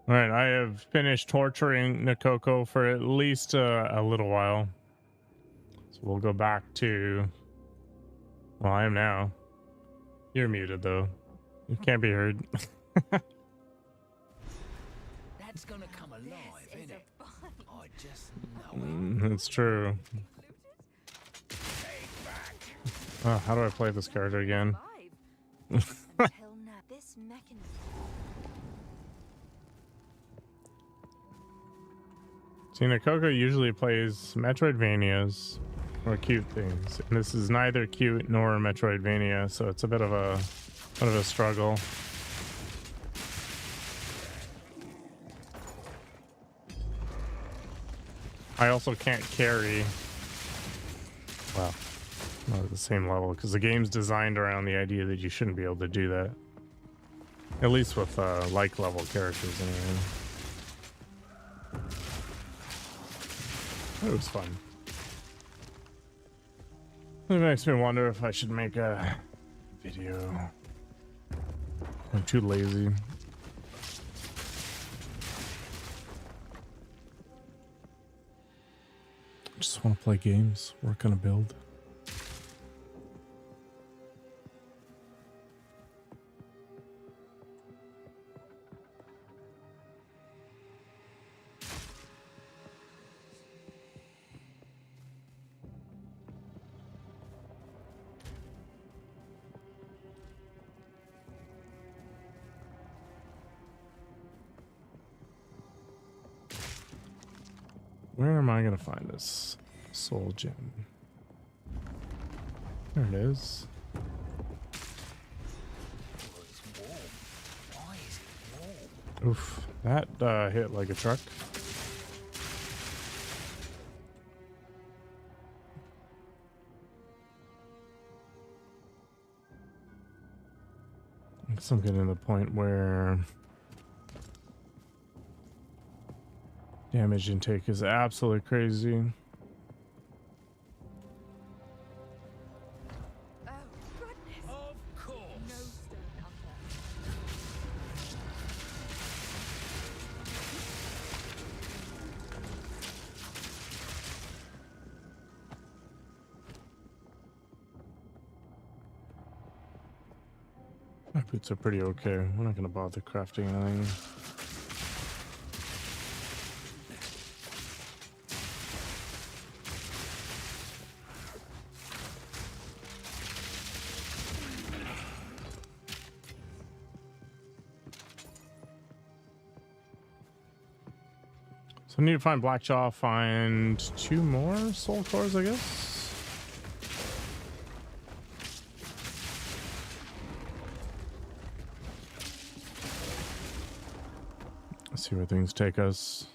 All right, I have finished torturing Nikoko for at least a little while. So we'll go back to... Well, I am now. You're muted, though. You can't be heard. That's gonna come alive, isn't it? I just know it. It's true. Oh, how do I play this character again? See, Nikoko usually plays Metroidvanias or cute things, and this is neither cute nor Metroidvania, so it's a bit of a struggle. I also can't carry, well, not at the same level, because the game's designed around the idea that you shouldn't be able to do that. At least with like level characters anyway. It was fun. It makes me wonder if I should make a video. I'm too lazy. I just want to play games, work on a build. Where am I going to find this soul gem? There it is. Oof, that hit like a truck. I guess I'm getting to the point where damage intake is absolutely crazy. My boots are pretty okay. We're not going to bother crafting anything. So I need to find Blackjaw, find 2 more soul cores, I guess. Let's see where things take us.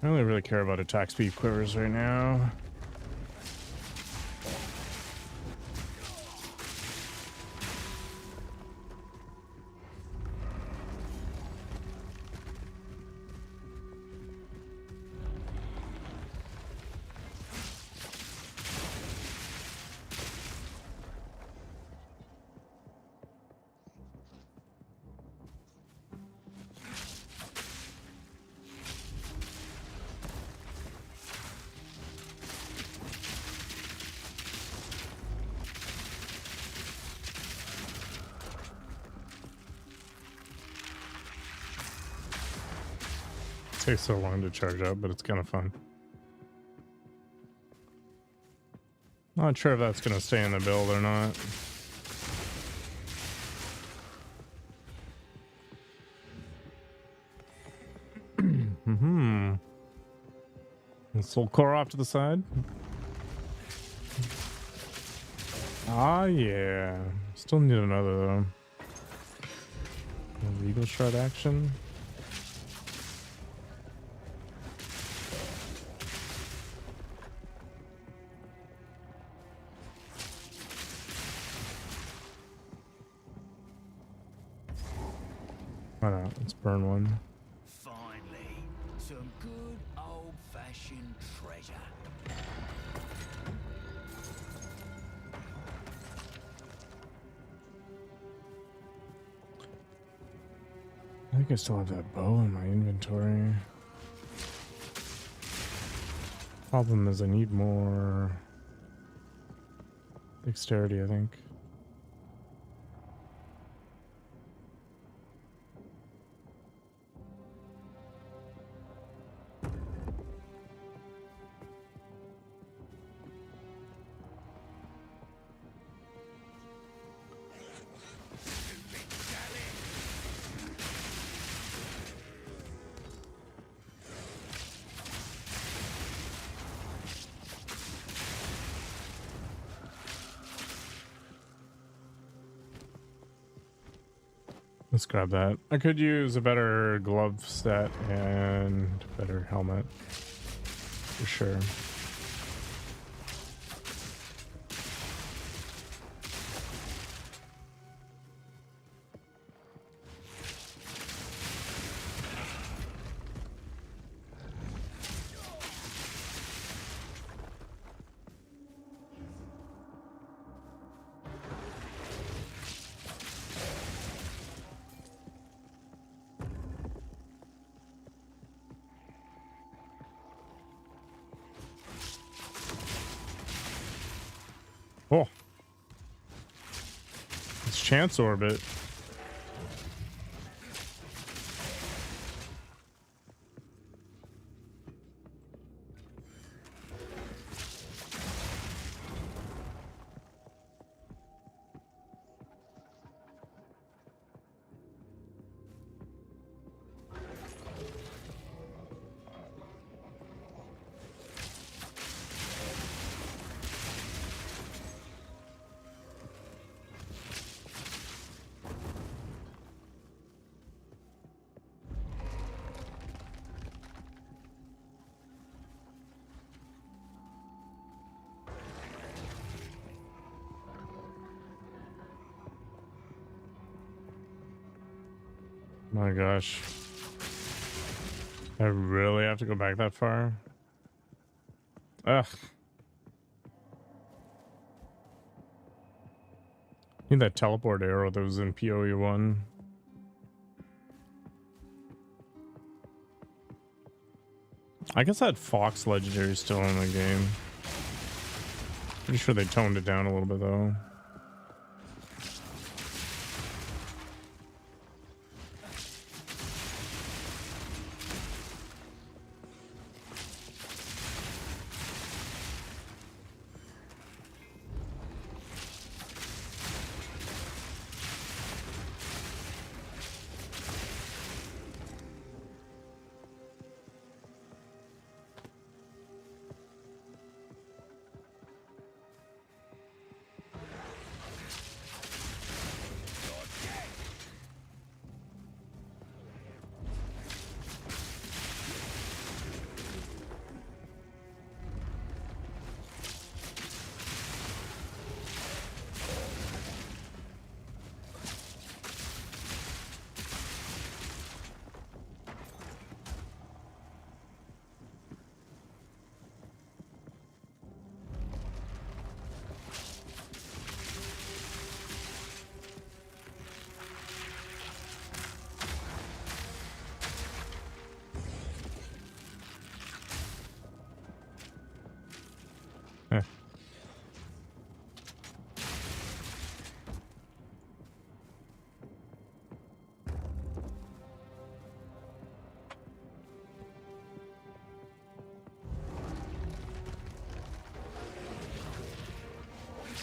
I only really care about attack speed quivers right now. Takes so long to charge up, but it's kind of fun. Not sure if that's going to stay in the build or not. Soul core off to the side. Ah, yeah. Still need another though. Legal shard action. Why not? Let's burn one. Finally, some good old-fashioned treasure. I think I still have that bow in my inventory. Problem is I need more dexterity, I think. Let's grab that. I could use a better glove set and better helmet for sure. Oh, it's chance orbit. My gosh. I really have to go back that far? Ugh. Need that teleport arrow that was in PoE 1. I guess that Fox legendary is still in the game. Pretty sure they toned it down a little bit though.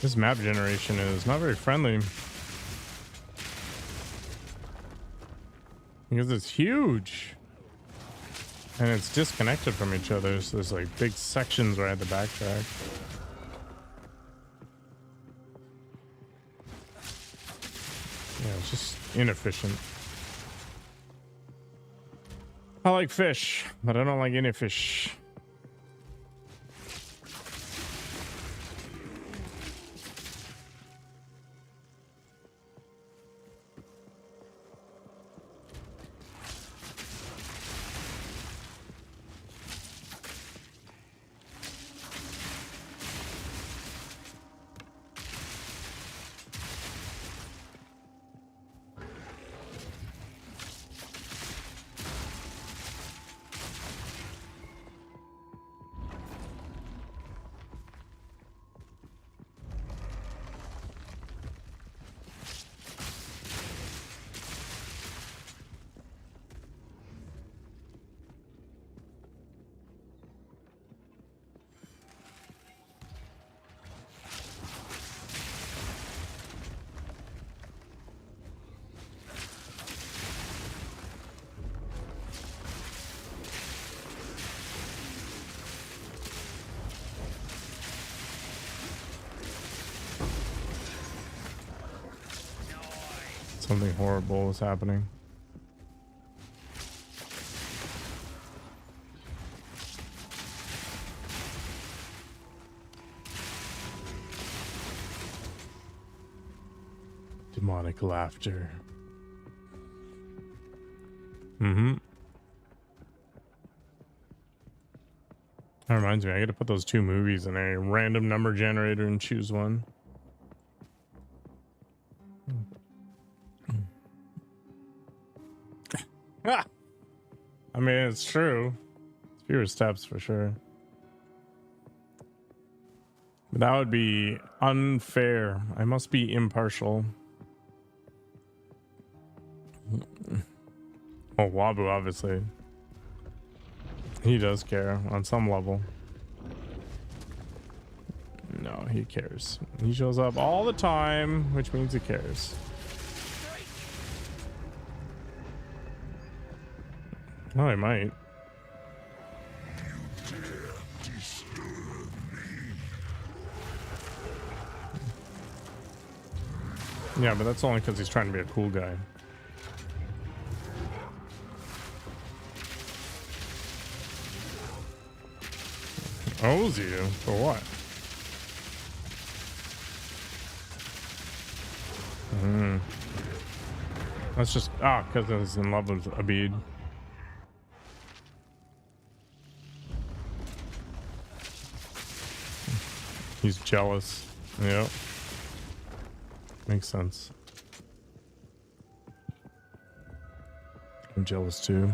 This map generation is not very friendly. Because it's huge. And it's disconnected from each other, so there's like big sections where I had to backtrack. Yeah, it's just inefficient. I like fish, but I don't like any fish. Something horrible is happening. Demonic laughter. Mm-hmm. That reminds me, I gotta put those 2 movies in a random number generator and choose one. Ah! I mean, it's true. It's fewer steps for sure. But that would be unfair. I must be impartial. Oh, Wabu, obviously. He does care on some level. No, he cares. He shows up all the time, which means he cares. Oh, he might. Yeah, but that's only because he's trying to be a cool guy. Owes you? For what? That's just... Ah, because he's in love with Abid. He's jealous. Yep. Makes sense. I'm jealous too.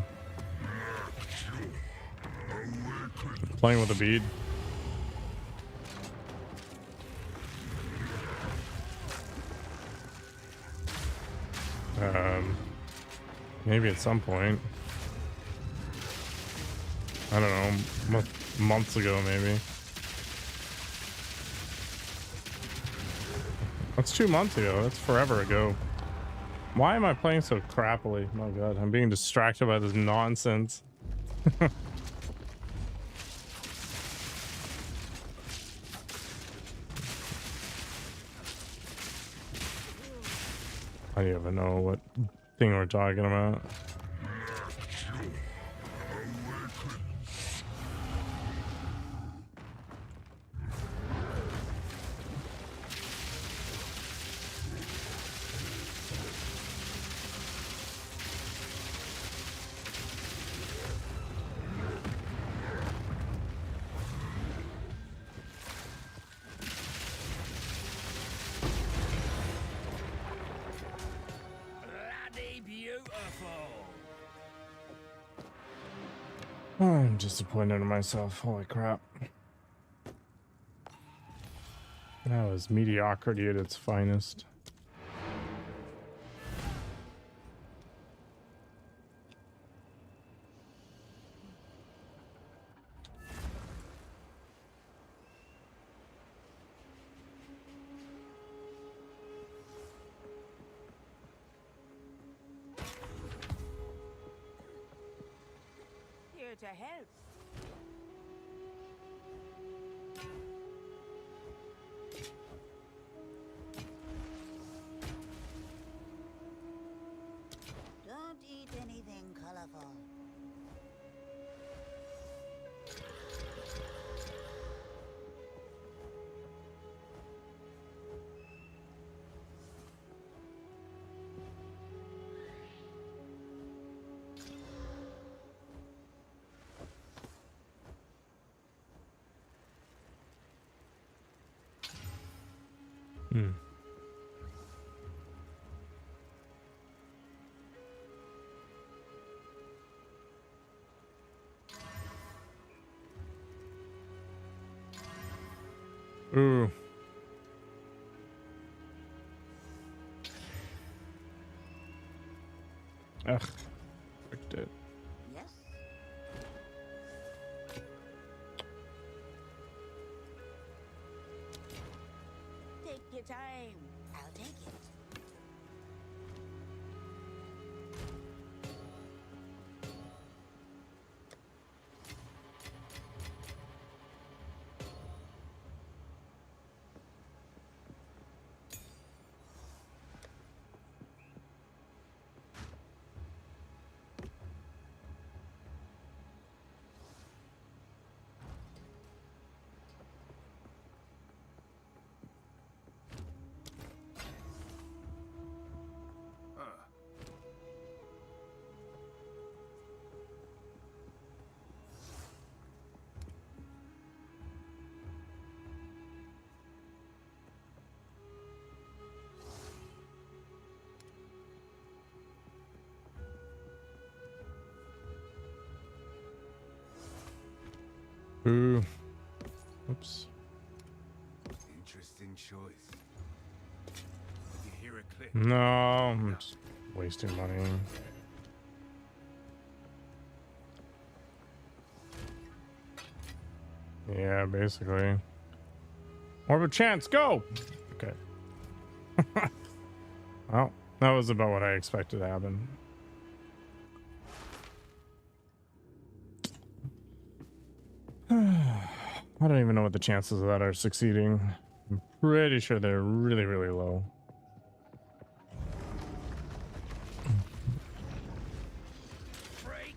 Playing with a bead. Maybe at some point. I don't know. Months ago, maybe. That's 2 months ago. That's forever ago. Why am I playing so crappily? Oh god, I'm being distracted by this nonsense. I don't even know what thing we're talking about. I'm disappointed in myself. Holy crap. That was mediocrity at its finest. to help. Don't eat anything colorful. Hmm. Ooh. Ugh. Fricked it. Yes? Take your time. I'll take it. Ooh. Oops. Interesting choice. Did you hear a click? No, I'm just wasting money. Yeah, basically. More of a chance, go! Okay. Well, that was about what I expected to happen. I don't even know what the chances of that are succeeding. I'm pretty sure they're really, really low. Break!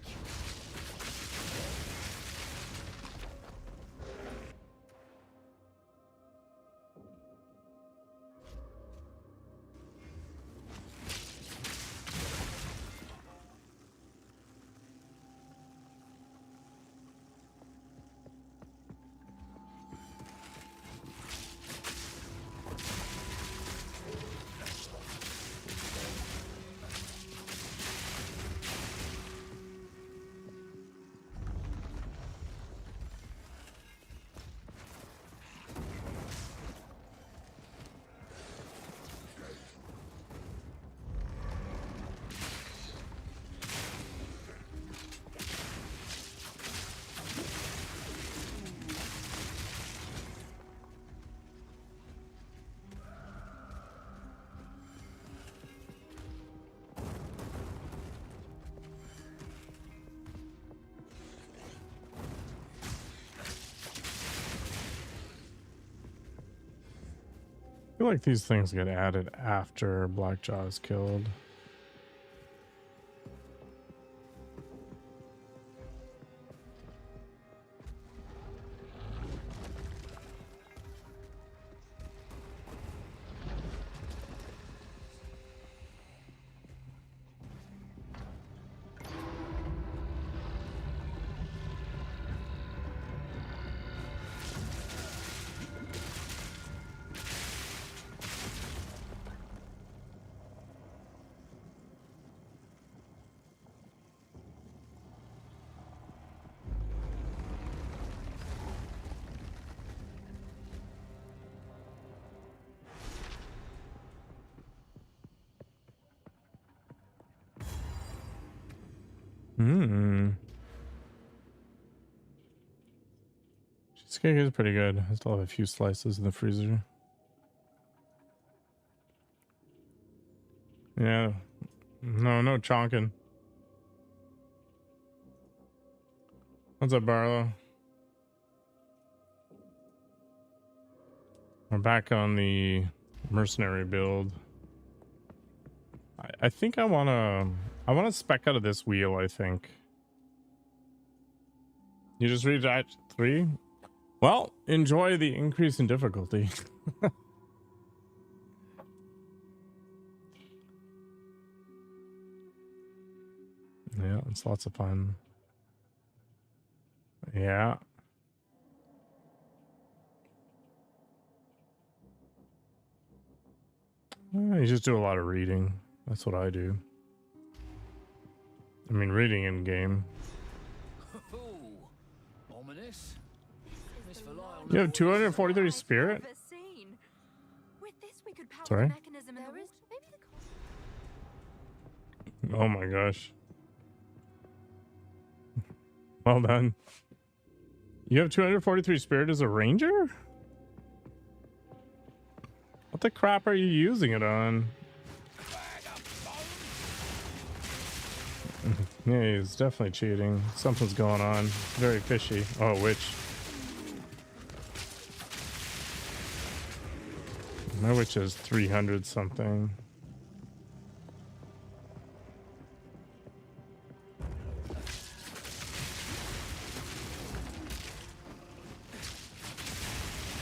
I feel like these things get added after Blackjaw is killed. Hmm. Cheesecake is pretty good. I still have a few slices in the freezer. Yeah. No chonking. What's up, Barlow? We're back on the mercenary build. I think I wanna spec out of this wheel, I think. You just reached Act 3? Well, enjoy the increase in difficulty. Yeah, it's lots of fun. Yeah. You just do a lot of reading. That's what I do. I mean, reading in game. Ominous. Miss Valile You have 243 spirit? Sorry? Oh my gosh. Well done. You have 243 spirit as a ranger? What the crap are you using it on? Yeah, he's definitely cheating. Something's going on. Very fishy. Oh, witch. My witch is 300 something.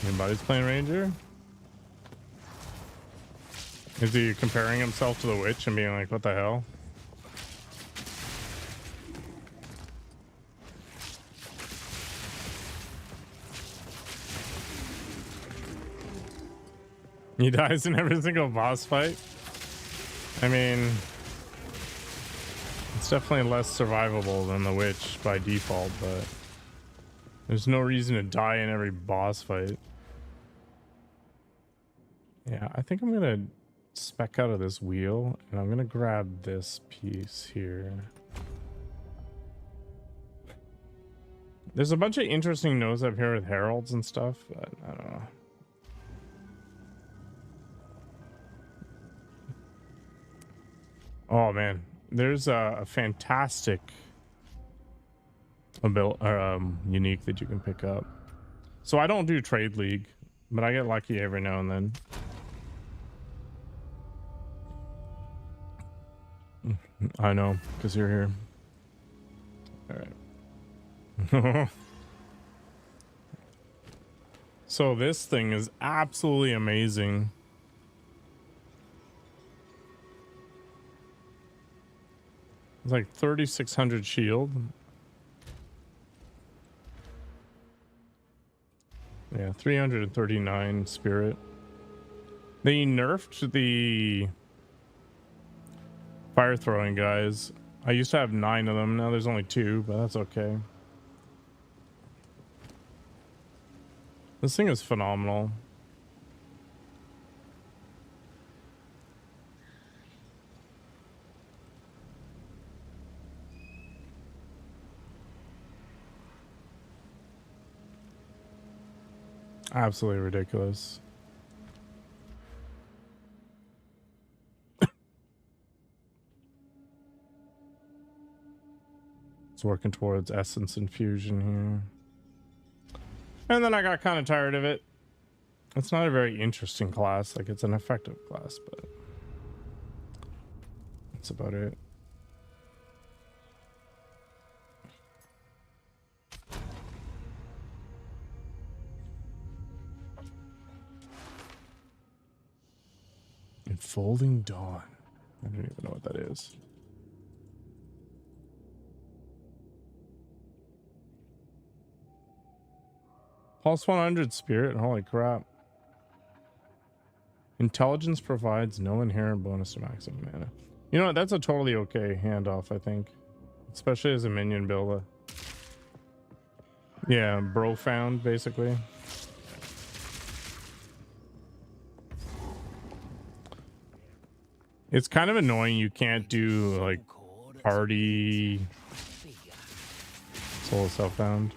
Anybody's playing ranger? Is he comparing himself to the witch and being like, what the hell? He dies in every single boss fight? I mean, it's definitely less survivable than the witch by default, but there's no reason to die in every boss fight. Yeah, I think I'm gonna spec out of this wheel and I'm gonna grab this piece here. There's a bunch of interesting nodes up here with heralds and stuff, but I don't know. Oh man, there's a fantastic unique that you can pick up. So I don't do trade league, but I get lucky every now and then. I know, because you're here. All right. So this thing is absolutely amazing. It's like 3600 shield. Yeah, 339 spirit. They nerfed the fire throwing guys. I used to have 9 of them. Now there's only 2, but that's okay. This thing is phenomenal. Absolutely ridiculous. It's working towards essence infusion here. And then I got kind of tired of it. It's not a very interesting class. Like, it's an effective class, but that's about it. Enfolding Dawn. I don't even know what that is. Pulse 100 spirit. Holy crap. Intelligence provides no inherent bonus to maximum mana. You know what? That's a totally okay handoff, I think. Especially as a minion builder. Yeah, bro found, basically. It's kind of annoying you can't do like party soul self-found.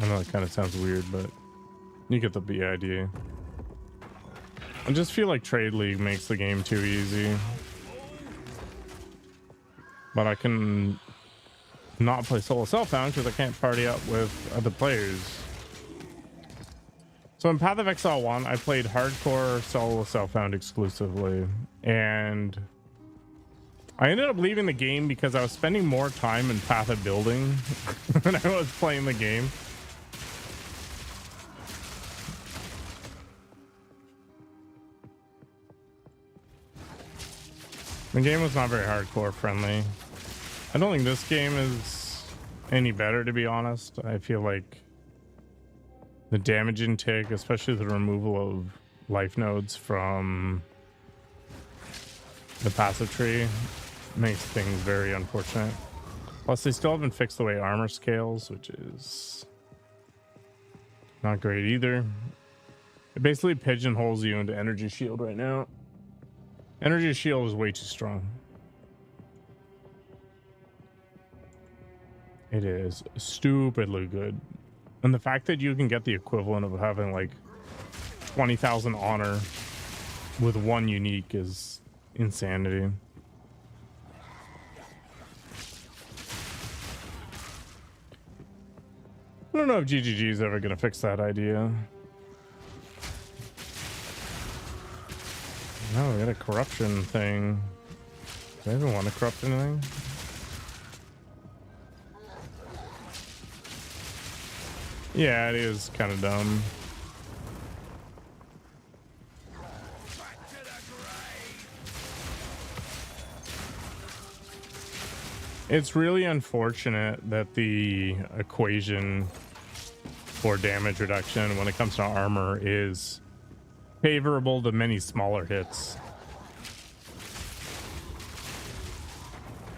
I know it kind of sounds weird, but you get the idea. I just feel like Trade League makes the game too easy. But I can not play solo self-found because I can't party up with other players. So in Path of Exile 1, I played hardcore solo self-found exclusively, and I ended up leaving the game because I was spending more time in Path of Building than I was playing the game. The game was not very hardcore friendly. I don't think this game is any better, to be honest. I feel like the damage intake, especially the removal of life nodes from the passive tree, makes things very unfortunate. Plus, they still haven't fixed the way armor scales, which is not great either. It basically pigeonholes you into energy shield right now. Energy shield is way too strong. It is stupidly good. And the fact that you can get the equivalent of having like 20,000 honor with one unique is insanity. I don't know if GGG is ever going to fix that idea. No, we got a corruption thing. Do I even want to corrupt anything? Yeah, it is kind of dumb. It's really unfortunate that the equation for damage reduction when it comes to armor is favorable to many smaller hits.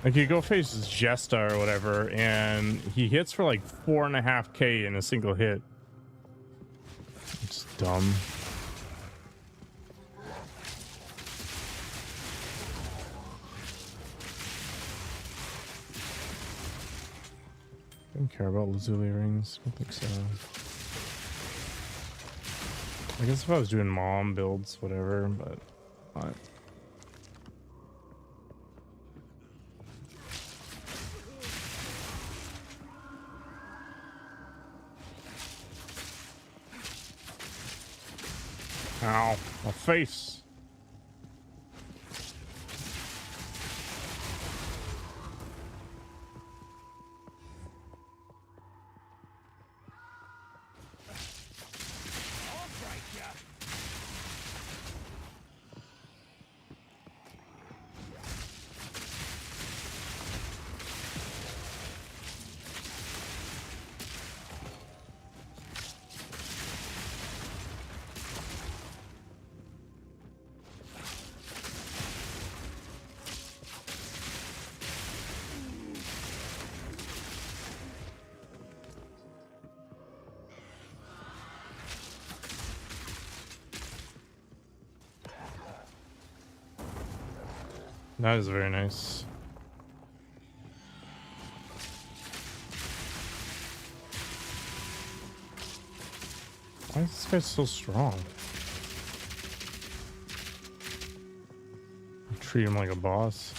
Like you go face Jesta or whatever, and he hits for like 4.5k in a single hit. It's dumb. I don't care about Lazuli rings. I don't think so. I guess if I was doing mom builds, whatever, but not. Ow, my face. That is very nice. Why is this guy so strong? I treat him like a boss.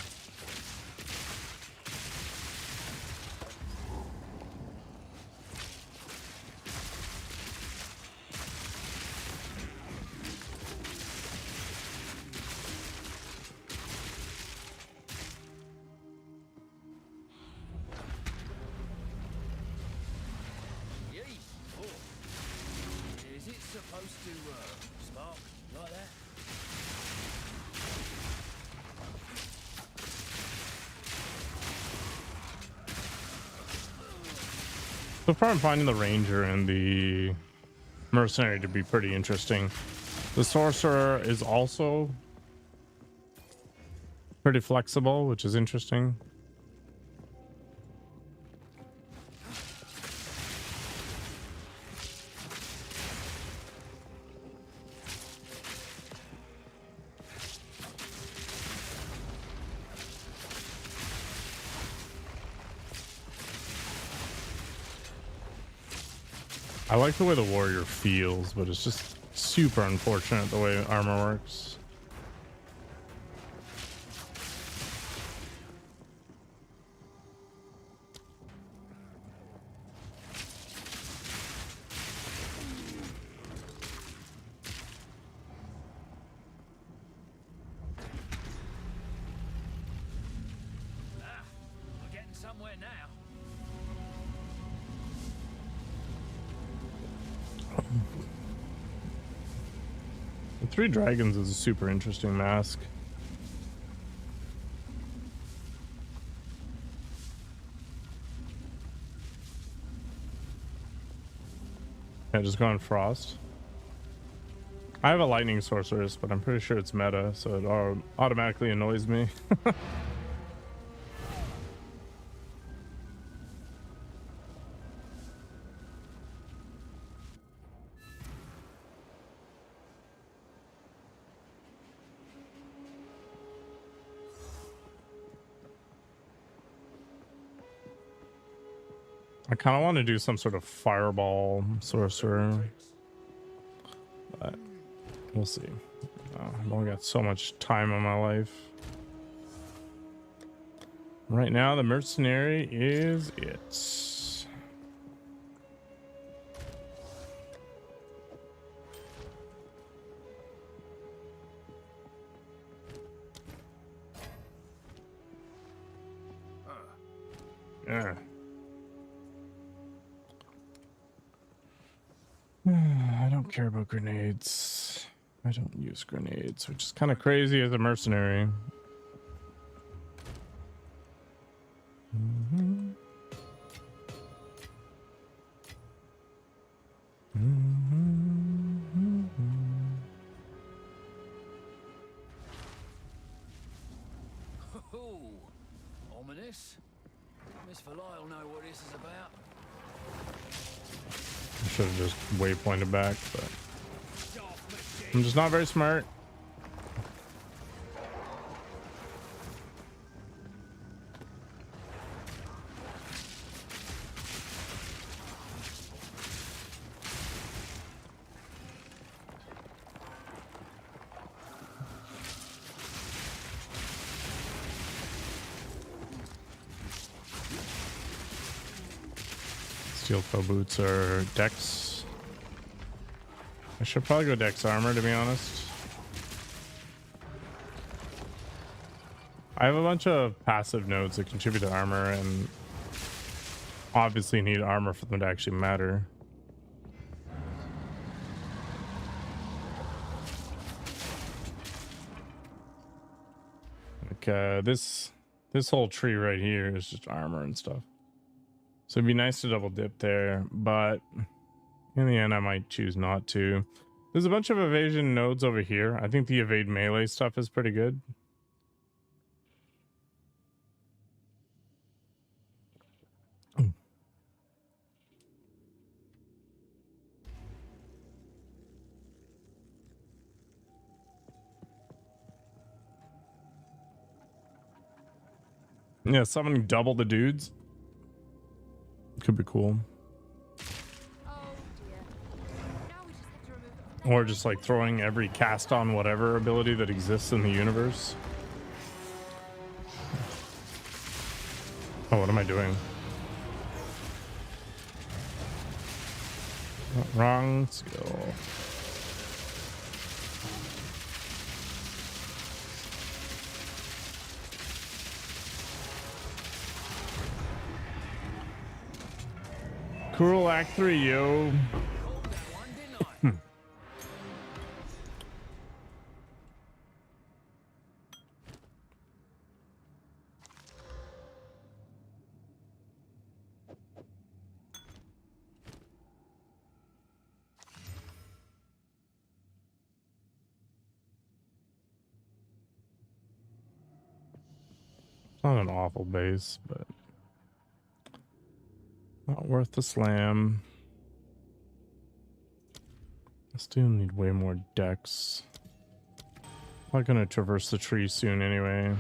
So far I'm finding the ranger and the mercenary to be pretty interesting. The sorcerer is also pretty flexible, which is interesting. I like the way the warrior feels, but it's just super unfortunate the way armor works. somewhere now. The Three Dragons is a super interesting mask. Yeah, just going Frost. I have a Lightning Sorceress, but I'm pretty sure it's meta, so it automatically annoys me. I kind of want to do some sort of fireball sorcerer, but we'll see. I've only got so much time in my life. Right now, the mercenary is it. Yeah. I don't care about grenades. I don't use grenades, which is kind of crazy as a mercenary. Mm-hmm. Mm-hmm. Oh, ominous. Miss Valai will know what this is about. I should have just waypointed back, but I'm just not very smart. Steel toe boots or Dex. I should probably go Dex armor, to be honest. I have a bunch of passive nodes that contribute to armor, and obviously need armor for them to actually matter. Like this whole tree right here is just armor and stuff. So it'd be nice to double dip there, but in the end I might choose not to. There's a bunch of evasion nodes over here. I think the evade melee stuff is pretty good. Yeah, summoning double the dudes could be cool. Or just like throwing every cast on whatever ability that exists in the universe. Oh, what am I doing? Wrong skill. Cool Act 3, yo. Not an awful base, but not worth the slam. I still need way more decks. I'm gonna traverse the tree soon anyway.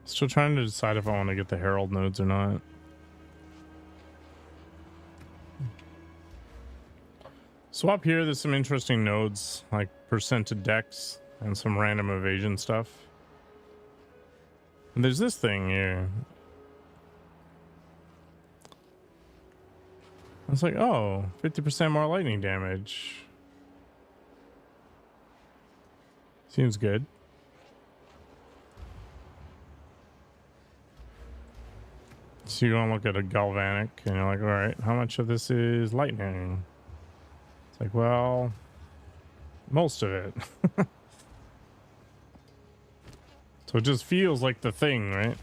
Still trying to decide if I want to get the Herald nodes or not. So up here, there's some interesting nodes, like percented dex and some random evasion stuff. And there's this thing here. It's like, oh, 50% more lightning damage. Seems good. So you want to look at a galvanic and you're like, all right, how much of this is lightning? It's like, well, most of it. So it just feels like the thing, right?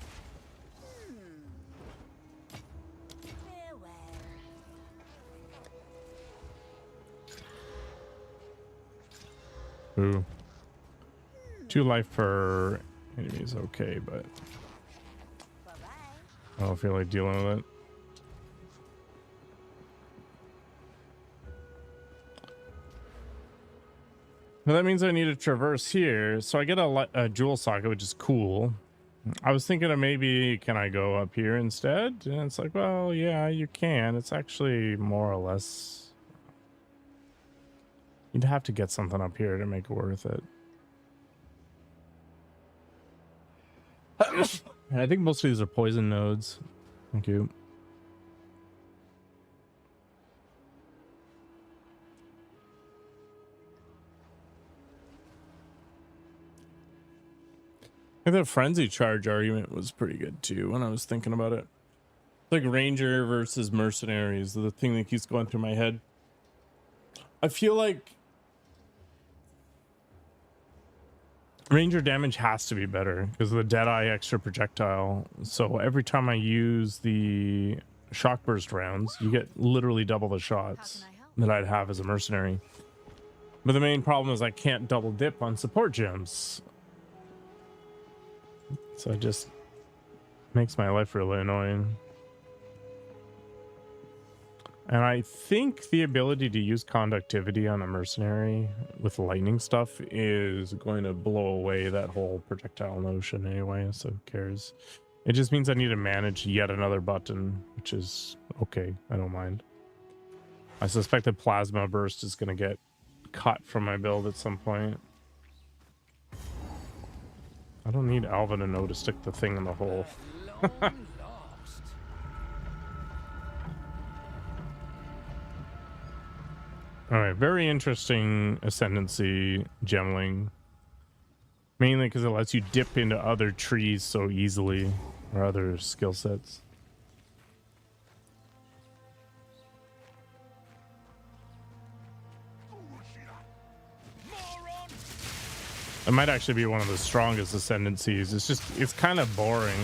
Farewell. 2 life per enemy is okay, but Bye-bye. I don't feel like dealing with it. Well, that means I need to traverse here, so I get a jewel socket, which is cool. I was thinking of maybe, can I go up here instead? And it's like, well, yeah, you can. It's actually more or less... You'd have to get something up here to make it worth it. And I think most of these are poison nodes. Thank you. I think the frenzy charge argument was pretty good too when I was thinking about it. Like ranger versus mercenaries, the thing that keeps going through my head. I feel like ranger damage has to be better because of the Deadeye extra projectile. So every time I use the shock burst rounds, you get literally double the shots that I'd have as a mercenary. But the main problem is I can't double dip on support gems. So it just makes my life really annoying. And I think the ability to use conductivity on a mercenary with lightning stuff is going to blow away that whole projectile notion anyway, so who cares? It just means I need to manage yet another button, which is okay. I don't mind. I suspect that plasma burst is going to get cut from my build at some point. I don't need Alvin to know to stick the thing in the hole. At long last. All right, very interesting ascendancy gemling. Mainly because it lets you dip into other trees so easily, or other skill sets. It might actually be one of the strongest ascendancies. It's just, it's kind of boring.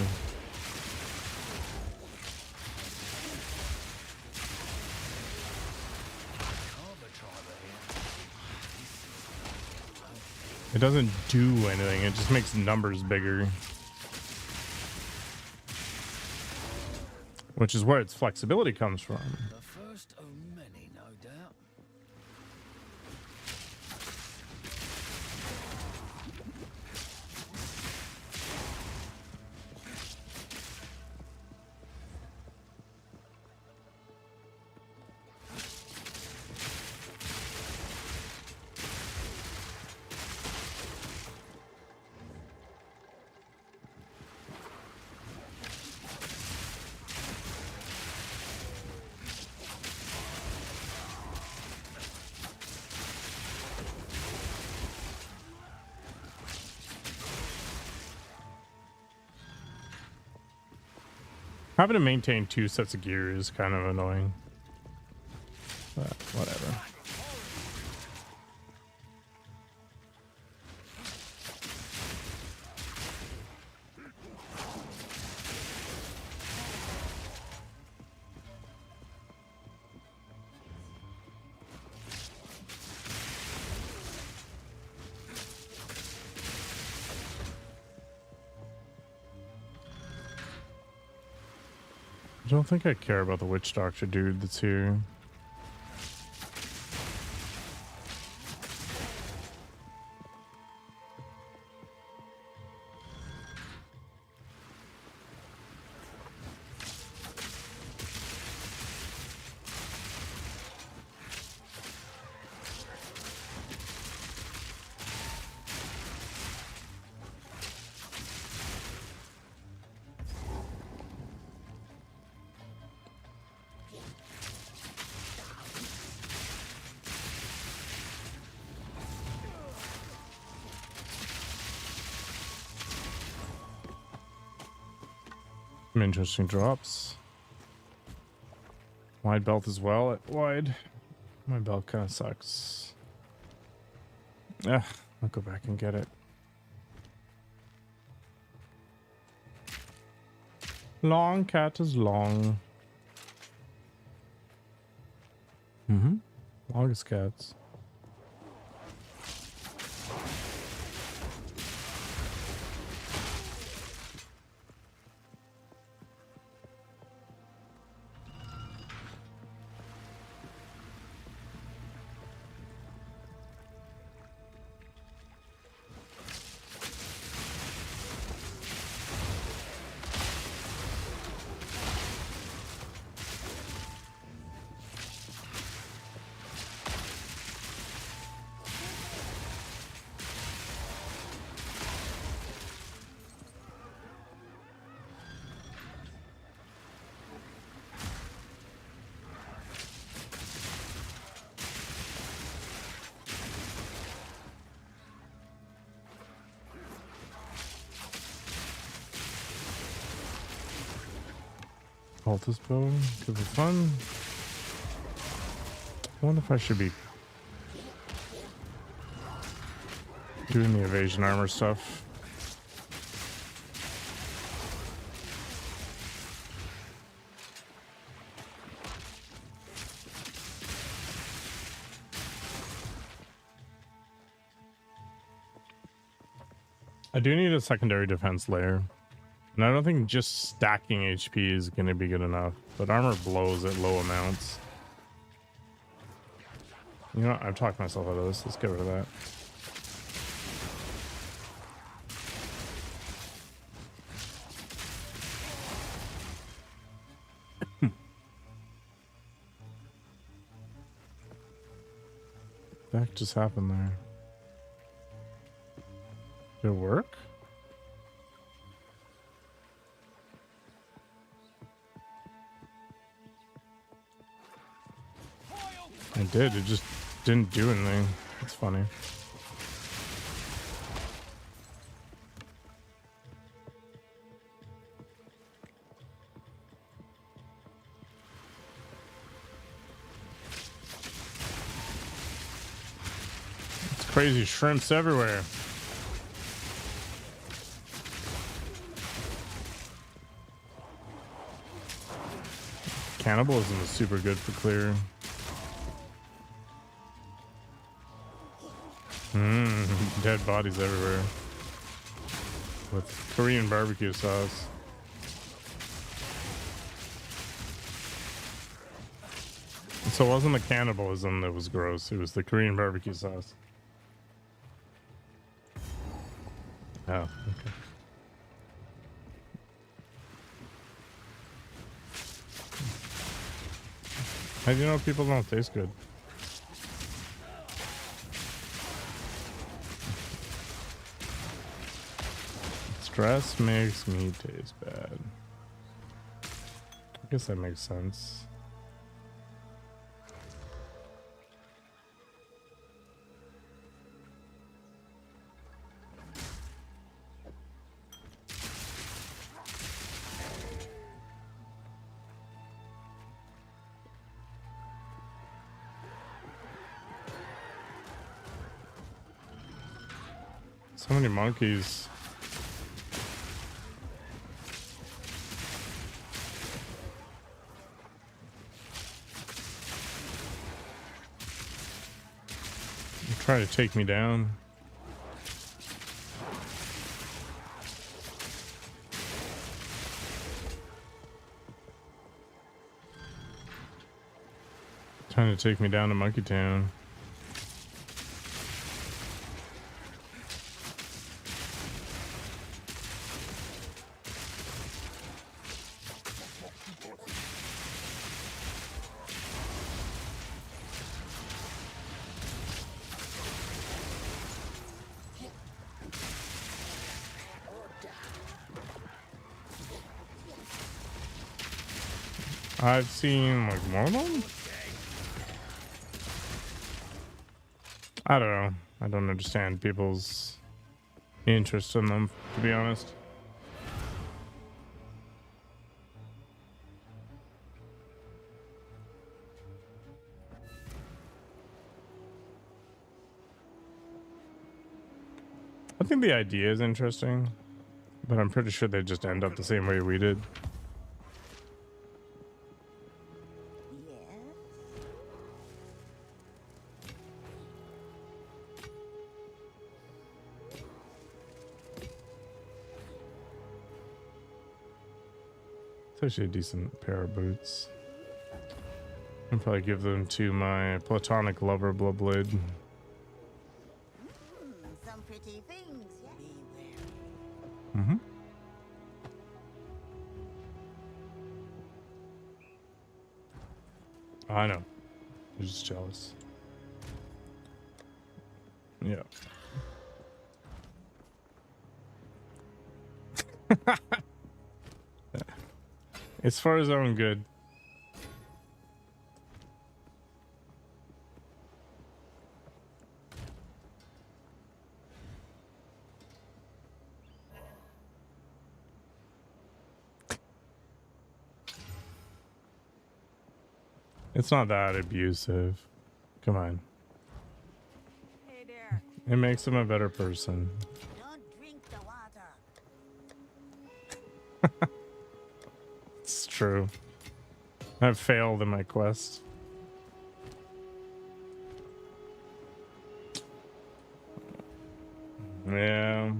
It doesn't do anything, it just makes numbers bigger. Which is where its flexibility comes from. The first of many, no doubt. Having to maintain 2 sets of gear is kind of annoying. But whatever. I don't think I care about the witch doctor dude that's here. Some interesting drops. Wide belt as well at wide. My belt kind of sucks. I'll go back and get it. Long cat is long. Longest cats. Cultist bow could be fun. I wonder if I should be doing the evasion armor stuff. I do need a secondary defense layer. And I don't think just stacking HP is going to be good enough, but armor blows at low amounts. You know what? I've talked myself out of this. Let's get rid of that. What the heck just happened there? Did it work? I did, it just didn't do anything. It's funny. It's crazy, shrimps everywhere. Cannibalism is super good for clear. Dead bodies everywhere. With Korean barbecue sauce. So it wasn't the cannibalism that was gross, it was the Korean barbecue sauce. Oh, okay. How do you know people don't taste good? Stress makes me taste bad. I guess that makes sense. So many monkeys. Try to take me down. Trying to take me down to Monkey Town. I've seen like more of them. I don't know. I don't understand people's interest in them, to be honest. I think the idea is interesting, but I'm pretty sure they just end up the same way we did. Yes. It's actually a decent pair of boots. I'll probably give them to my platonic lover, Bloodblade. Some pretty things, yes? Beware. Mm-hmm. I know. You're just jealous. Yeah. It's for his own good. It's not that abusive. Come on. Hey there. It makes him a better person. Don't drink the water. It's true. I've failed in my quest. Yeah.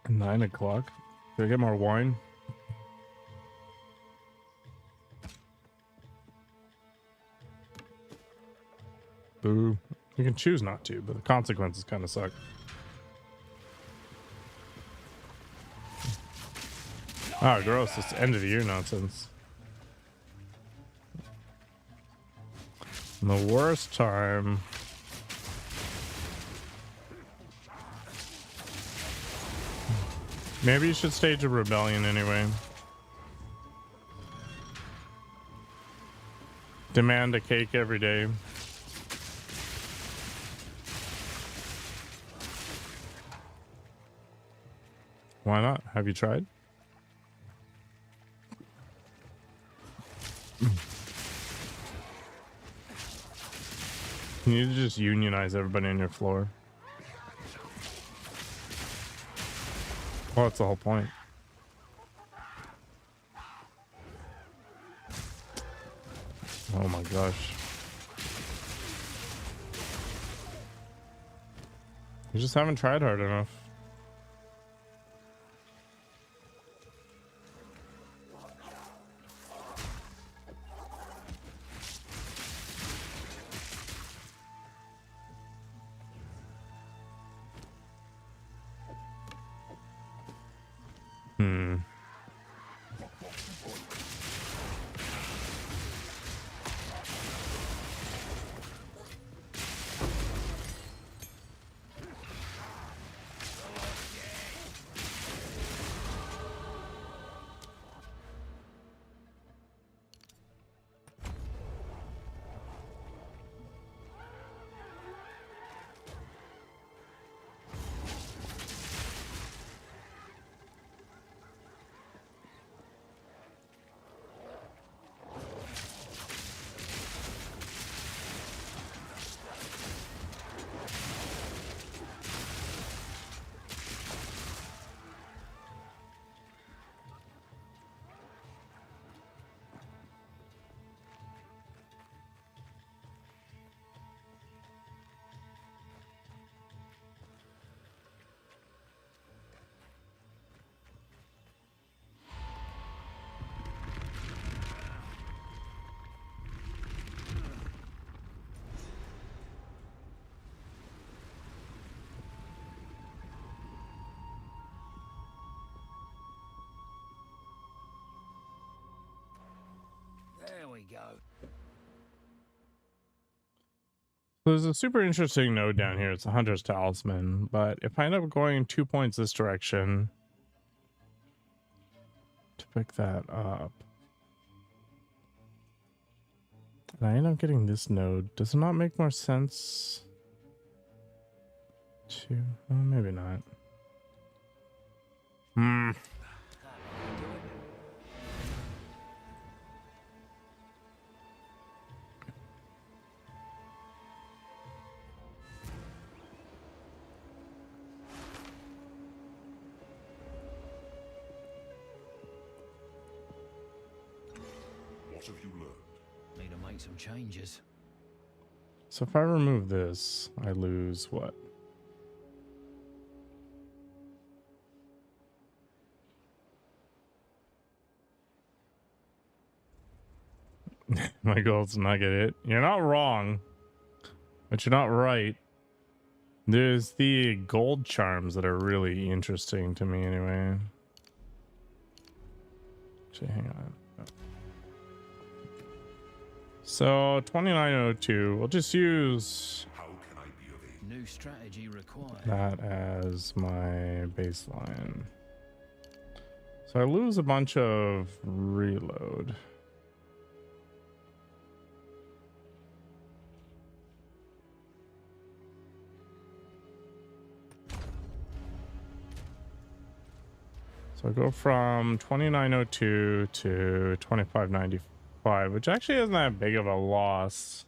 Nine o'clock. Did I get more wine? Boo. You can choose not to, but the consequences kind of suck. Oh, gross. It's end of the year nonsense. And the worst time. Maybe you should stage a rebellion anyway. Demand a cake every day. Why not? Have you tried? You need to just unionize everybody on your floor. Well, that's the whole point. Oh my gosh. You just haven't tried hard enough. There we go. There's a super interesting node down here. It's a Hunter's Talisman, but if I end up going 2 points this direction to pick that up, and I end up getting this node, does it not make more sense to... Well, maybe not. What have you learned? Need to make some changes. So if I remove this, I lose what? My gold's nugget it. You're not wrong, but you're not right. There's the gold charms that are really interesting to me anyway. Actually, hang on. So 2902, we'll just use How can I be of aid? New strategy required. that as my baseline. So I lose a bunch of reload. So I go from 2902 to 2595, which actually isn't that big of a loss.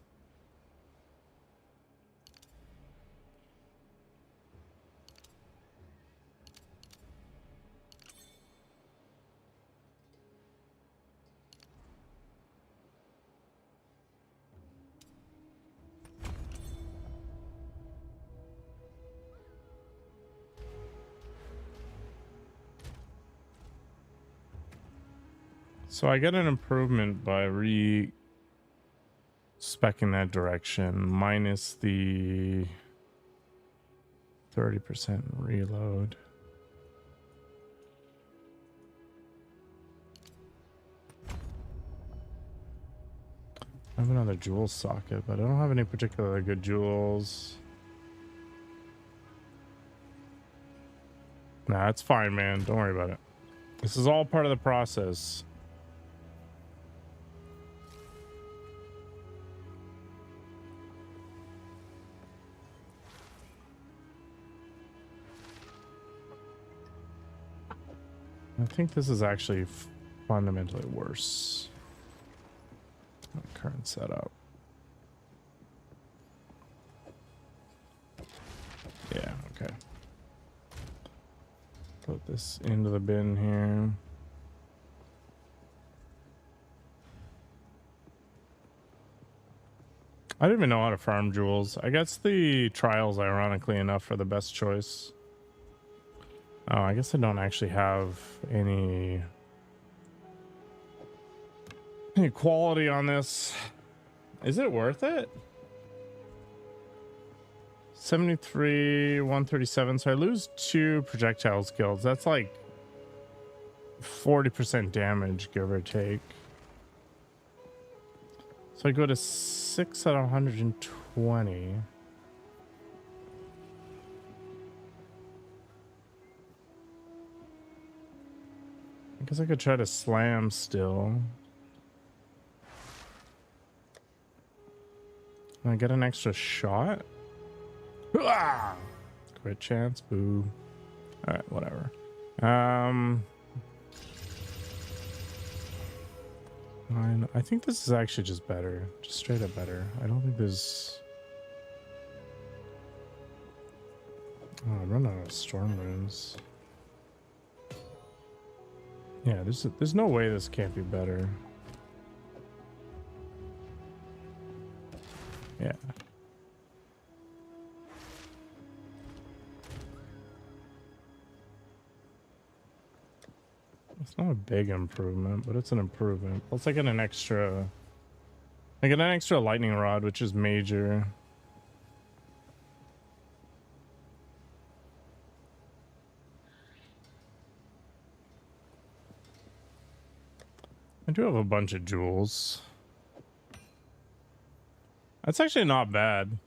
So I get an improvement by re-speccing that direction, minus the 30% reload. I have another jewel socket, but I don't have any particularly good jewels. Nah, it's fine, man. Don't worry about it. This is all part of the process. I think this is actually fundamentally worse. My current setup. Yeah, okay. Put this into the bin here. I don't even know how to farm jewels. I guess the trials, ironically enough, are the best choice. Oh, I guess I don't actually have any quality on this. Is it worth it? 73, 137. So I lose 2 projectile skills. That's like 40% damage, give or take. So I go to 6 out of 120. I guess I could try to slam still. Can I get an extra shot? Ah! Crit chance, boo. Alright, whatever. I think this is actually just better. Just straight up better. I don't think there's... Oh, I run out of storm runes. Yeah, there's no way this can't be better. Yeah. It's not a big improvement, but it's an improvement. Plus I get an extra... I get an extra lightning rod, which is major. I do have a bunch of jewels. That's actually not bad.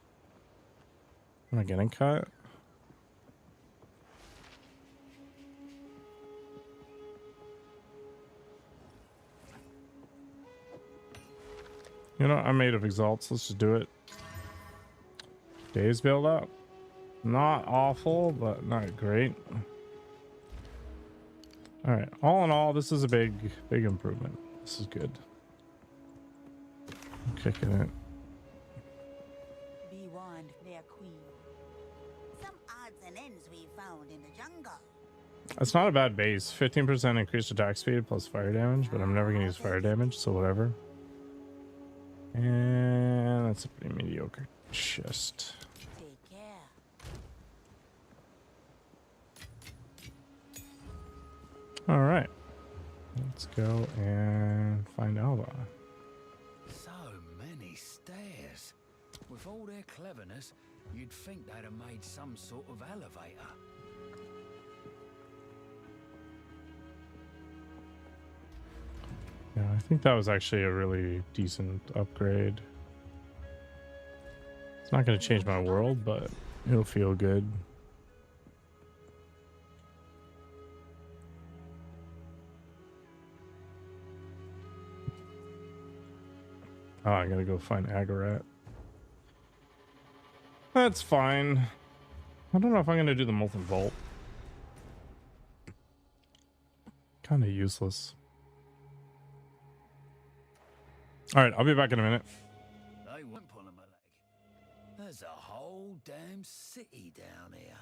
Am I getting cut? You know, I'm made of exalts. Let's just do it. Days build up. Not awful, but not great. All right. All in all, this is a big improvement. This is good. I'm kicking it. Be warned, their queen. Some odds and ends we found in the jungle. That's not a bad base. 15% increased attack speed plus fire damage, but I'm never gonna use fire damage, so whatever. And that's a pretty mediocre chest. Take care. All right. Let's go and find Alba. So many stairs. With all their cleverness, you'd think they'd have made some sort of elevator. Yeah, I think that was actually a really decent upgrade. It's not going to change my world, but it'll feel good. Oh, I gotta go find Agarat. That's fine. I don't know if I'm gonna do the molten vault. Kind of useless. All right, I'll be back in a minute. They won't pull 'em a leg. There's a whole damn city down here.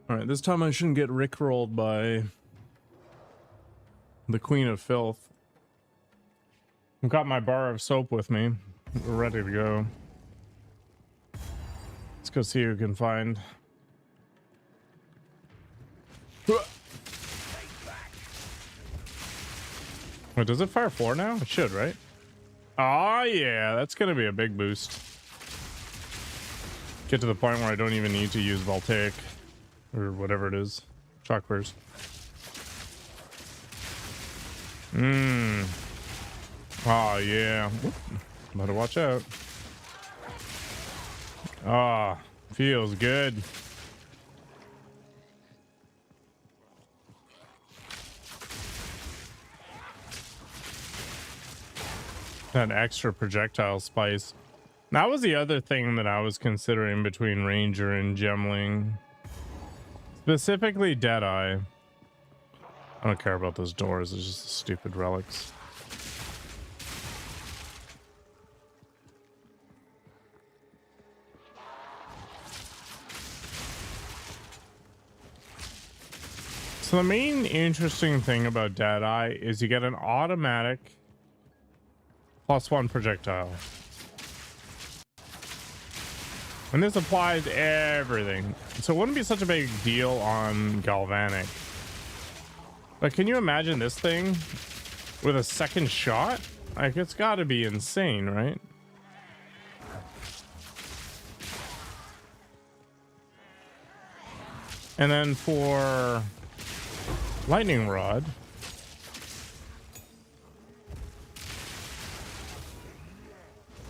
All right, this time I shouldn't get rickrolled by the Queen of Filth. I've got my bar of soap with me. We're ready to go. Let's go see who can find. Wait, does it fire 4 now? It should, right? Oh yeah, that's gonna be a big boost. Get to the point where I don't even need to use Voltaic. Or whatever it is. Shock burst. Oh, yeah. Whoop. Better watch out. Ah, feels good. That extra projectile spice. That was the other thing that I was considering between Ranger and Gemling. Specifically Deadeye. I don't care about those doors, it's just stupid relics. So the main interesting thing about Deadeye is you get an automatic +1 projectile. And this applies to everything. So it wouldn't be such a big deal on Galvanic. But can you imagine this thing with a second shot? Like, it's got to be insane, right? And then for Lightning Rod,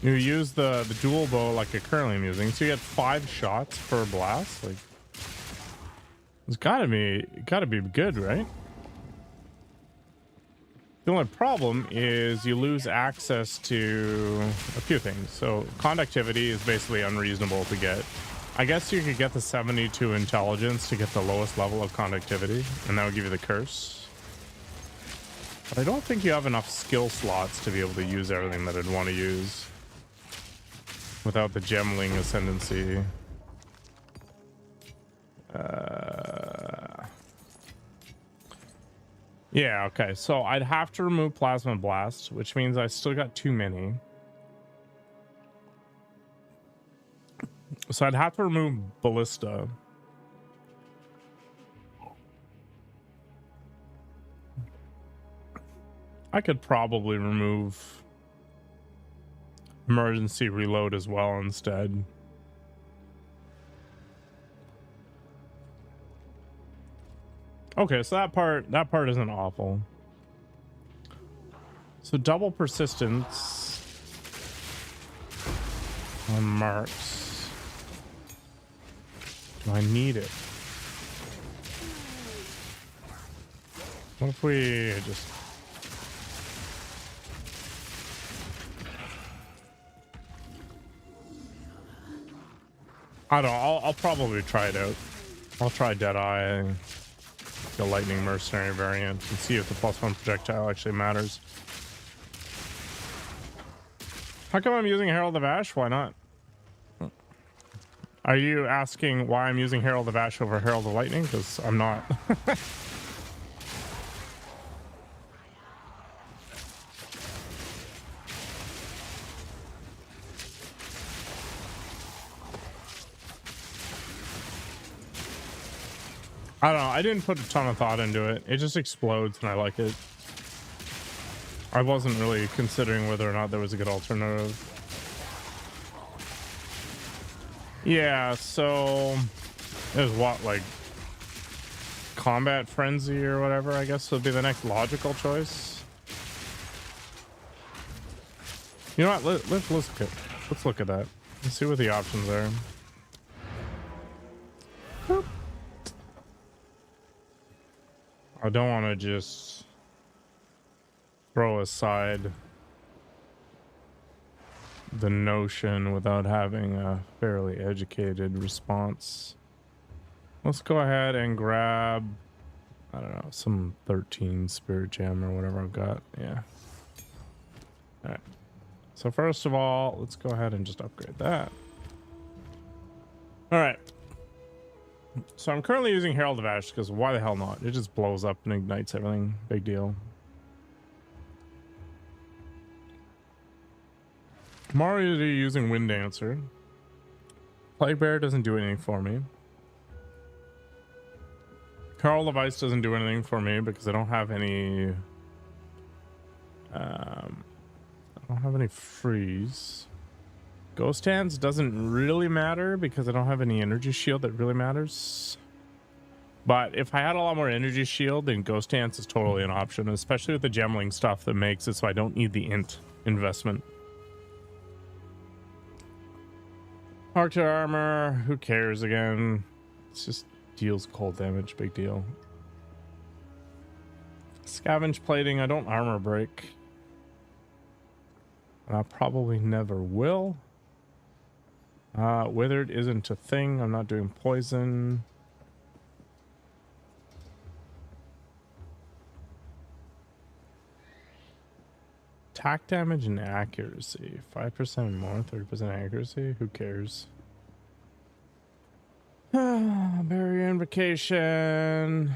you use the dual bow like I currently am using, so you get 5 shots per blast. Like, it's gotta be good, right? The only problem is you lose access to a few things. So conductivity is basically unreasonable to get. I guess you could get the 72 intelligence to get the lowest level of conductivity, and that would give you the curse. But I don't think you have enough skill slots to be able to use everything that I'd want to use without the gemling ascendancy. Yeah, okay. So I'd have to remove Plasma Blast, which means I still got too many. So I'd have to remove Ballista. I could probably remove Emergency Reload as well instead. Okay, so that part isn't awful. So double persistence on marks. Do I need it? What if we just... I don't know, I'll probably try it out. I'll try Deadeye, the Lightning Mercenary variant, and see if the +1 projectile actually matters. How come I'm using Herald of Ash? Why not? Are you asking why I'm using Herald of Ash over Herald of Lightning? Because I'm not. I don't know. I didn't put a ton of thought into it. It just explodes and I like it. I wasn't really considering whether or not there was a good alternative. Yeah, so it was what, like Combat Frenzy or whatever, I guess would be the next logical choice. You know what? Let's look at that. Let's see what the options are. Boop. I don't want to just throw aside the notion without having a fairly educated response. Let's go ahead and grab, I don't know, some 13 Spirit Gem or whatever I've got. Yeah. All right. So first of all, let's go ahead and just upgrade that. All right. So I'm currently using Herald of Ash because why the hell not? It just blows up and ignites everything. Big deal. I'm already using Wind Dancer. Plague Bear doesn't do anything for me. Herald of Ice doesn't do anything for me because I don't have any... I don't have any freeze. Ghost Hands doesn't really matter because I don't have any energy shield that really matters. But if I had a lot more energy shield, then Ghost Hands is totally an option, especially with the gemling stuff that makes it so I don't need the int investment. Arctic Armor, who cares again? It's just deals cold damage, big deal. Scavenge Plating, I don't armor break. And I probably never will. Withered isn't a thing. I'm not doing poison. Attack damage and accuracy. 5% more, 30% accuracy. Who cares? Barrier Invocation.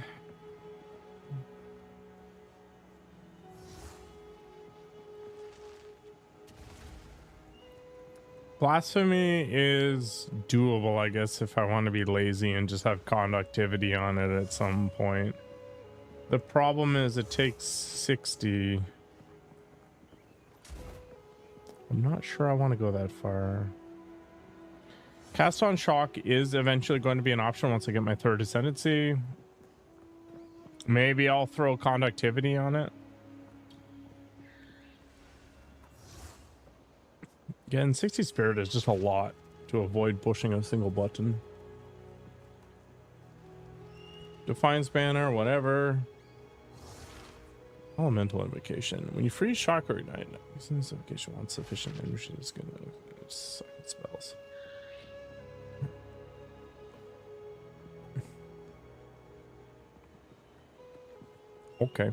Blasphemy is doable, I guess, if I want to be lazy and just have conductivity on it at some point. The problem is it takes 60. I'm not sure I want to go that far. Cast on Shock is eventually going to be an option once I get my third ascendancy. Maybe I'll throw conductivity on it. Again, 60 Spirit is just a lot to avoid pushing a single button. Defiance Banner, whatever. Elemental Invocation. When you freeze Shock or Ignite, using this invocation once sufficient energy is going to suck at spells. Okay.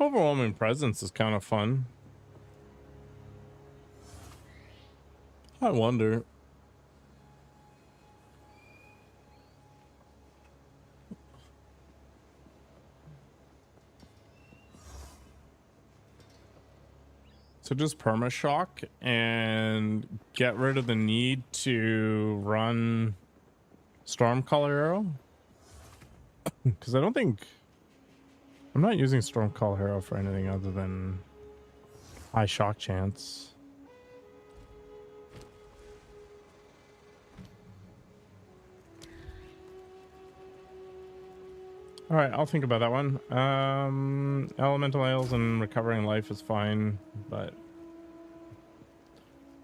Overwhelming presence is kind of fun. I wonder. So just permashock and get rid of the need to run Stormcaller Arrow. Because I don't think I'm not using Stormcaller Arrow for anything other than high shock chance. All right, I'll think about that one. Elemental ails and recovering life is fine, but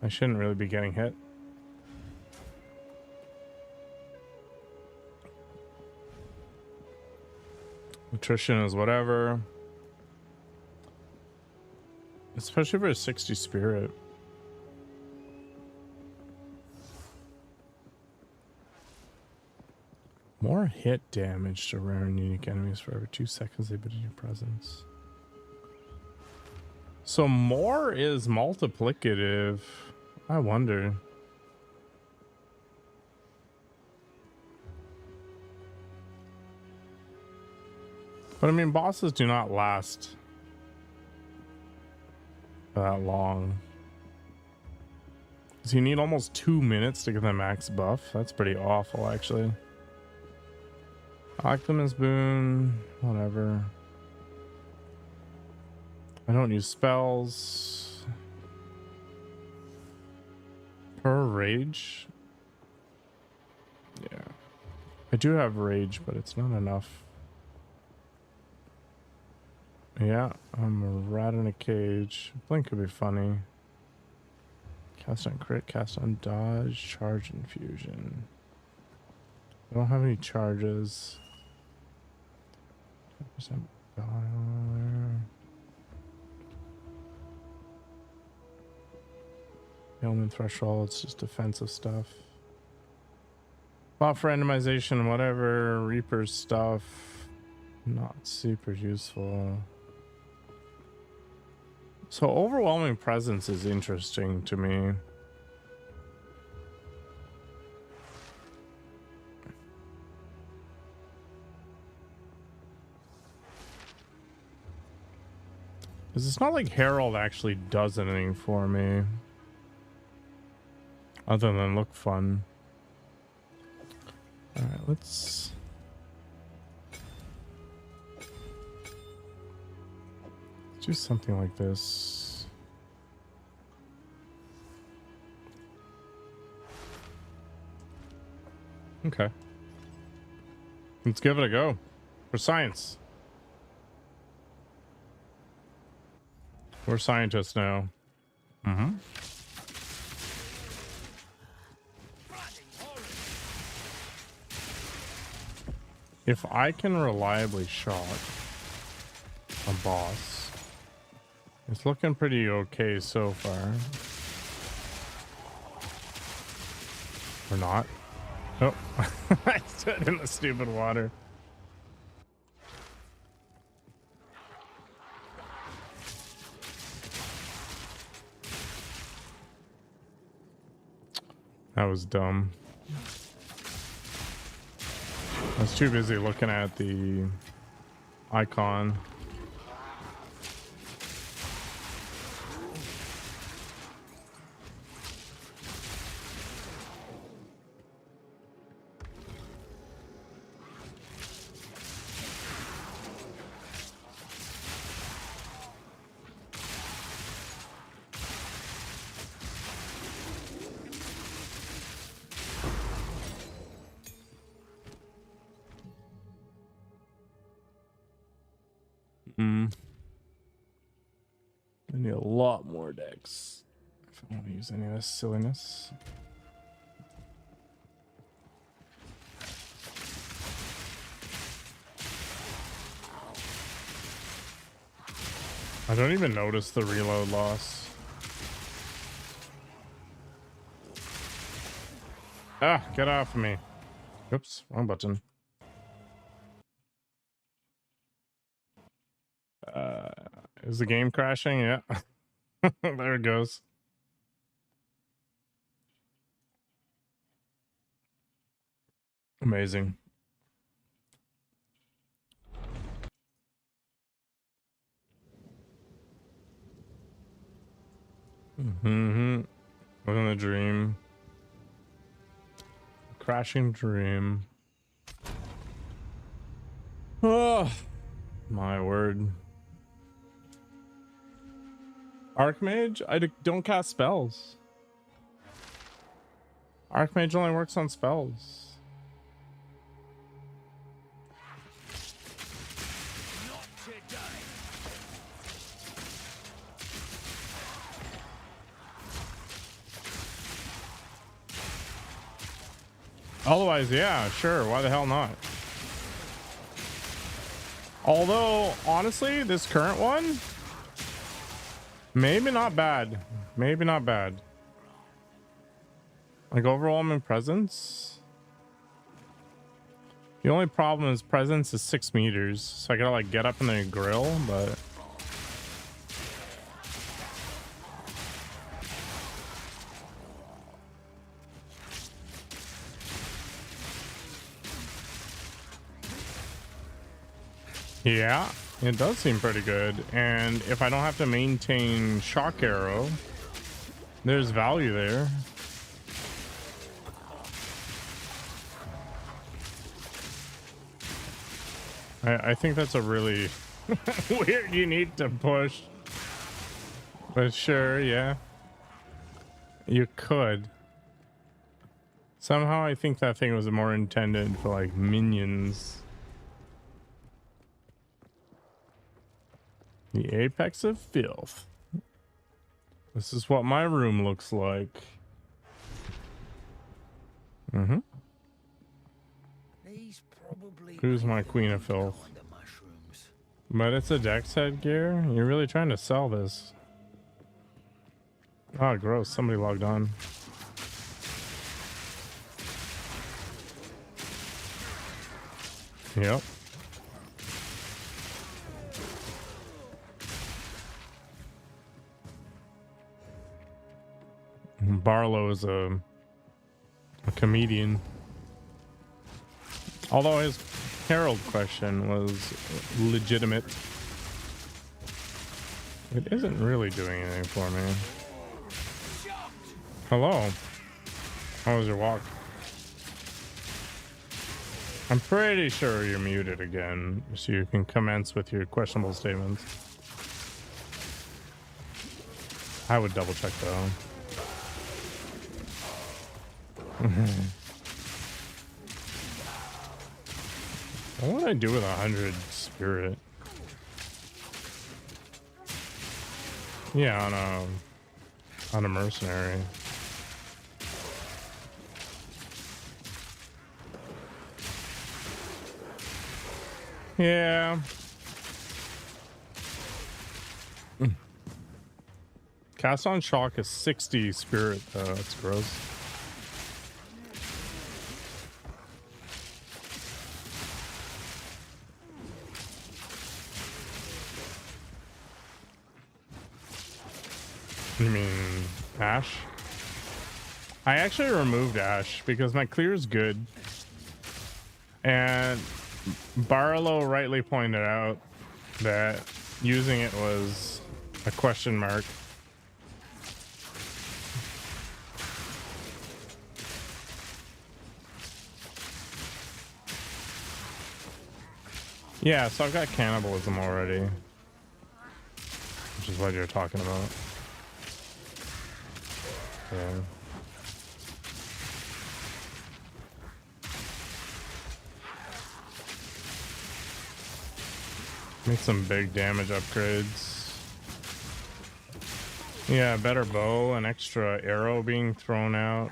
I shouldn't really be getting hit. Nutrition is whatever. Especially for a 60 spirit. More hit damage to rare and unique enemies for every 2 seconds they've been in your presence. So more is multiplicative. I wonder. But I mean, bosses do not last that long. So you need almost 2 minutes to get the max buff. That's pretty awful, actually. Alchemist boon, whatever. I don't use spells. Per rage? Yeah. I do have rage, but it's not enough. Yeah, I'm a rat in a cage. Blink could be funny. Cast on crit, cast on dodge, charge infusion. I don't have any charges. 10% guile. Ailment threshold, it's just defensive stuff. Buff randomization, whatever. Reaper stuff, not super useful. So overwhelming presence is interesting to me. Because it's not like Herald actually does anything for me. Other than look fun. Alright, let's... do something like this. Okay. Let's give it a go. For science. We're scientists now. Mm-hmm. If I can reliably shock a boss, it's looking pretty okay so far. Or not. Oh, I stood in the stupid water. That was dumb. I was too busy looking at the icon. I need a lot more decks if I want to use any of this silliness. I don't even notice the reload loss. Ah, get off of me. Oops, wrong button. Is the game crashing? Yeah. There it goes. Amazing. Mm-hmm. Living the dream. Crashing dream. Oh, my word. Archmage? Don't cast spells. Archmage only works on spells. Otherwise, yeah, sure. Why the hell not? Although, honestly, this current one, maybe not bad. Maybe not bad. Like overwhelming presence. The only problem is presence is 6 meters, so I gotta like get up in the grill, but yeah, it does seem pretty good. And if I don't have to maintain shock arrow, there's value there. I think that's a really weird you need to push. But sure, yeah. You could. Somehow I think that thing was more intended for like minions. The apex of filth. This is what my room looks like. Mm-hmm. Who's my queen of filth? But it's a dex headgear? You're really trying to sell this. Oh, gross. Somebody logged on. Yep. Barlow is a comedian. Although his Herald question was legitimate. It isn't really doing anything for me. Hello. How was your walk? I'm pretty sure you're muted again, so you can commence with your questionable statements. I would double check though. What would I do with 100 spirit? Yeah, on a mercenary. Yeah. Cast on shock is 60 spirit though. That's gross. You mean Ash? I actually removed Ash because my clear is good. And Barlow rightly pointed out that using it was a question mark. Yeah, so I've got cannibalism already, which is what you're talking about. Yeah. Make some big damage upgrades. Yeah, better bow, an extra arrow being thrown out.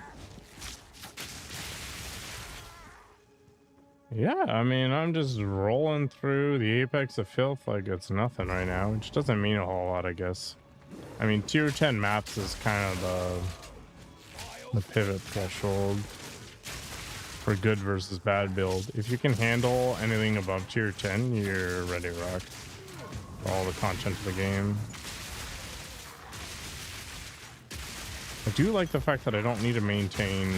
Yeah, I mean, I'm just rolling through the apex of filth like it's nothing right now, which doesn't mean a whole lot, I guess. I mean, tier 10 maps is kind of the pivot threshold for good versus bad build. If you can handle anything above tier 10, you're ready to rock. for all the content of the game. I do like the fact that I don't need to maintain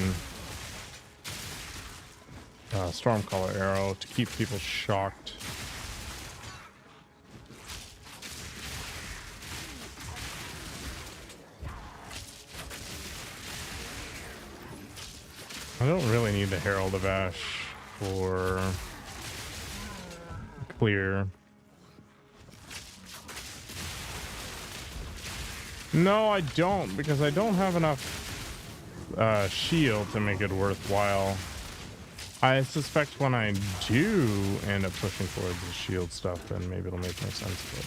Stormcaller arrow to keep people shocked. I don't really need the Herald of Ash for clear. No, I don't, because I don't have enough shield to make it worthwhile. I suspect when I do end up pushing forward the shield stuff, then maybe it'll make more sense. But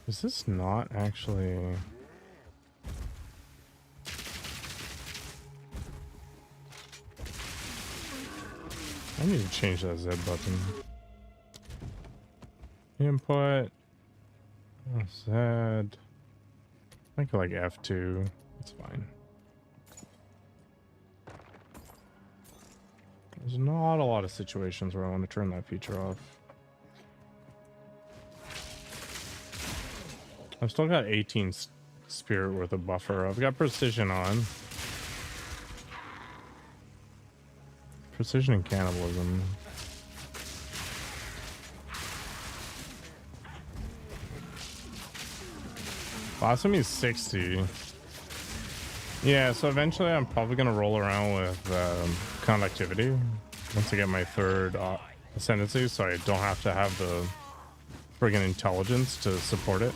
is this not actually... I need to change that Z button. Input. Z. Make it like F2. It's fine. There's not a lot of situations where I want to turn that feature off. I've still got 18 spirit worth of buffer. I've got precision on. Precision and cannibalism. Blasphemy is 60. Yeah, so eventually I'm probably going to roll around with conductivity once I get my third ascendancy, so I don't have to have the friggin' intelligence to support it.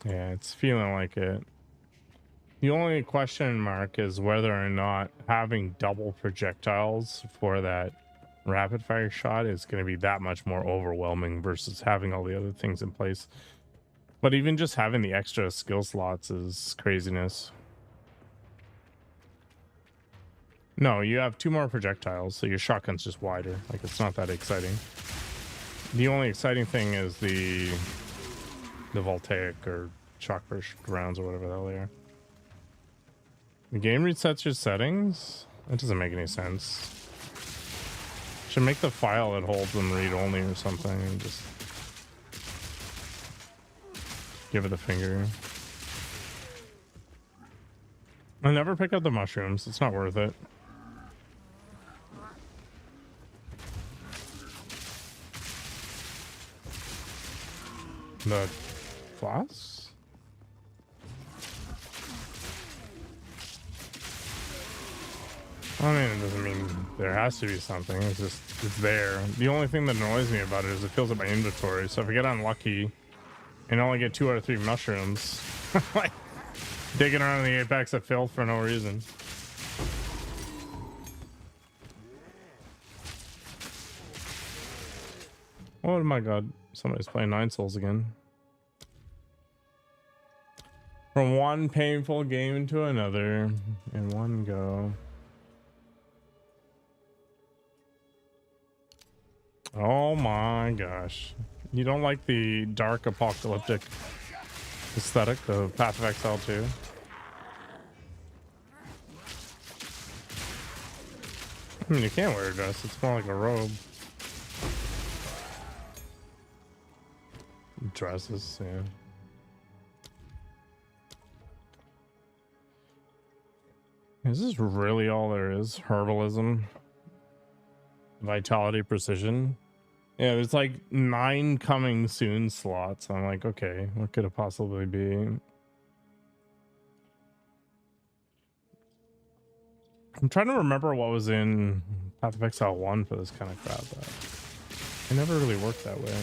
Yeah, it's feeling like it. The only question mark is whether or not having double projectiles for that rapid fire shot is going to be that much more overwhelming versus having all the other things in place. But even just having the extra skill slots is craziness. No, you have 2 more projectiles, so your shotgun's just wider. Like, it's not that exciting. The only exciting thing is the voltaic or shock burst rounds or whatever the hell they are. The game resets your settings? That doesn't make any sense. Should make the file that holds them read only or something and just give it a finger. I never pick up the mushrooms. It's not worth it. The flasks? I mean, it doesn't mean there has to be something. It's just, it's there. The only thing that annoys me about it is it fills up my inventory. So if I get unlucky and only get 2 out of 3 mushrooms, like digging around in the apex of filth for no reason. Oh my god, somebody's playing 9 Souls again. From one painful game to another in one go. Oh my gosh. You don't like the dark apocalyptic aesthetic of Path of Exile 2? I mean, you can't wear a dress. It's more like a robe. Dresses, yeah. Is this really all there is? Herbalism? Vitality, precision? Yeah, there's like 9 coming soon slots. I'm like, okay, what could it possibly be? I'm trying to remember what was in Path of Exile 1 for this kind of crap. It never really worked that way.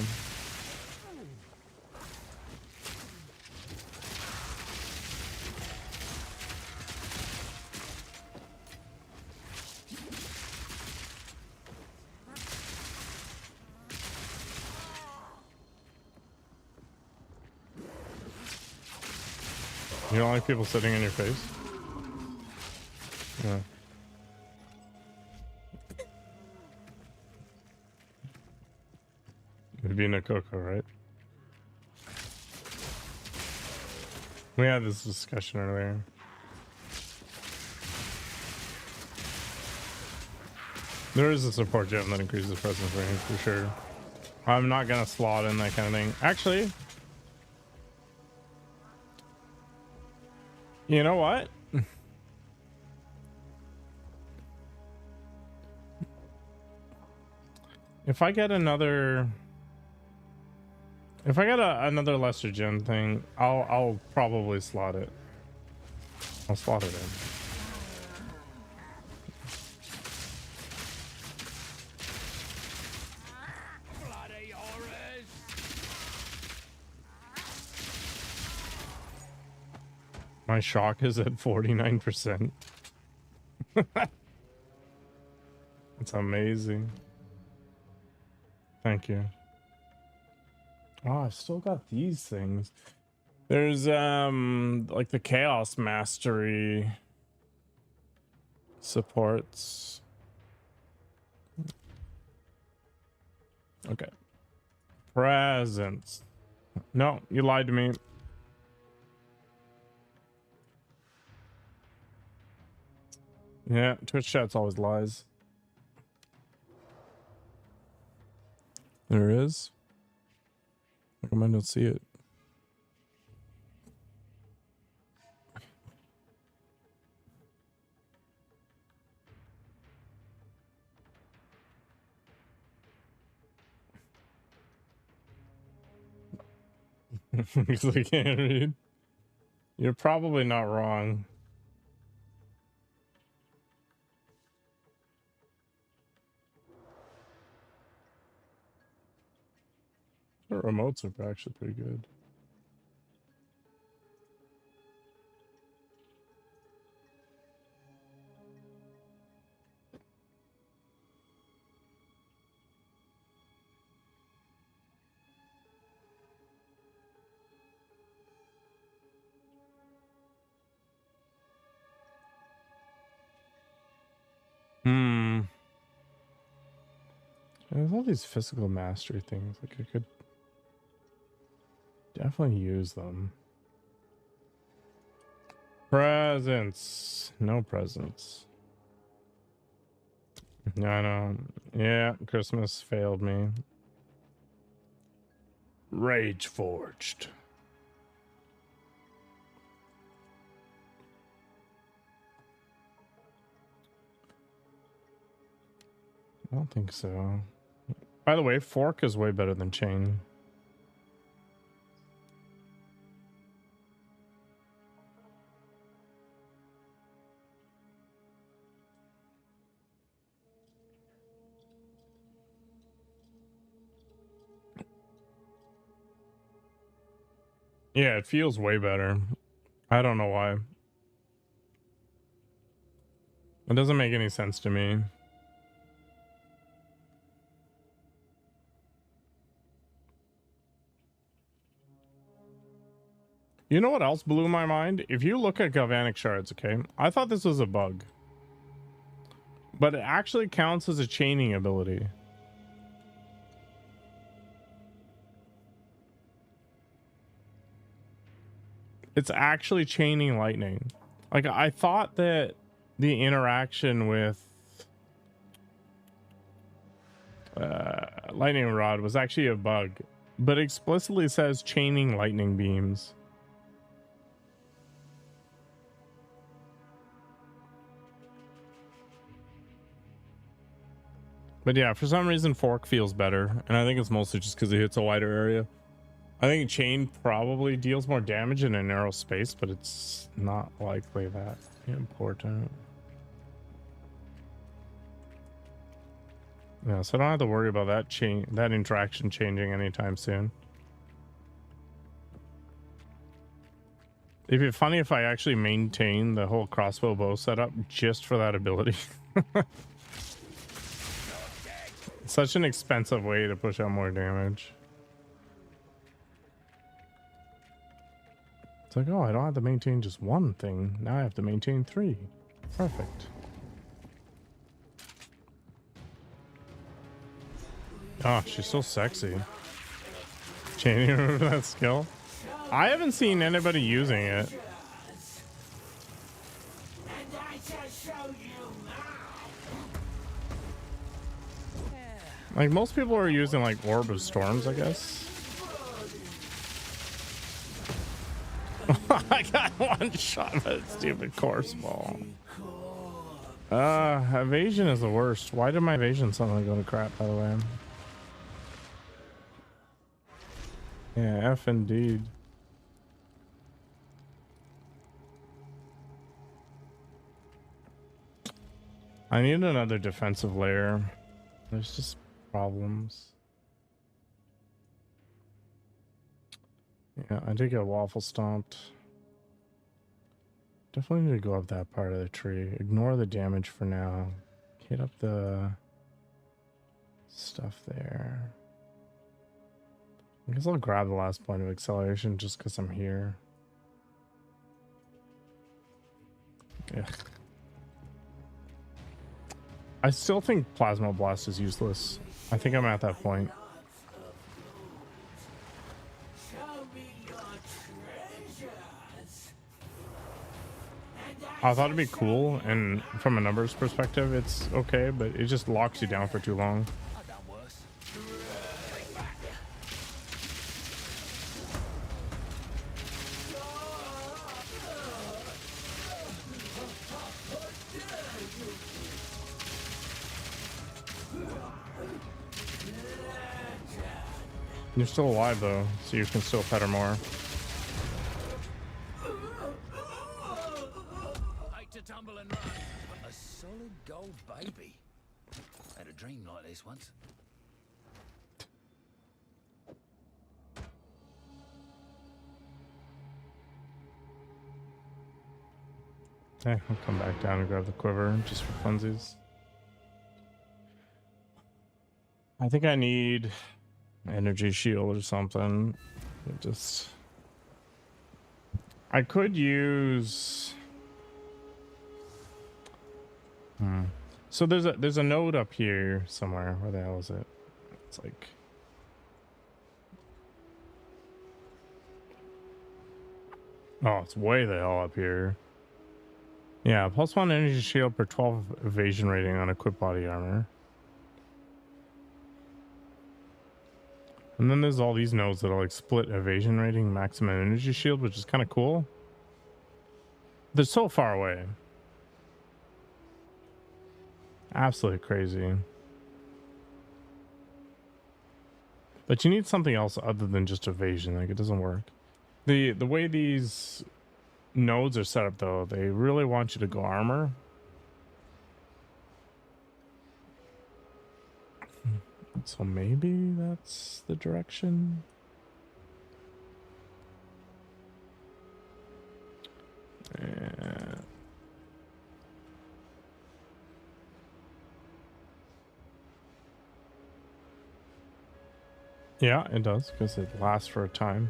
You don't like people sitting in your face? Yeah. It'd be Nakoko, right? We had this discussion earlier. There is a support gem that increases presence range for sure. I'm not gonna slot in that kind of thing. Actually, you know what? If I get another, another lesser gem thing, I'll probably slot it. I'll slot it in. Bloody horrors! My shock is at 49%. It's amazing. Thank you. Oh, I've still got these things. There's like the Chaos Mastery supports. Okay. Presents. No, you lied to me. Yeah, Twitch chat's always lies. There is. How come I don't see it? Because I can't read. You're probably not wrong. The remotes are actually pretty good. There's all these physical mastery things. Like I could definitely use them. Presents. No presents. No. Yeah, Christmas failed me. Rage Forged. I don't think so. By the way, fork is way better than chain. Yeah, it feels way better. I don't know why. It doesn't make any sense to me. You know what else blew my mind? If you look at galvanic shards, okay, I thought this was a bug, but it actually counts as a chaining ability. It's actually chaining lightning. Like, I thought that the interaction with lightning rod was actually a bug, but it explicitly says chaining lightning beams. But yeah, for some reason fork feels better, and I think it's mostly just because it hits a wider area. I think chain probably deals more damage in a narrow space, but it's not likely that important. Yeah, so I don't have to worry about that interaction changing anytime soon. It'd be funny if I actually maintain the whole crossbow bow setup just for that ability. Such an expensive way to push out more damage. It's like, oh, I don't have to maintain just one thing. Now I have to maintain 3. Perfect. Oh, she's so sexy. Chaining her with that skill. I haven't seen anybody using it. Like, most people are using like Orb of Storms, I guess. I got one shot of that stupid course ball. Evasion is the worst. Why did my evasion suddenly go to crap, by the way? Yeah, F indeed. I need another defensive layer. There's just problems. Yeah, I did get waffle stomped. Definitely need to go up that part of the tree. Ignore the damage for now. Hit up the stuff there. I guess I'll grab the last point of acceleration just because I'm here. Ugh. I still think Plasma Blast is useless. I think I'm at that point. I thought it'd be cool, and from a numbers perspective, it's okay, but it just locks you down for too long. I've done worse. You're still alive though, so you can still pet her more. Hate to tumble and run, but a solid gold baby. Had a dream like this once. Okay, I'll come back down and grab the quiver just for funsies. I think I need energy shield or something. It just, I could use so there's a node up here somewhere. Where the hell is it? It's like, oh, it's way the hell up here. Yeah, +1 energy shield per 12 evasion rating on equipped body armor. And then there's all these nodes that are like split evasion rating, maximum energy shield, which is kind of cool. They're so far away. Absolutely crazy. But you need something else other than just evasion. Like, it doesn't work. The way these nodes are set up though, they really want you to go armor. So maybe that's the direction. Yeah, it does, because it lasts for a time.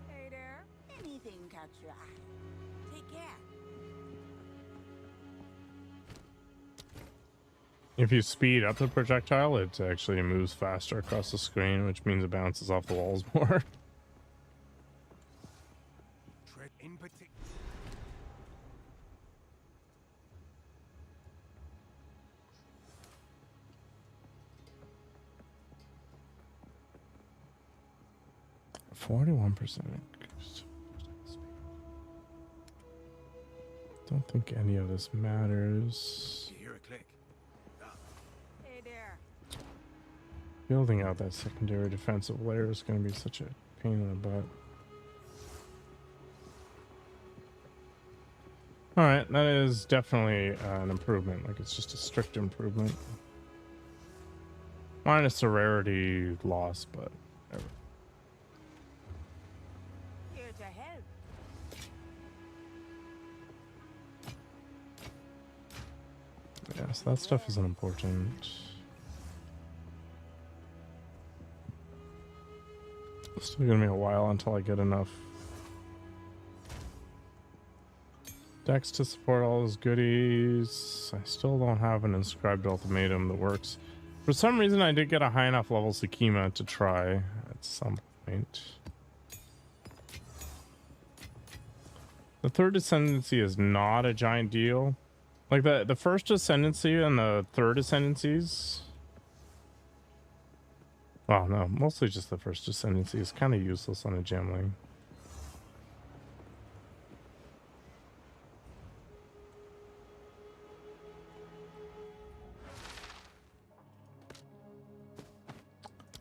Hey there. Anything catch your eye? Take care. If you speed up the projectile, it actually moves faster across the screen, which means it bounces off the walls more. In particular. 41% increased. Don't think any of this matters. You hear a click? Hey there. Building out that secondary defensive layer is going to be such a pain in the butt. Alright, that is definitely an improvement. Like, it's just a strict improvement. Minus the rarity loss, but whatever. Here to help. Yeah, so that stuff isn't important. It's still gonna be a while until I get enough decks to support all those goodies. I still don't have an inscribed ultimatum that works. For some reason, I did get a high enough level Sakima to try at some point. The third ascendancy is not a giant deal. Like the first ascendancy and the third ascendancies. Well, no, mostly just the first ascendancy is kind of useless on a gemling.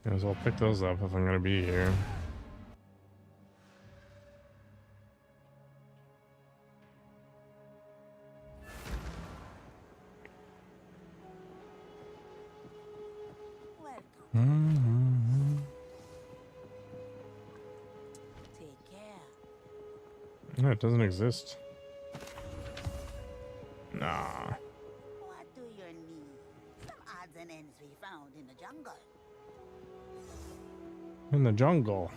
May as well pick those up if I'm gonna be here. Welcome. Take care. No, it doesn't exist. Nah. What do you need? Some odds and ends we found in the jungle. In the jungle.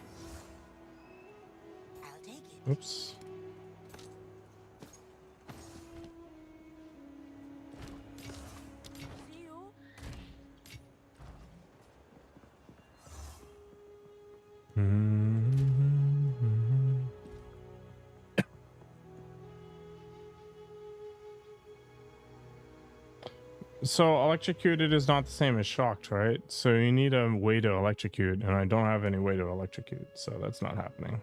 I'll take it. Oops. See you. So electrocuted is not the same as shocked, right? So you need a way to electrocute, and I don't have any way to electrocute, so that's not happening.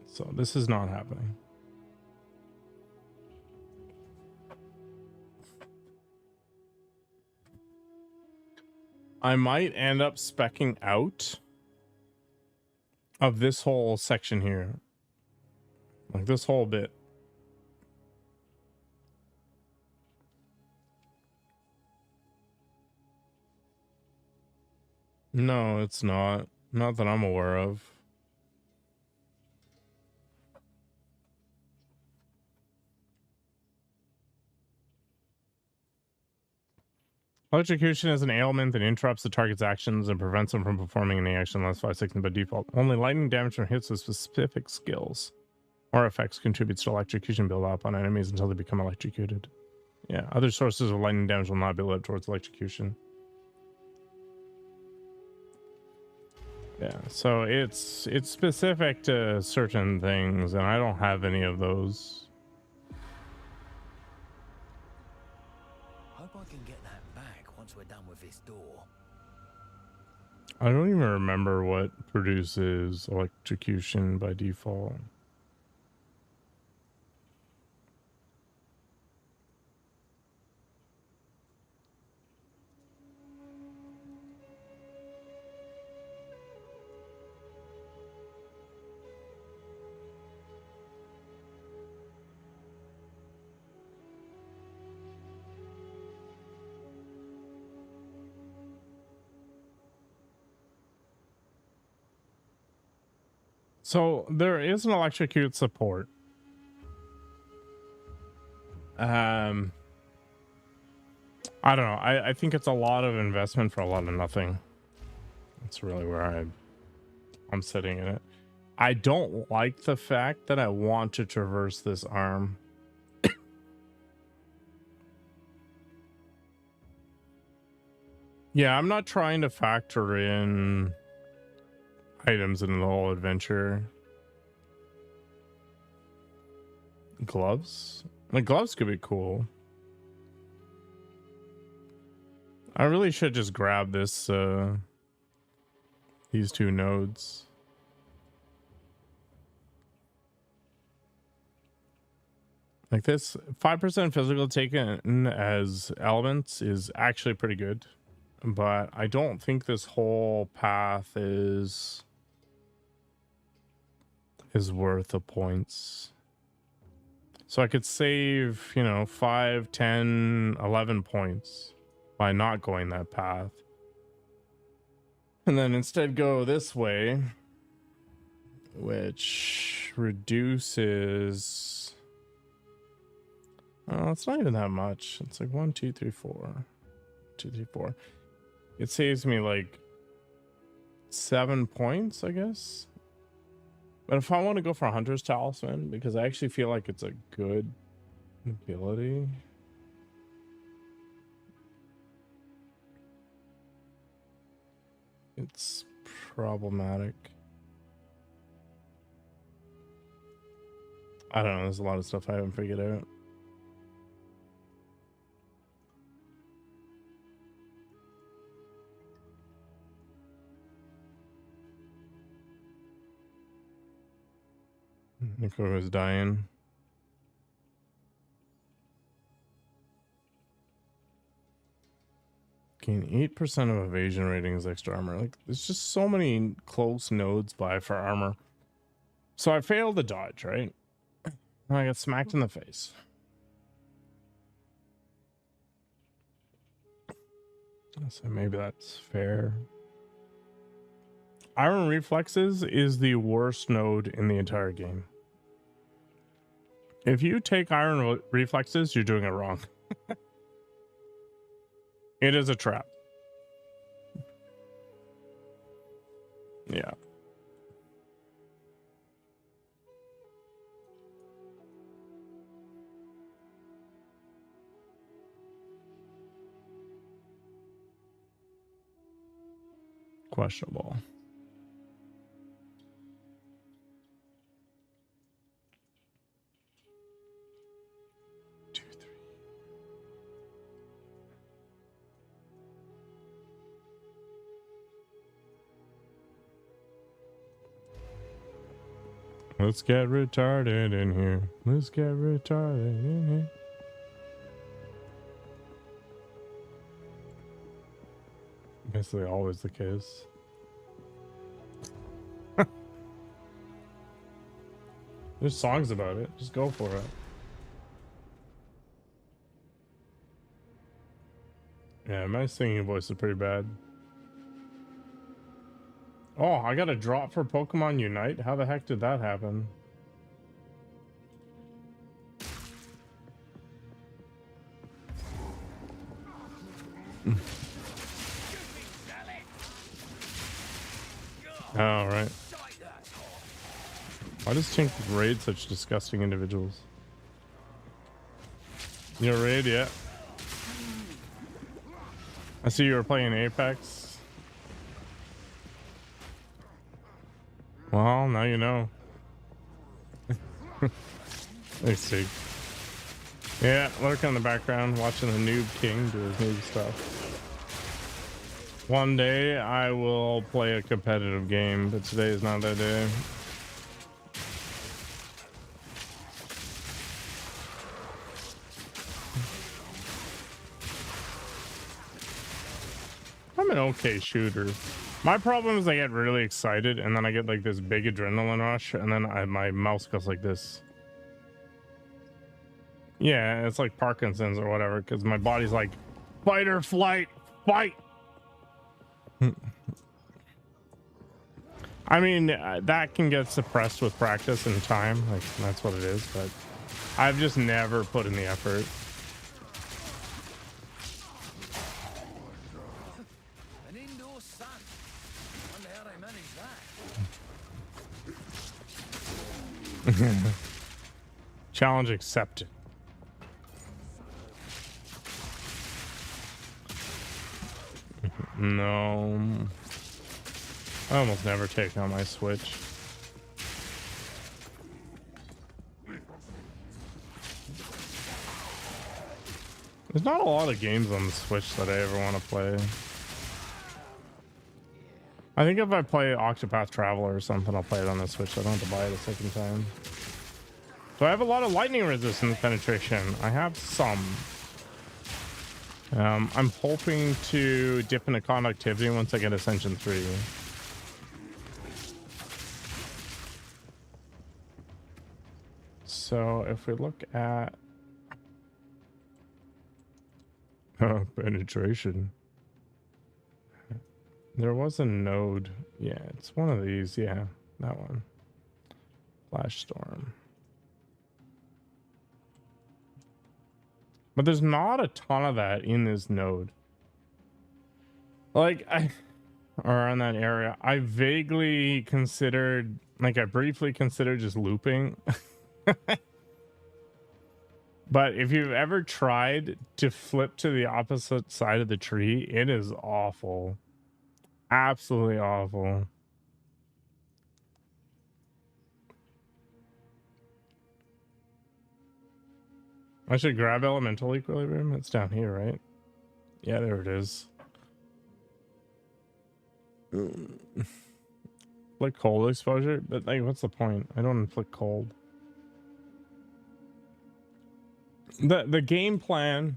So this is not happening. I might end up speccing out of this whole section here. Like this whole bit. No, it's not. Not that I'm aware of. Electrocution is an ailment that interrupts the target's actions and prevents them from performing any action unless 5 seconds by default. Only lightning damage from hits with specific skills or effects contributes to electrocution build-up on enemies until they become electrocuted. Yeah, other sources of lightning damage will not build up towards electrocution. Yeah, so it's specific to certain things, and I don't have any of those. Hope I can get that back once we're done with this door. I don't even remember what produces electrocution by default. So there is an electrocute support. I don't know. I think it's a lot of investment for a lot of nothing. That's really where I'm sitting in it. I don't like the fact that I want to traverse this arm. Yeah, I'm not trying to factor in items in the whole adventure. Gloves? The gloves could be cool. I really should just grab this these two nodes. Like this 5% physical taken as elements is actually pretty good, but I don't think this whole path is worth the points. So I could save, you know, 5, 10, 11 points by not going that path. And then instead go this way, which reduces... Oh, it's not even that much. It's like 1, 2, 3, 4. 2, 3, 4. It saves me like 7 points, I guess. But if I want to go for a Hunter's Talisman, because I actually feel like it's a good ability. It's problematic. I don't know. There's a lot of stuff I haven't figured out. Nico was dying. Gain 8% of evasion rating as extra armor. Like, there's just so many close nodes by for armor. So I failed the dodge, right? And I got smacked in the face. So maybe that's fair. Iron Reflexes is the worst node in the entire game. If you take Iron Reflexes, you're doing it wrong. It is a trap. Yeah. Questionable. Let's get retarded in here. Let's get retarded in here. Basically always the case. There's songs about it. Just go for it. Yeah, my singing voice is pretty bad. Oh, I got a drop for Pokemon Unite? How the heck did that happen? Oh, right. Why does Tink raid such disgusting individuals? You're raid, yeah. I see you were playing Apex. Well, now you know. Thanks, Sig. Yeah, lurking in the background, watching the Noob King do his noob stuff. One day I will play a competitive game, but today is not that day. I'm an okay shooter. My problem is I get really excited and then I get like this big adrenaline rush and then my mouse goes like this. Yeah, it's like Parkinson's or whatever because my body's like fight or flight, fight. I mean, that can get suppressed with practice and time. Like that's what it is, but I've just never put in the effort. Challenge accepted. No. I almost never take on my Switch. There's not a lot of games on the Switch that I ever want to play. I think if I play Octopath Traveler or something, I'll play it on the Switch. I don't have to buy it a second time. So I have a lot of lightning resistance penetration. I have some. I'm hoping to dip into conductivity once I get Ascension 3. So if we look at penetration. There was a node. Yeah, it's one of these. Yeah, that one. Flash Storm. But there's not a ton of that in this node. Like, around that area. I vaguely considered, like I briefly considered just looping. But if you've ever tried to flip to the opposite side of the tree, it is awful. Absolutely awful. I should grab elemental equilibrium. It's down here, right? Yeah, there it is. Like cold exposure, but like, what's the point? I don't inflict cold. The game plan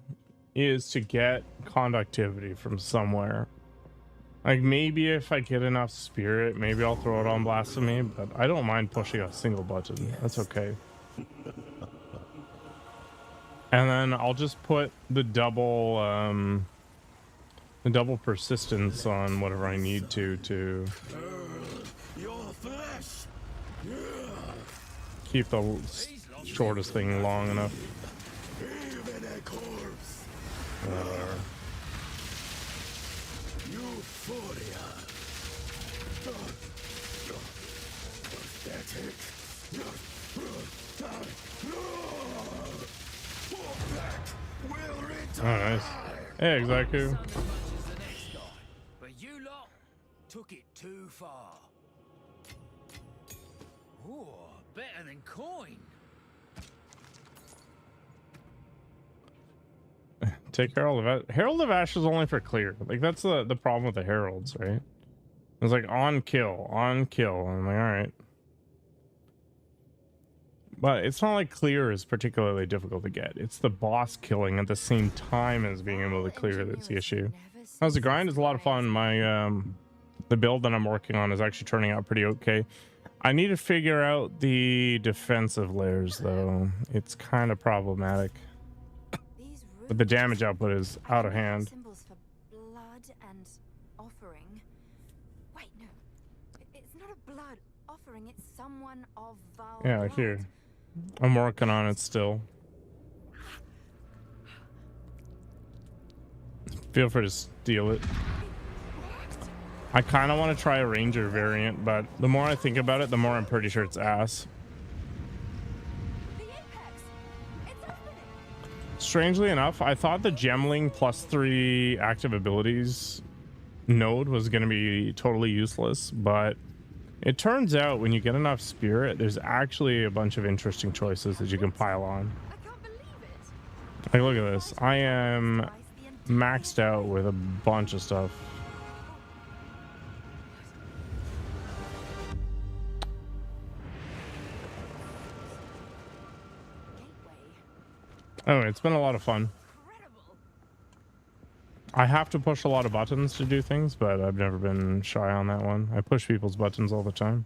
is to get conductivity from somewhere. Like maybe if I get enough spirit, maybe I'll throw it on blasphemy, but I don't mind pushing a single button. That's okay. And then I'll just put the double persistence on whatever I need to keep the shortest thing long enough. Oh, nice. Hey, exactly. But you lot took it too far. Ooh, better than coin. Take Herald of Ash. Herald of Ash is only for clear. Like that's the problem with the heralds, right? It's like on kill. I'm like, all right. But it's not like clear is particularly difficult to get. It's the boss killing at the same time as being able to clear that's the issue. How's the grind? It's a lot of fun. My the build that I'm working on is actually turning out pretty okay. I need to figure out the defensive layers though. It's kind of problematic. But the damage output is out of hand. Symbols for blood and offering. Wait, no. It's not a blood offering, it's someone of vile Yeah, blood. here. I'm working on it still. Feel free to steal it. I kind of want to try a ranger variant, but the more I think about it, the more I'm pretty sure it's ass. Strangely enough, I thought the gemling +3 active abilities node was going to be totally useless, but it turns out when you get enough spirit, there's actually a bunch of interesting choices that you can pile on. Like, look at this. I am maxed out with a bunch of stuff. Oh, it's been a lot of fun. I have to push a lot of buttons to do things, but I've never been shy on that one. I push people's buttons all the time.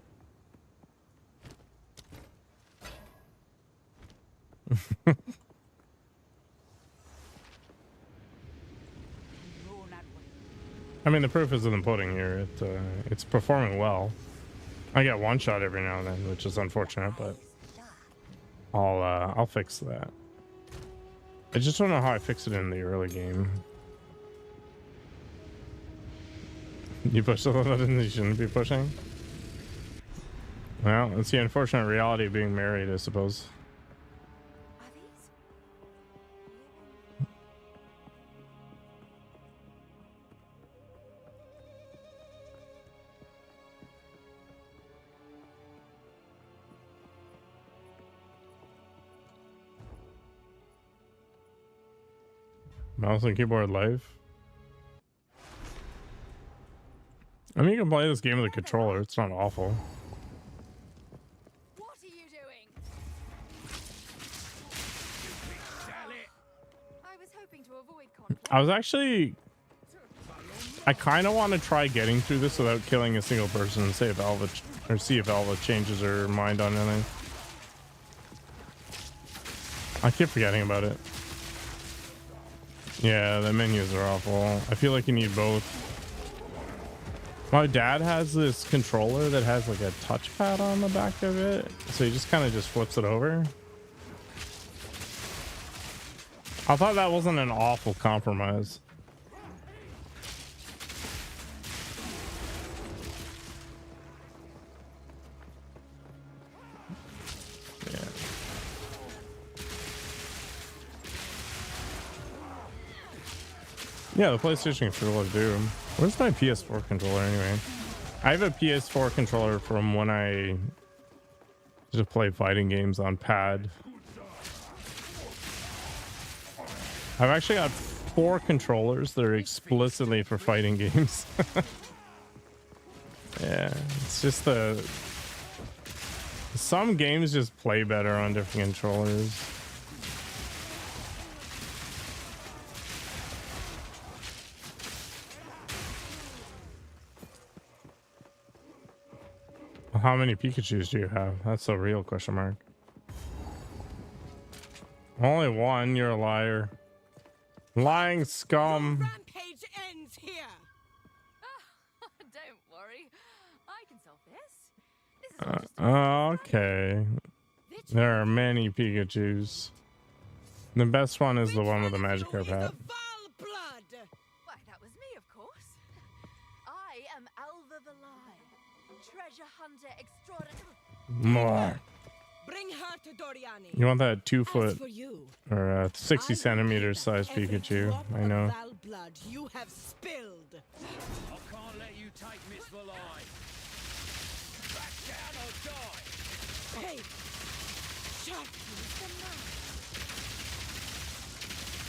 I mean, the proof is in the pudding here. It's performing well. I get one shot every now and then, which is unfortunate, but I'll fix that. I just don't know how I fix it in the early game. You push the button you shouldn't be pushing? Well, it's the unfortunate reality of being married, I suppose. Mouse and keyboard live. I mean, you can play this game with a controller. It's not awful. What are you doing? I was hoping to avoid conflict. I was actually... I kind of want to try getting through this without killing a single person and see if Alva changes her mind on anything. I keep forgetting about it. Yeah, the menus are awful. I feel like you need both. My dad has this controller that has like a touchpad on the back of it, so he just kind of just flips it over. I thought that wasn't an awful compromise. Yeah, the PlayStation controller do. Where's my PS4 controller anyway? I have a PS4 controller from when I just play fighting games on pad. I've actually got 4 controllers that are explicitly for fighting games. Yeah, it's just some games just play better on different controllers. How many Pikachus do you have? That's a real question mark. Only one. You're a liar. Lying scum. Rampage ends here. Don't worry. I can solve this. This is all just Okay. There are many Pikachus. The best one is the one with the Magikarp hat. Why, that was me, of course. I am Alva the Lie, treasure hunter extraordinary. More. Bring her to Doriani. You want that 2 As foot for you, or 60 I will centimeters pay back size every Pikachu? drop I of know. Val blood you have spilled. I can't let you take Miss Valai. Back down or die. Hey, shut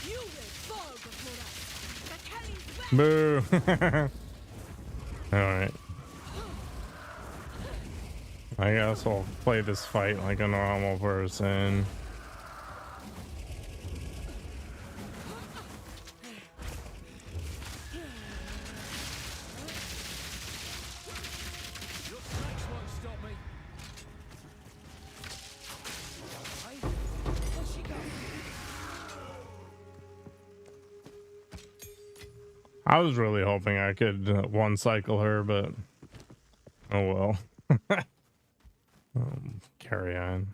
you will fall before us. The Kelly's Boo. All right. I guess I'll play this fight like a normal person. Your snakes won't stop me. Hey, where's she going? I was really hoping I could one cycle her, but oh well. Carry on.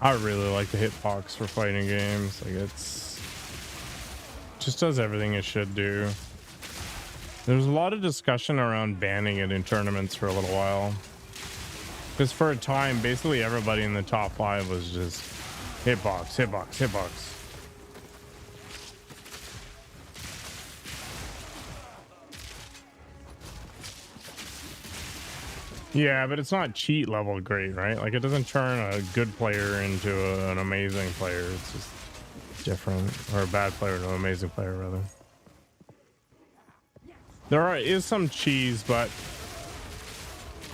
I really like the hitbox for fighting games. Like it's just does everything it should do. There's a lot of discussion around banning it in tournaments for a little while. Because for a time, basically everybody in the top 5 was just hitbox, hitbox, hitbox. Yeah, but it's not cheat level great, right? Like it doesn't turn a good player into an amazing player. It's just different, or a bad player to an amazing player, rather. There is some cheese, but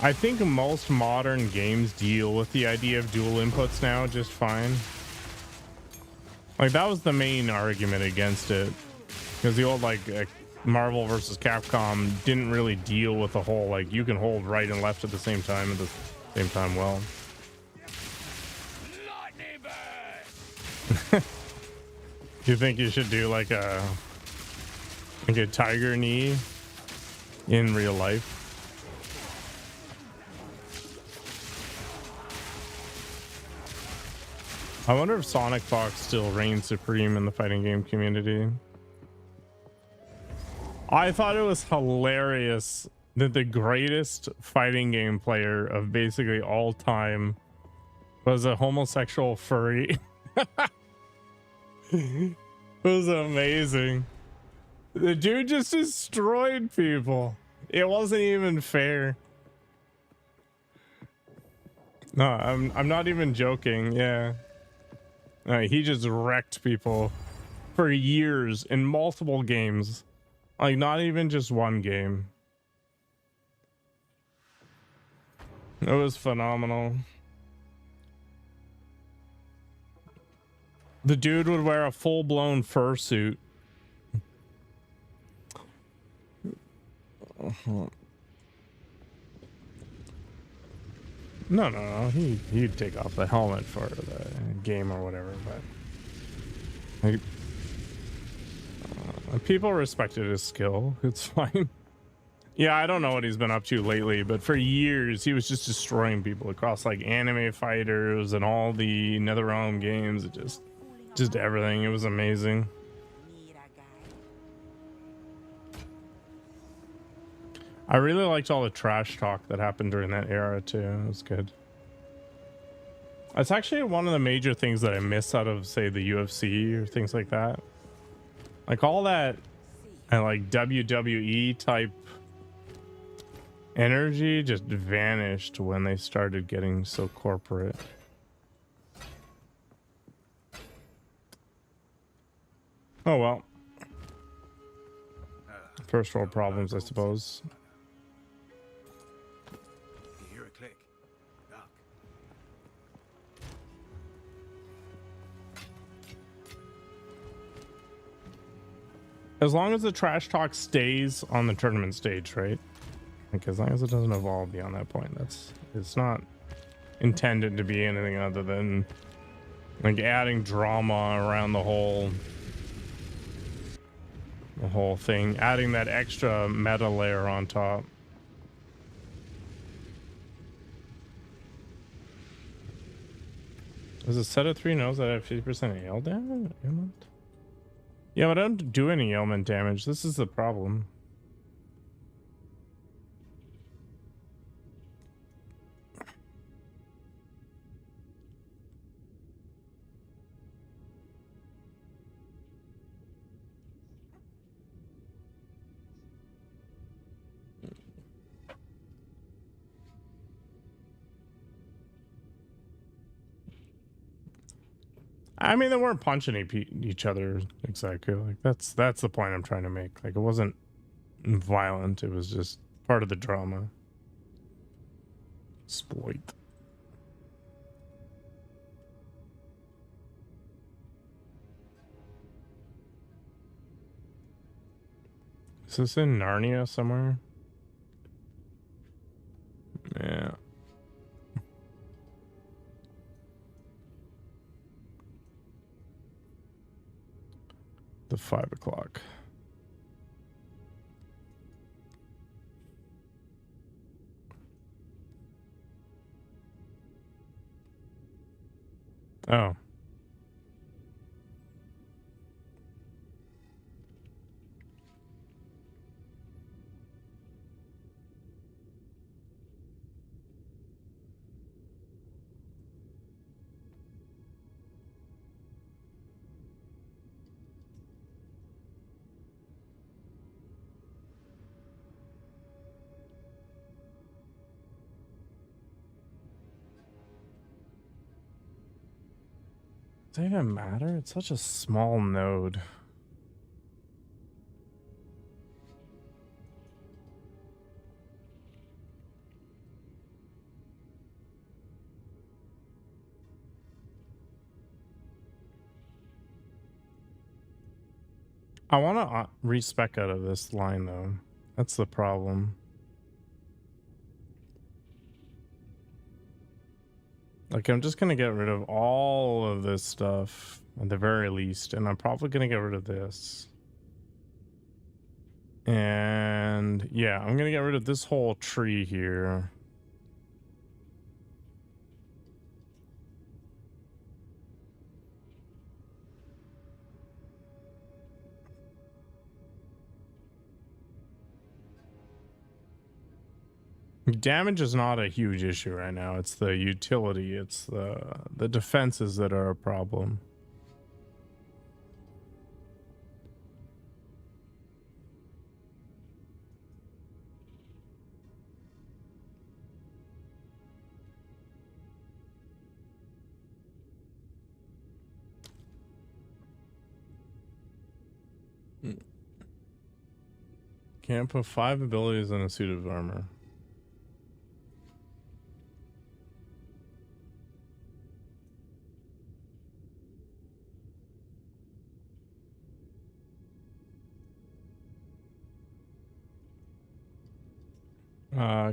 I think most modern games deal with the idea of dual inputs now just fine. Like that was the main argument against it, because the old like Marvel versus Capcom didn't really deal with the whole like you can hold right and left at the same time well. Lightning bird! Do you think you should do like a tiger knee in real life? I wonder if Sonic Fox still reigns supreme in the fighting game community. I thought it was hilarious that the greatest fighting game player of basically all time was a homosexual furry. It was amazing. The dude just destroyed people. It wasn't even fair. No, I'm not even joking. Yeah. He just wrecked people for years in multiple games. Like, not even just one game. It was phenomenal. The dude would wear a full-blown fursuit. No. He'd take off the helmet for the game or whatever, but like, people respected his skill. It's fine. Yeah, I don't know what he's been up to lately, but for years he was just destroying people across like Anime Fighters and all the NetherRealm games. It just everything. It was amazing. I really liked all the trash talk that happened during that era too. It was good. It's actually one of the major things that I miss out of, say, the UFC or things like that. Like all that and like WWE type energy just vanished when they started getting so corporate. Oh well. First world problems, I suppose. You hear a click. Duck. As long as the trash talk stays on the tournament stage, right? Like as long as it doesn't evolve beyond that point, it's not intended to be anything other than like adding drama around the whole thing, adding that extra meta layer on top. Does a set of 3 knows that I have 50% ail damage? Ailment? Yeah, but I don't do any ailment damage. This is the problem. I mean, they weren't punching each other exactly. Like that's the point I'm trying to make. Like it wasn't violent. It was just part of the drama. Exploit. Is this in Narnia somewhere? Yeah. The 5 o'clock. Oh. Does it even matter? It's such a small node. I want to respec out of this line though. That's the problem. Like I'm just gonna get rid of all of this stuff at the very least, and I'm probably gonna get rid of this. And yeah, I'm gonna get rid of this whole tree here. Damage is not a huge issue right now. It's the utility. It's the defenses that are a problem. Can't put 5 abilities in a suit of armor.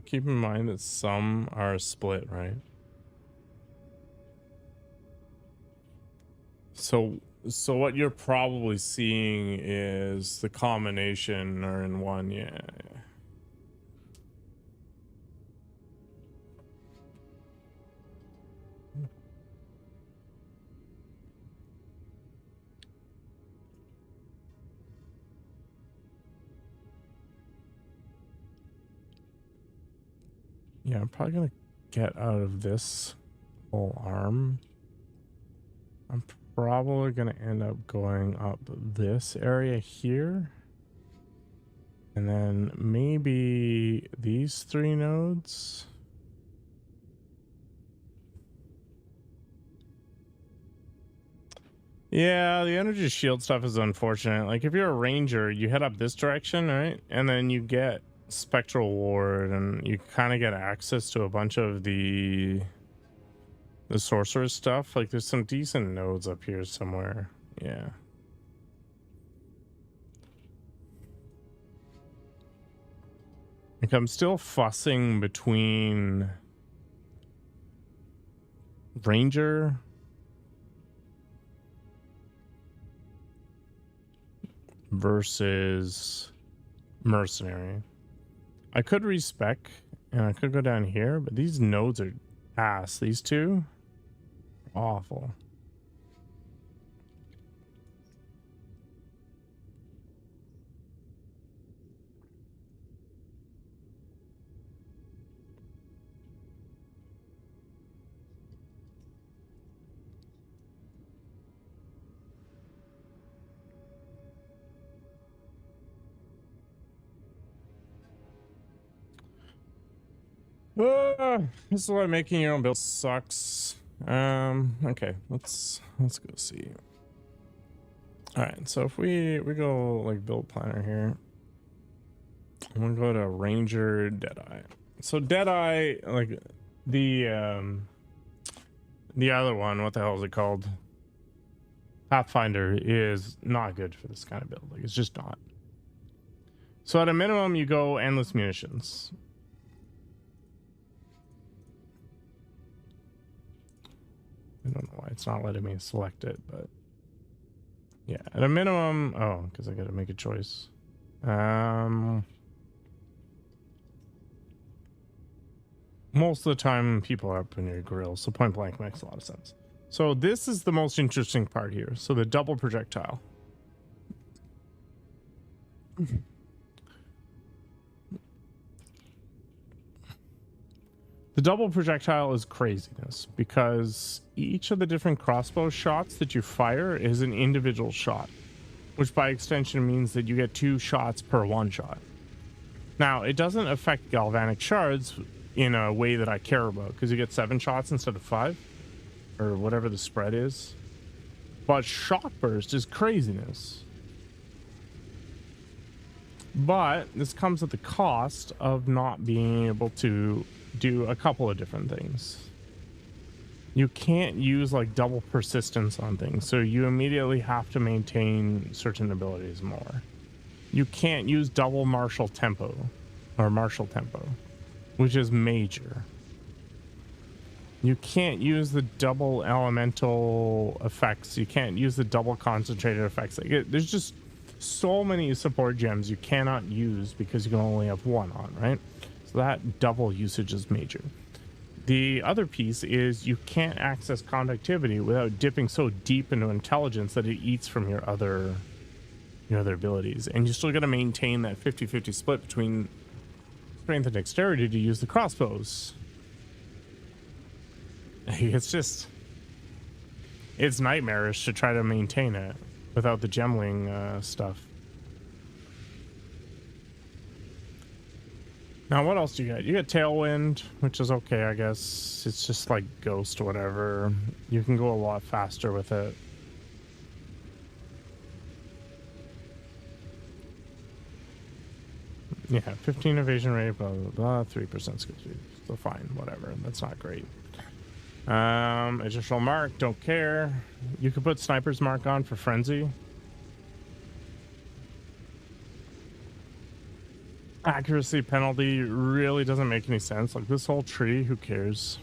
Keep in mind that some are split, right? So what you're probably seeing is the combination are in one, yeah. Yeah, I'm probably gonna get out of this Full arm. I'm probably going to end up going up this area here. And then maybe these 3 nodes. Yeah, the energy shield stuff is unfortunate. Like if you're a ranger, you head up this direction, right? And then you get spectral ward and you kind of get access to a bunch of the sorcerer stuff. Like there's some decent nodes up here somewhere. Yeah. Like I'm still fussing between ranger versus mercenary. I could respec and I could go down here, but these nodes are ass. These two awful. This is why making your own build sucks. Okay, let's go see. All right, so if we go like build planner here, I'm gonna go to Ranger Deadeye. So Deadeye, like the other one, what the hell is it called? Pathfinder is not good for this kind of build. Like it's just not. So at a minimum, you go endless munitions. I don't know why it's not letting me select it, but yeah, at a minimum. Oh, because I got to make a choice. Most of the time, people are up in your grill, so point blank makes a lot of sense. So this is the most interesting part here. So the double projectile. The double projectile is craziness because each of the different crossbow shots that you fire is an individual shot, which by extension means that you get 2 shots per 1 shot. Now, it doesn't affect galvanic shards in a way that I care about because you get 7 shots instead of 5 or whatever the spread is. But shot burst is craziness. But this comes at the cost of not being able to do a couple of different things. You can't use like double persistence on things, so you immediately have to maintain certain abilities more. You can't use double martial tempo, which is major. You can't use the double elemental effects. You can't use the double concentrated effects. Like there's just so many support gems you cannot use because you can only have 1 on, right? So that double usage is major. The other piece is you can't access conductivity without dipping so deep into intelligence that it eats from your other abilities, and you still got to maintain that 50-50 split between strength and dexterity to use the crossbows. It's nightmarish to try to maintain it without the gemling stuff. Now, what else do you got? You got Tailwind, which is okay, I guess. It's just like Ghost or whatever. You can go a lot faster with it. Yeah, 15 evasion rate, blah, blah, blah, 3% skill speed. So fine, whatever. That's not great. Additional mark, don't care. You could put Sniper's Mark on for Frenzy. Accuracy penalty really doesn't make any sense. Like this whole tree, who cares?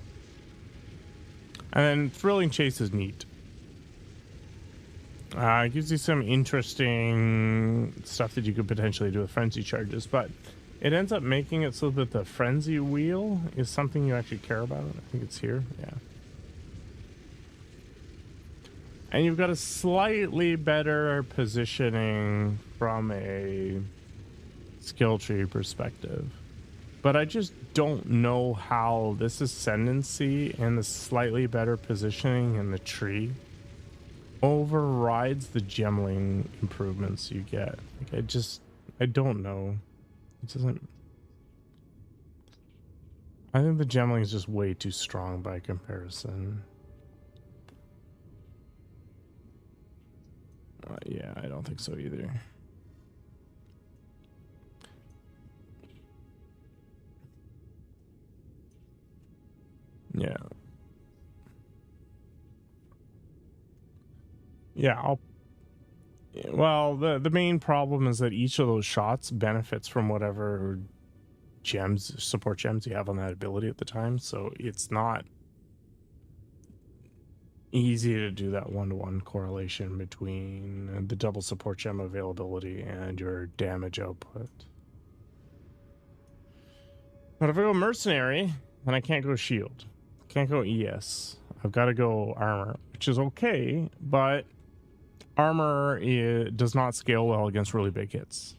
And then Thrilling Chase is neat. Gives you some interesting stuff that you could potentially do with frenzy charges, but it ends up making it so that the frenzy wheel is something you actually care about. I think it's here. Yeah. And you've got a slightly better positioning from a skill tree perspective. But I just don't know how this ascendancy and the slightly better positioning in the tree overrides the gemling improvements you get. Like I don't know. It doesn't. I think the gemling is just way too strong by comparison. Yeah, I don't think so either. Yeah. Yeah, well, the main problem is that each of those shots benefits from whatever support gems you have on that ability at the time, so it's not easy to do that one-to-one correlation between the double support gem availability and your damage output. But if I go mercenary, then I can't go shield, can't go ES, I've got to go armor, which is okay, but armor does not scale well against really big hits.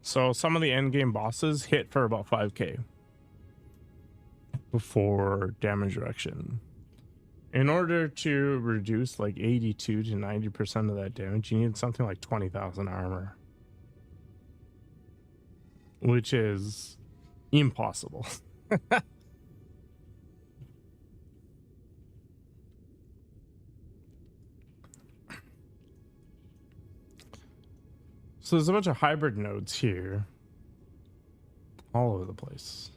So some of the end game bosses hit for about 5k before damage reduction. In order to reduce like 82 to 90% of that damage, you need something like 20,000 armor, which is impossible. So there's a bunch of hybrid nodes here all over the place.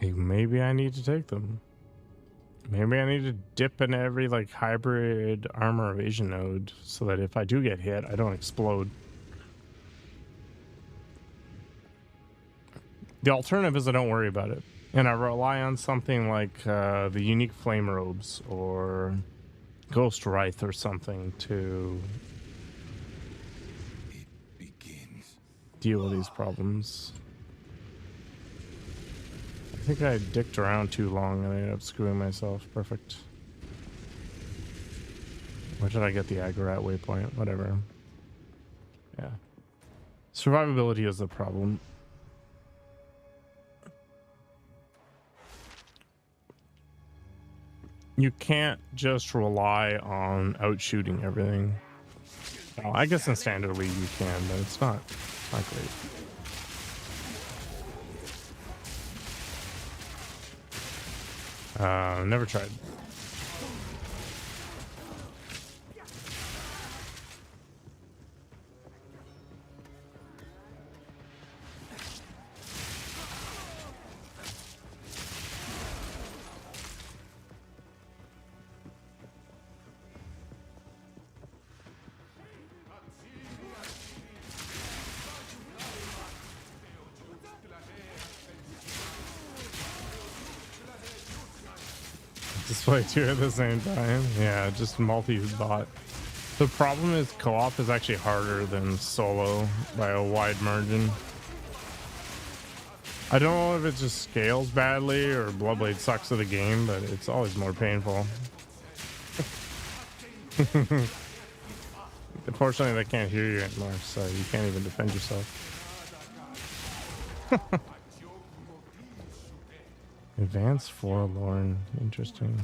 Maybe I need to take them. Maybe I need to dip in every like hybrid armor evasion node so that if I do get hit, I don't explode. The alternative is I don't worry about it, and I rely on something like the unique flame robes or Ghost Wraith or something to deal with these problems. I think I dicked around too long and I ended up screwing myself. Perfect. Where did I get the aggro at waypoint? Whatever. Yeah. Survivability is the problem. You can't just rely on outshooting everything. Well, I guess in Standard League you can, but it's not great. Never tried. Play two at the same time. Yeah, just multi-bot. The problem is co-op is actually harder than solo by a wide margin. I don't know if it just scales badly or Bloodblade sucks at the game, but it's always more painful. Unfortunately, they can't hear you anymore, so you can't even defend yourself. Advanced Forlorn. Interesting.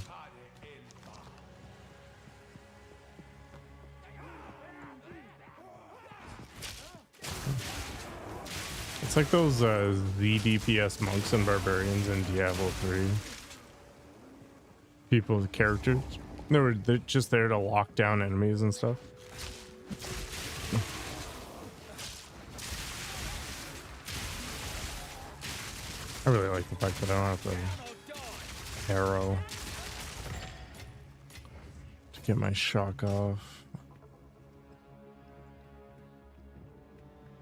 It's like those ZDPS monks and barbarians in Diablo 3. People with characters. They're just there to lock down enemies and stuff. I really like the fact that I don't have to arrow to get my shock off.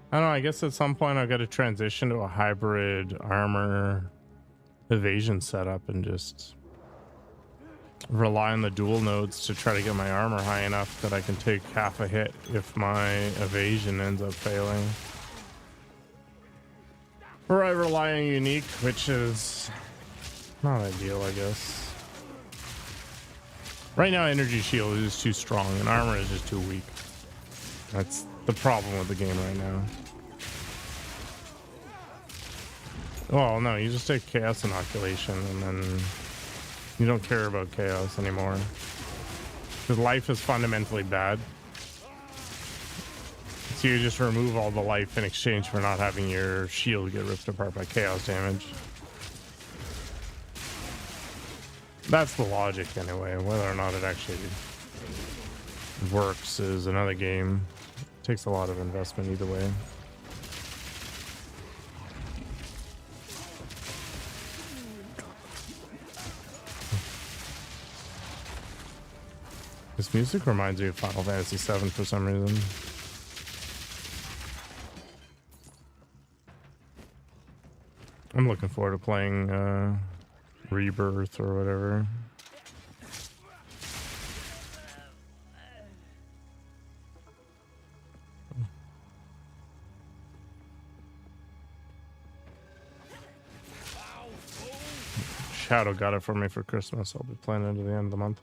I don't know, I guess at some point I've got to transition to a hybrid armor evasion setup and just rely on the dual nodes to try to get my armor high enough that I can take half a hit if my evasion ends up failing. Or I rely on unique, which is not ideal, I guess. Right now, energy shield is too strong and armor is just too weak. That's the problem with the game right now. Well, no, you just take chaos inoculation and then you don't care about chaos anymore. Because life is fundamentally bad. So you just remove all the life in exchange for not having your shield get ripped apart by chaos damage. That's the logic anyway. Whether or not it actually works is another game. It takes a lot of investment either way. This music reminds me of Final Fantasy VII for some reason. I'm looking forward to playing Rebirth or whatever. Shadow got it for me for Christmas. I'll be playing it to the end of the month.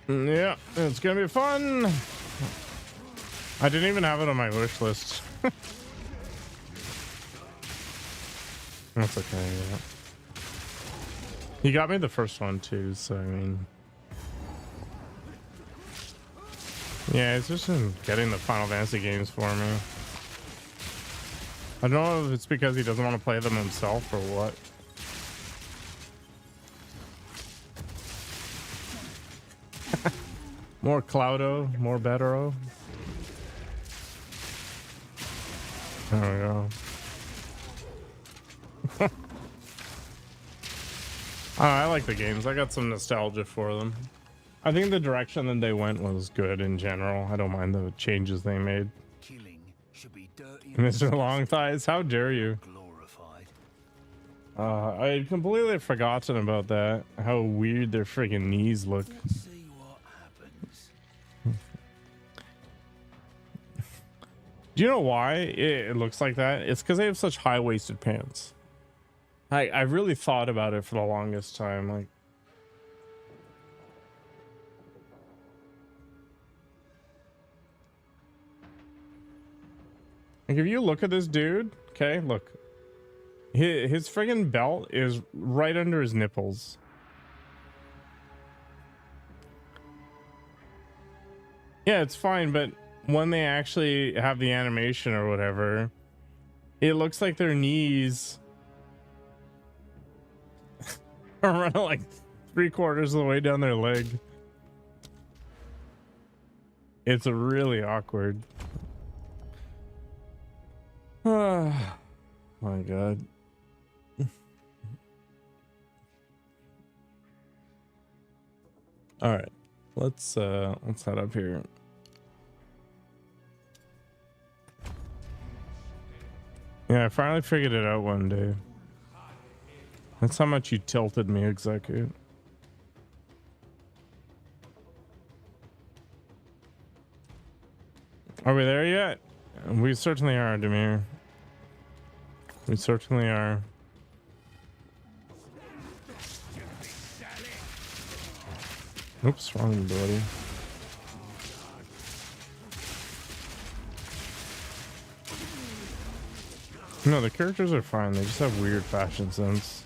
Yeah, it's gonna be fun. I didn't even have it on my wish list. That's okay. Yeah. He got me the first one too, so I mean, yeah, it's just in getting the Final Fantasy games for me. I don't know if it's because he doesn't want to play them himself or what. More Cloudo, more Bettero. There we go. I like the games. I got some nostalgia for them. I think the direction that they went was good in general. I don't mind the changes they made. Killing should be dirty. Mr. Long Thighs, how dare you? Glorified. I had completely forgotten about that. How weird their friggin' knees look. Let's see what happens. Do you know why it looks like that? It's because they have such high-waisted pants. I really thought about it for the longest time. Like, if you look at this dude, okay, look, his friggin' belt is right under his nipples. Yeah, it's fine, but when they actually have the animation or whatever, it looks like their knees are running like 3/4 of the way down their leg. It's really awkward. Oh my god. All right, let's head up here. Yeah, I finally figured it out one day. That's how much you tilted me, Execu. Are we there yet? We certainly are, Demir. We certainly are. Oops, wrong buddy. No, the characters are fine. They just have weird fashion sense.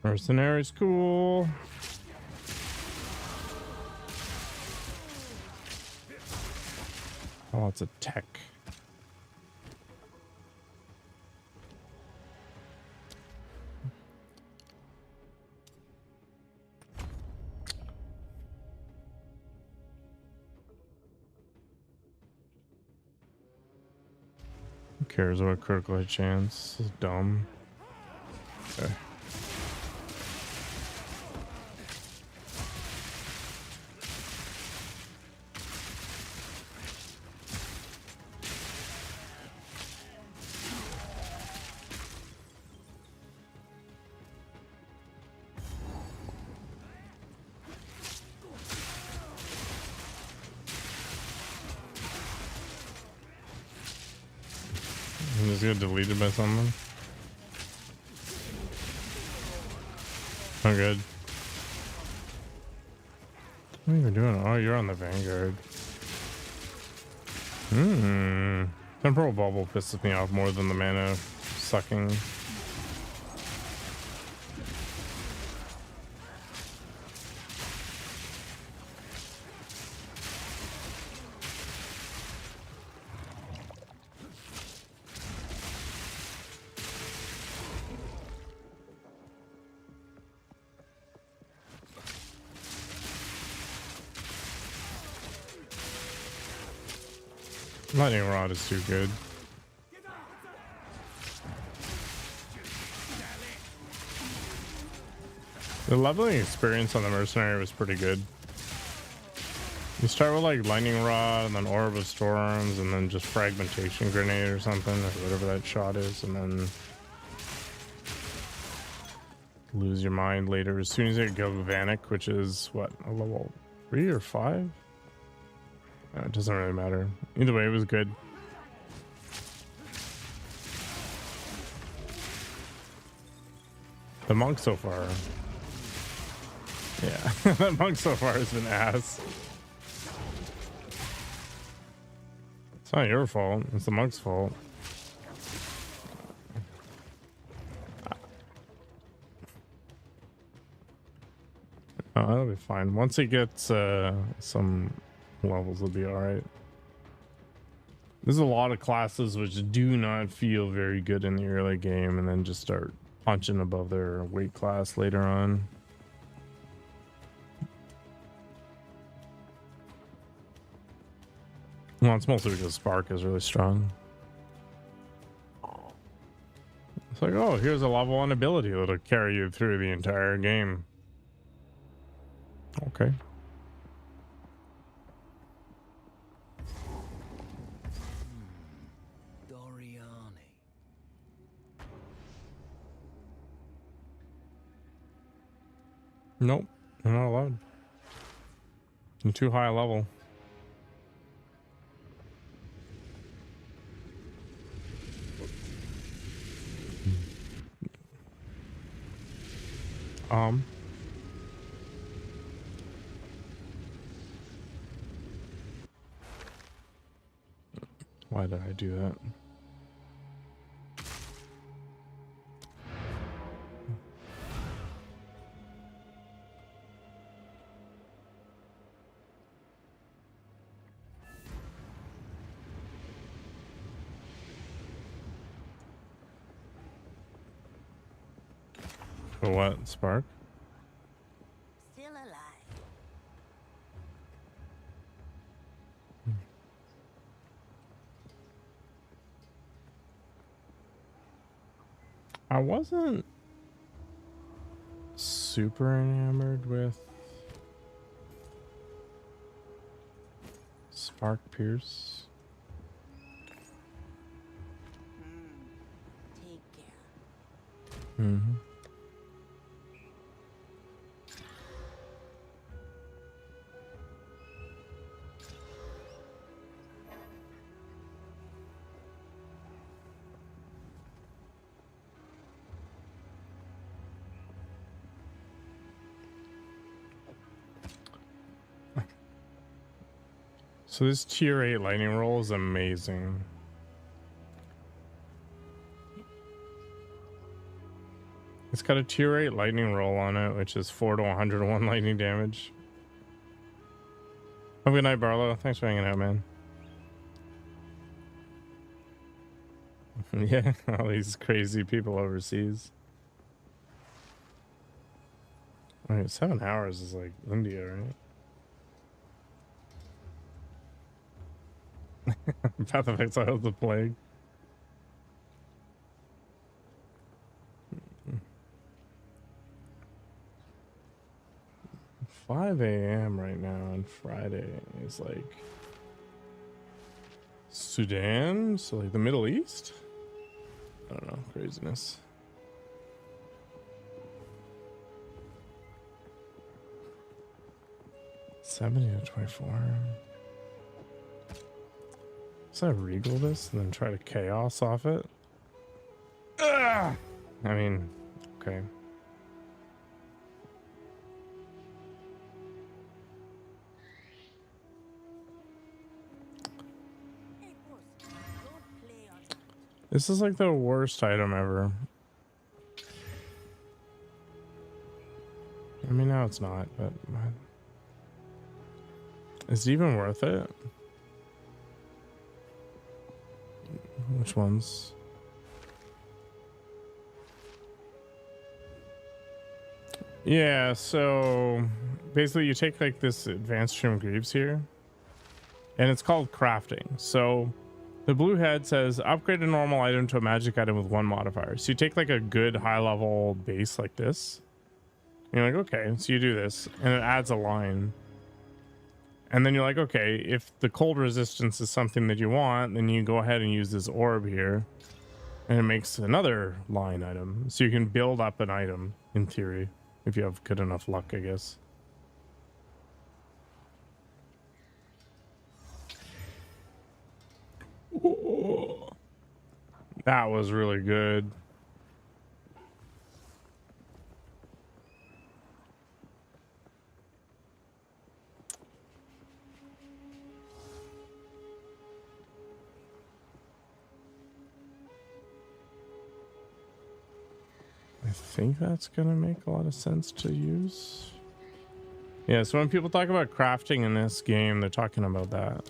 Mercenary's cool. Oh, it's a tech. cares about critical hit chance? This is dumb. Okay. Just get deleted by someone. Oh, good. What are you doing? Oh, you're on the Vanguard. Temporal Bubble pisses me off more than the mana sucking. Lightning Rod is too good. The leveling experience on the Mercenary was pretty good. You start with like Lightning Rod and then Orb of Storms and then just Fragmentation Grenade or something, or whatever that shot is, and then lose your mind later. As soon as you get Galvanic, which is what, a level 3 or 5? It doesn't really matter. Either way, it was good. The monk so far. Yeah, the monk so far has been ass. It's not your fault. It's the monk's fault. Oh, that'll be fine. Once he gets some levels, will be all right. There's a lot of classes which do not feel very good in the early game and then just start punching above their weight class later on. Well, it's mostly because Spark is really strong. It's like, oh, here's a level 1 ability that'll carry you through the entire game. Okay. Nope, you're not allowed. You're too high a level. Why did I do that? For what? Spark? Still alive. I wasn't super enamored with Spark Pierce. Take care. Mm-hmm. So this tier 8 lightning roll is amazing. It's got a tier 8 lightning roll on it, which is 4 to 101 lightning damage. Have a good night, Barlow. Thanks for hanging out, man. Yeah, all these crazy people overseas. Wait, 7 hours is like India, right? Path of Exile is the plague. 5 a.m. right now on Friday. It's like Sudan, so like the Middle East. I don't know, craziness. $70 to $24. So I regal this and then try to chaos off it. Ugh! I mean, okay. Hey, boss, don't play on that. This is like the worst item ever. I mean, now it's not, but is it even worth it? Which ones? Yeah, so basically you take like this advanced trim greaves here, and it's called crafting. So the blue head says upgrade a normal item to a magic item with 1 modifier. So you take like a good high level base like this, and you're like, okay, so you do this, and it adds a line. And then you're like, okay, if the cold resistance is something that you want, then you go ahead and use this orb here, and it makes another line item. So you can build up an item in theory, if you have good enough luck, I guess. Ooh, that was really good. I think that's gonna make a lot of sense to use. Yeah, so when people talk about crafting in this game, they're talking about that.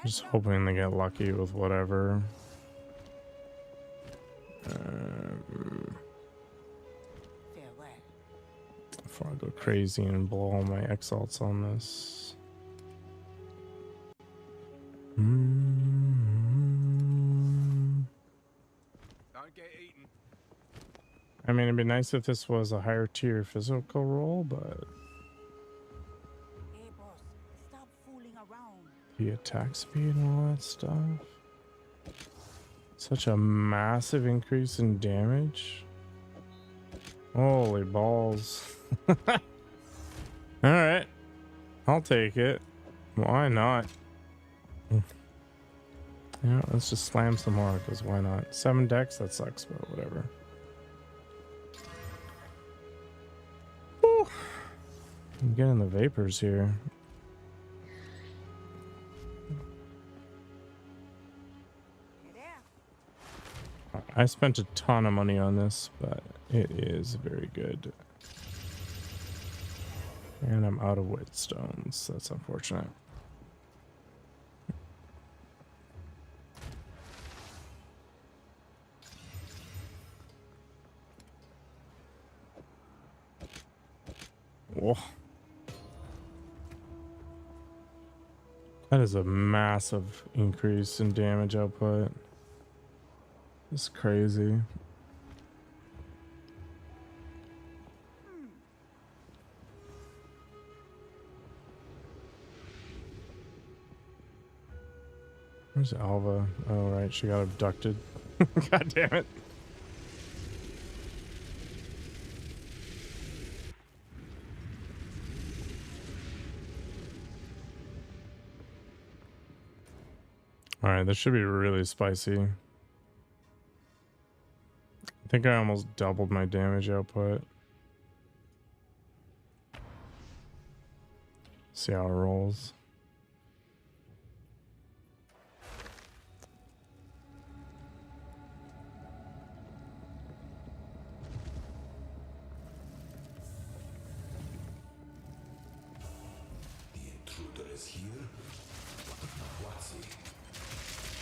Just hoping they get lucky with whatever. Farewell. Before I go crazy and blow all my exalts on this. Don't get eaten. I mean, it'd be nice if this was a higher tier physical roll, but Hey, boss, stop fooling around. the attack speed and all that stuff. Such a massive increase in damage. Holy balls. All right, I'll take it. Why not? Yeah, let's just slam some more, because why not? 7 decks, that sucks, but whatever. Whew. I'm getting the vapors here. Hey there. I spent a ton of money on this, but it is very good. And I'm out of whetstones. That's unfortunate. Whoa. That is a massive increase in damage output. It's crazy. Where's Alva? Oh, right. She got abducted. God damn it. All right, this should be really spicy. I think I almost doubled my damage output. See how it rolls. The intruder is here. What's it?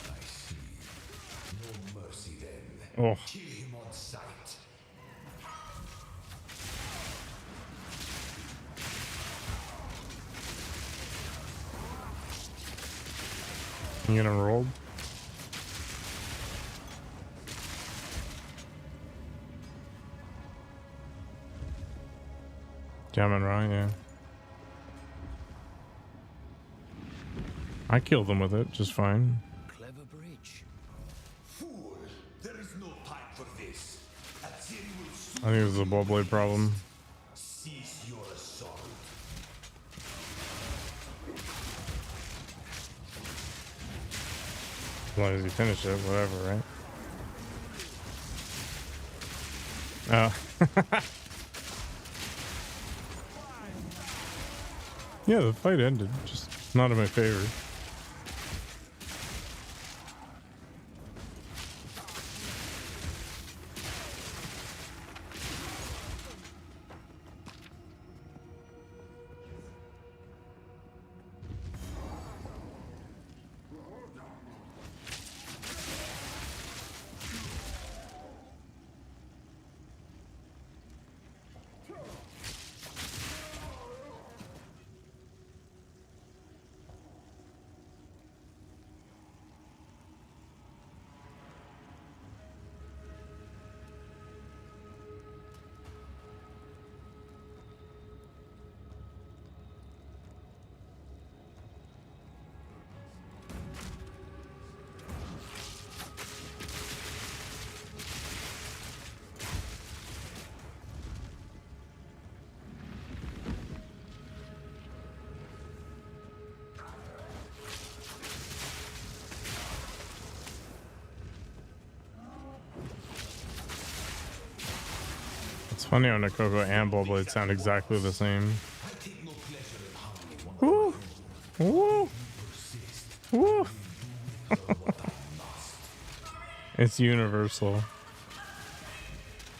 I see. No mercy then. Oh, Kill him on sight. you gonna roll? Jamming right, yeah. I killed them with it just fine. Clever bridge. Fool! There is no time for this. Atziri will soon I think it was a ball blade problem. cease your assault. As long as you finish it, whatever, right? Oh. Yeah, the fight ended, just not in my favor. It's funny how Nakoko and Bowblade sound exactly the same. Woo! Woo! Woo! It's universal.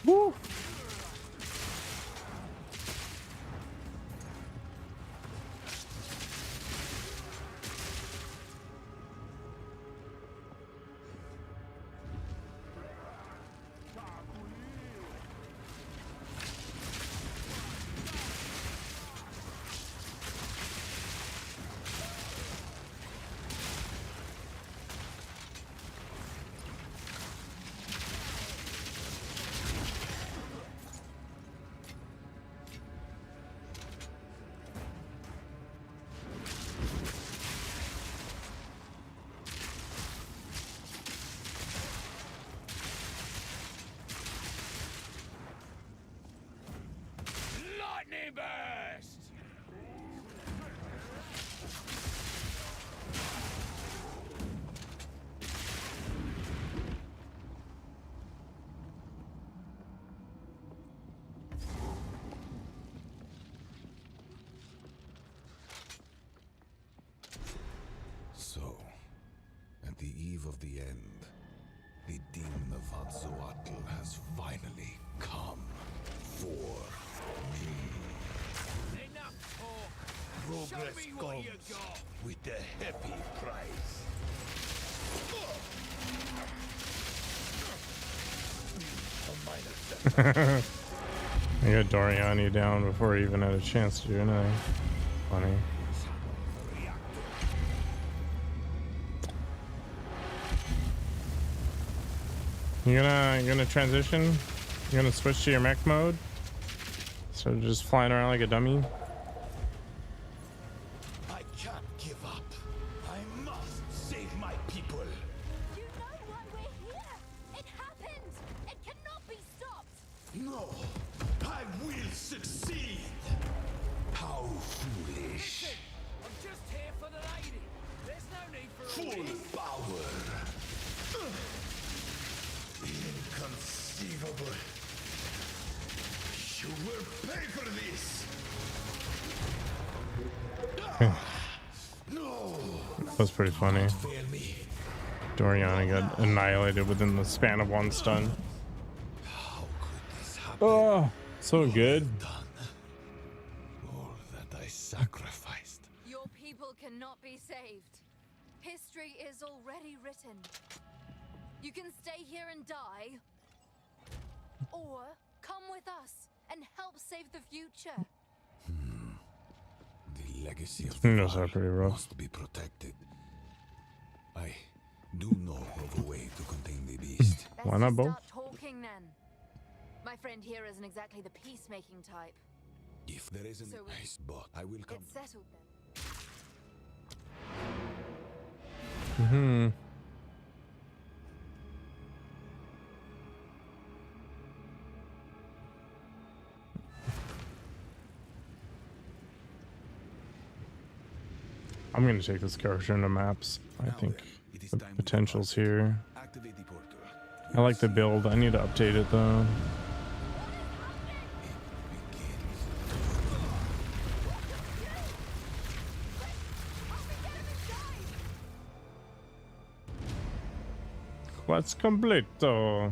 Woo! Lightning burst! So, at the eve of the end, the demon of Exiled has finally come for me. Enough talk! Show Progress me what you comes got! with a heavy price. A minor setback. I got Doriani down before he even had a chance to do anything. Funny. You gonna transition? You gonna switch to your mech mode? So just flying around like a dummy? I can't give up. I must save my people. You know why we're here! It happened! It cannot be stopped! No, I will succeed. How foolish. I'm just here for the lady! There's no need for all Full this! power. Inconceivable. You will pay for this. No. That was pretty funny. Fail me. Doriani got annihilated within the span of one stun. How could this happen? Oh, so good. Done. All that I sacrificed. Your people cannot be saved. History is already written. You can stay here and die, or come with us and help save the future. The legacy of Those the are pretty rough. must be protected. I do know of a way to contain the beast. Why not Let's both? just start talking then. My friend here isn't exactly the peacemaking type. If there isn't So a but I will come. It's settled then. Mm-hmm. I'm gonna take this character into maps. I Now think then, it is the time we potential's depart. here. Activate the portal. I like the build. I need to update it though. What's complete though?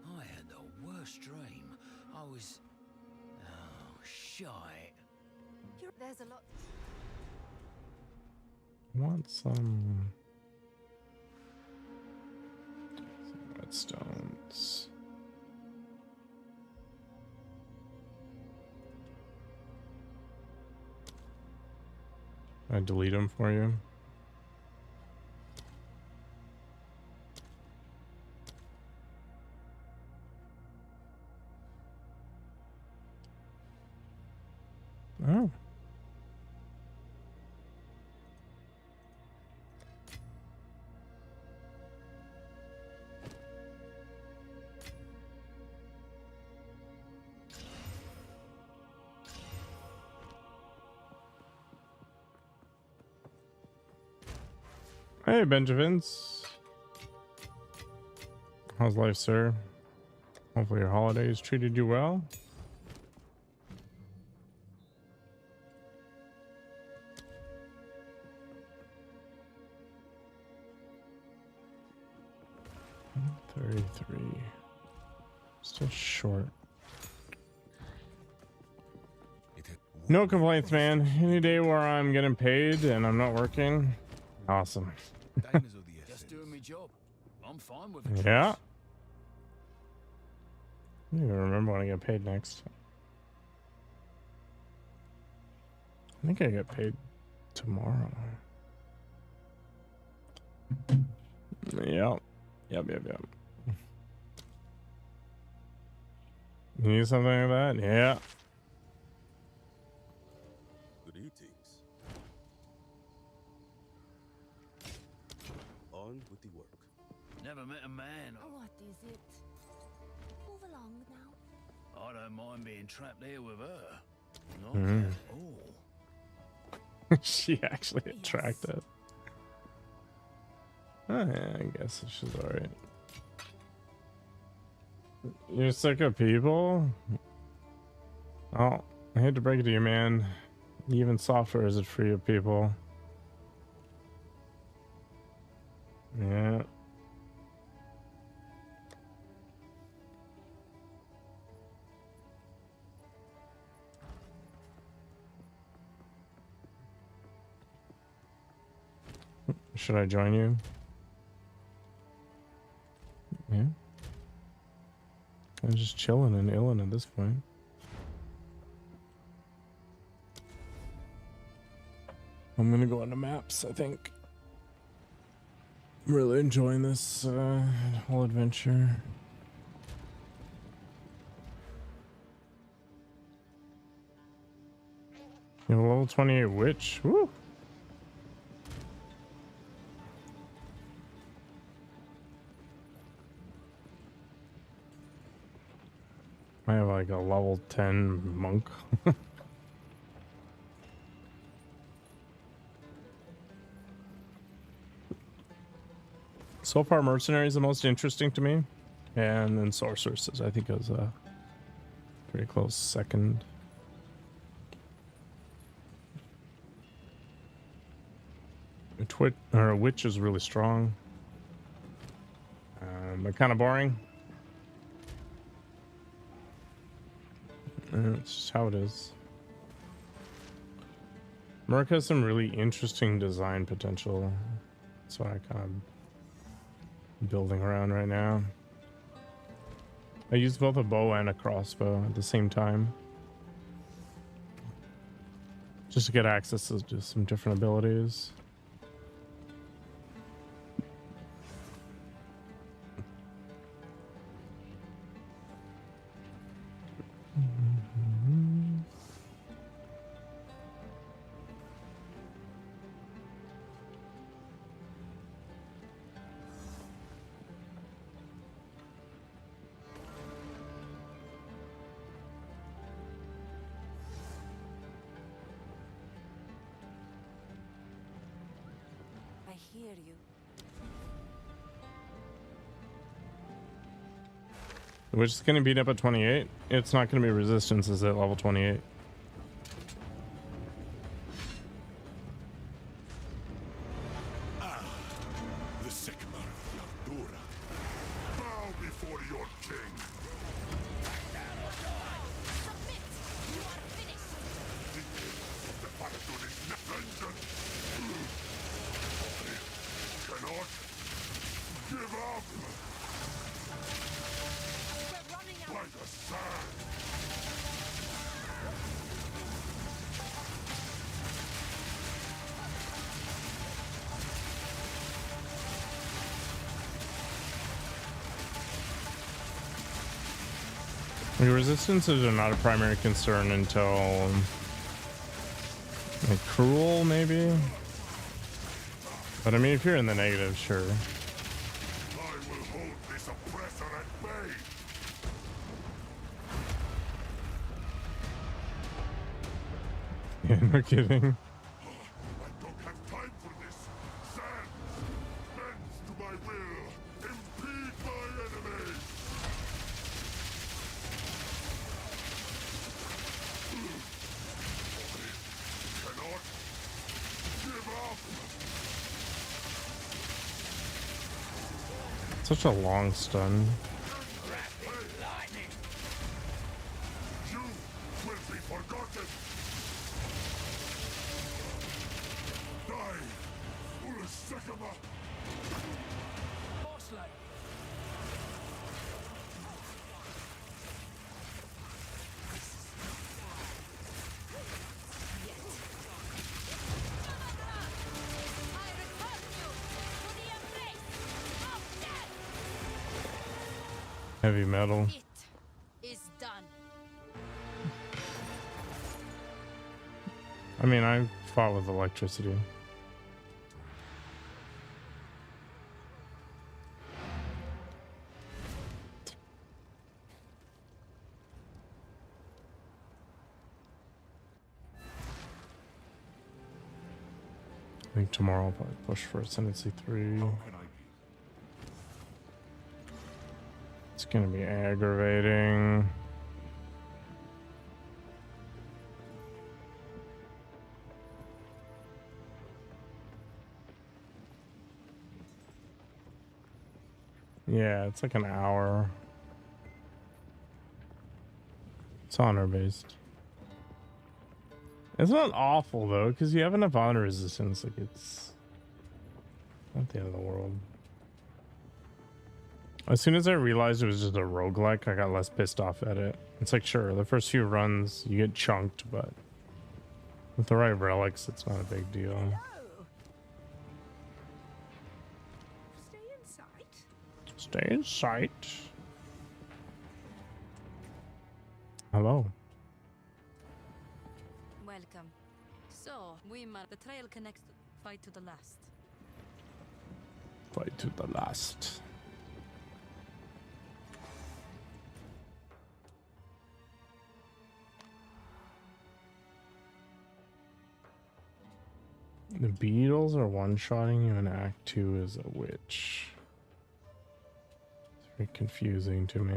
I had the worst dream. I was... Oh, shite. There's a lot. Want some redstones. I delete them for you. Oh. Hey, Benjamins. How's life, sir? Hopefully your holidays treated you well. Still short. No complaints, man. Any day where I'm getting paid and I'm not working, awesome. Time is of the Just essence. doing my job. I'm fine with it. Yeah. I don't even remember when I get paid next. I think I get paid tomorrow. Yep. Yep. You need something like that? Yeah. Greetings. On with the work. Never met a man. What is it? Move along now. I don't mind being trapped there with her. Not Mhm. at all. She actually attracted. Oh yeah, I guess she's alright. You're sick of people? Oh, I hate to break it to you, man. Even software isn't free of people. Yeah. Should I join you? Yeah. I'm just chilling and illin at this point. I'm gonna go into maps, I think. I'm really enjoying this whole adventure. You have a level 28 witch. Woo! I have like a level 10 monk. So far, mercenary is the most interesting to me, and then sorceresses I think is a pretty close second. A witch is really strong, but kind of boring. It's just how it is. Merc has some really interesting design potential. That's what I kind of building around right now. I use both a bow and a crossbow at the same time, just to get access to just some different abilities. hear you. We're just gonna beat up at 28. It's not gonna be resistances at level 28. The sycamore of Dura. Bow before your king. Submit! You are finished! The Paladin is vengeance. Cannot give up We're running out! by the sand. Like, resistances are not a primary concern until like cruel, maybe. But I mean, if you're in the negative, sure. I will hold this oppressor at bay. Yeah, no kidding. I don't have time for this. Sand bends to my will. Impede my enemies. Cannot give up. Such a long stun. You will be forgotten. Die, Ulasakama. Boss lady. I return you to the embrace of death! Heavy metal. It is done. I mean, I fought with electricity. I think tomorrow I'll probably push for Ascendancy 3. It's gonna be aggravating. Yeah, it's like an hour. It's honor based. It's not awful though, because you have enough honor resistance. Like, it's not the end of the world. As soon as I realized it was just a roguelike, I got less pissed off at it. It's like, sure, the first few runs you get chunked, but with the right relics, it's not a big deal. Stay in sight. Stay in sight. Hello. Welcome. So, the trail connects fight to the last. Fight to the last. The Beatles are one-shotting you in Act 2 as a witch. It's very confusing to me.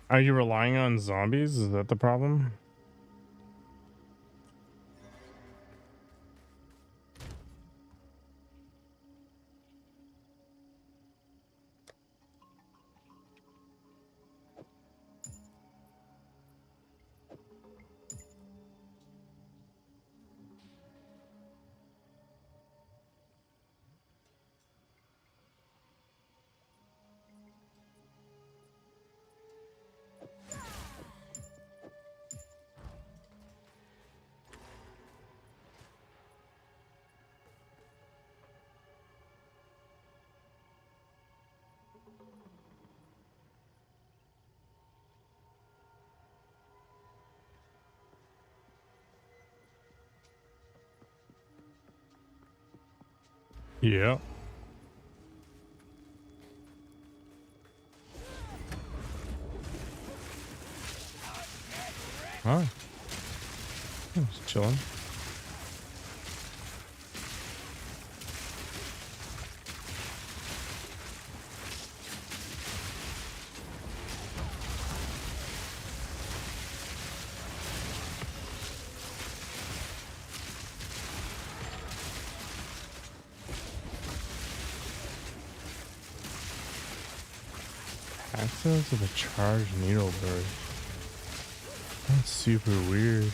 Are you relying on zombies? Is that the problem? Yeah. Huh? Just chilling. Access of a charged needle burst. That's super weird.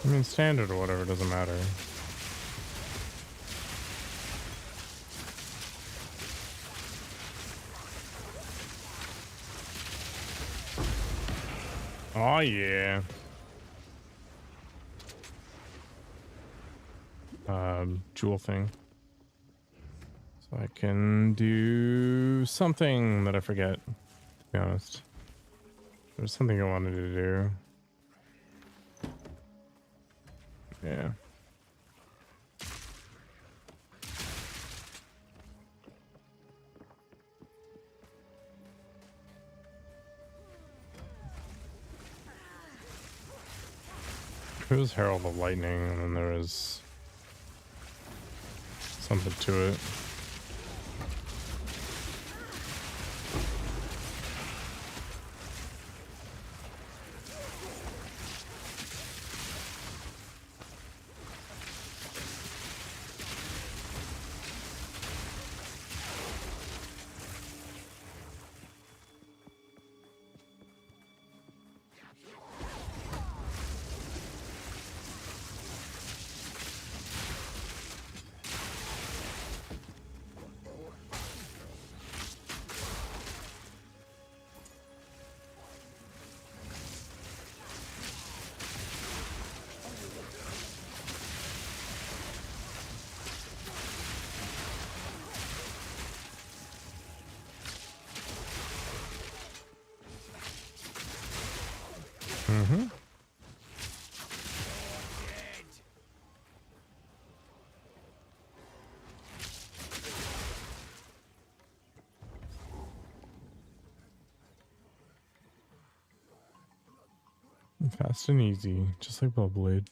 I mean, standard or whatever, doesn't matter. Oh, yeah. Jewel thing. So I can do something that I forget, to be honest. There's something I wanted to do. Yeah. It was Herald of Lightning, and then there was something to it. Mm-hmm. Fast and easy, just like Bellblade.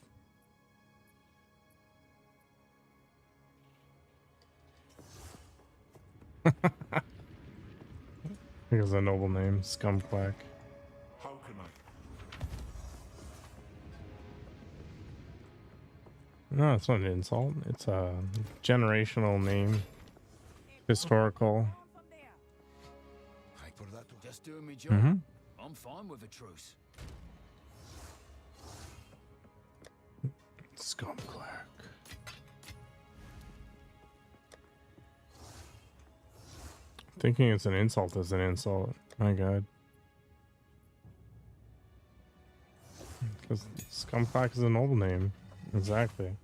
I think it's a noble name, Scumquack. How can I? No, it's not an insult. It's a generational name. Historical. Just doing my job. Mm-hmm. I'm fine with a truce. Scumquack. Thinking it's an insult is an insult. My god. Because Scumquack is a noble name. Exactly.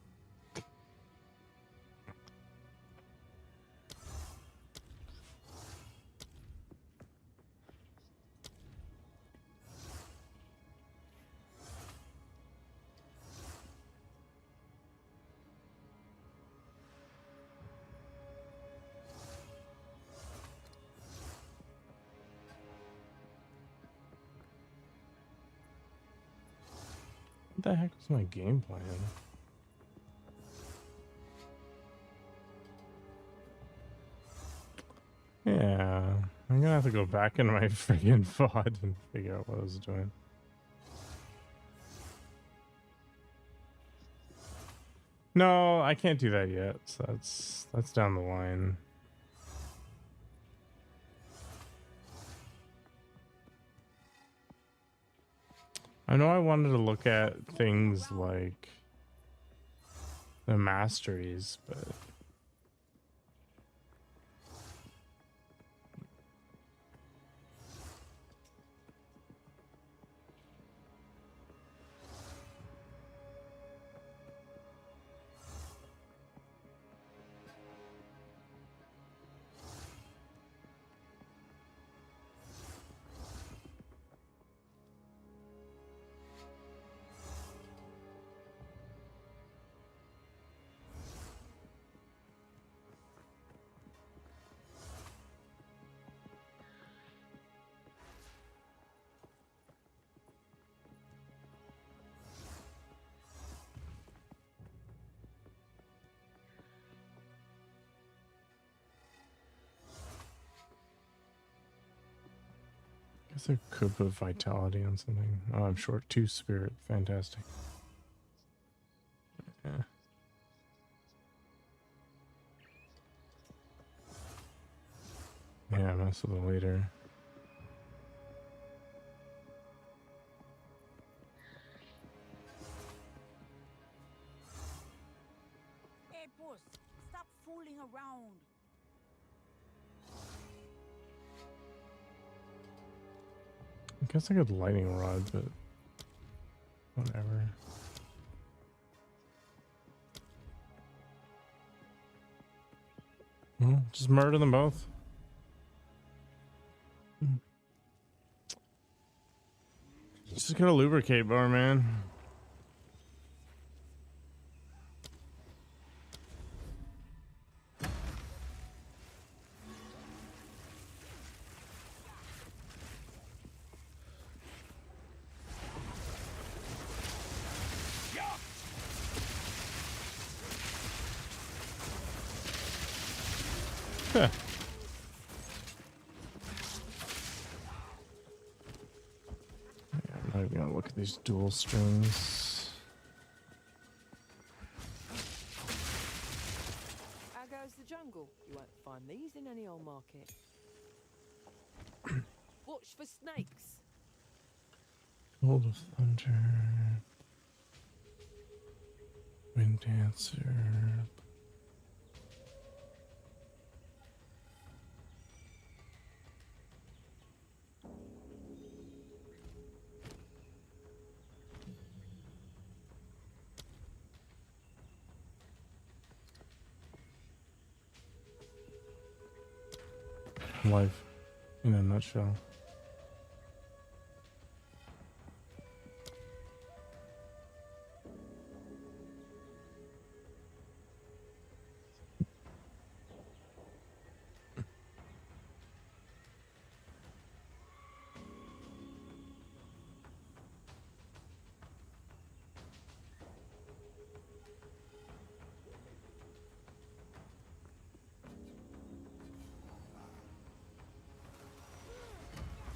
What the heck was my game plan? Yeah, I'm gonna have to go back into my friggin' VOD and figure out what I was doing. No, I can't do that yet. So that's down the line. I know I wanted to look at things like the masteries, but I guess I could put vitality on something. Oh, I'm short 2 spirit. Fantastic. Yeah. Yeah, mess with it later. Hey, boss, stop fooling around. I guess I could lightning rod, but whatever. Well, just murder them both. Just gotta lubricate more, man. Huh. Yeah, I'm not even gonna look at these dual strings. How goes the jungle? You won't find these in any old market. Watch for snakes. Cold of Thunder. Wind Dancer. Life in a nutshell.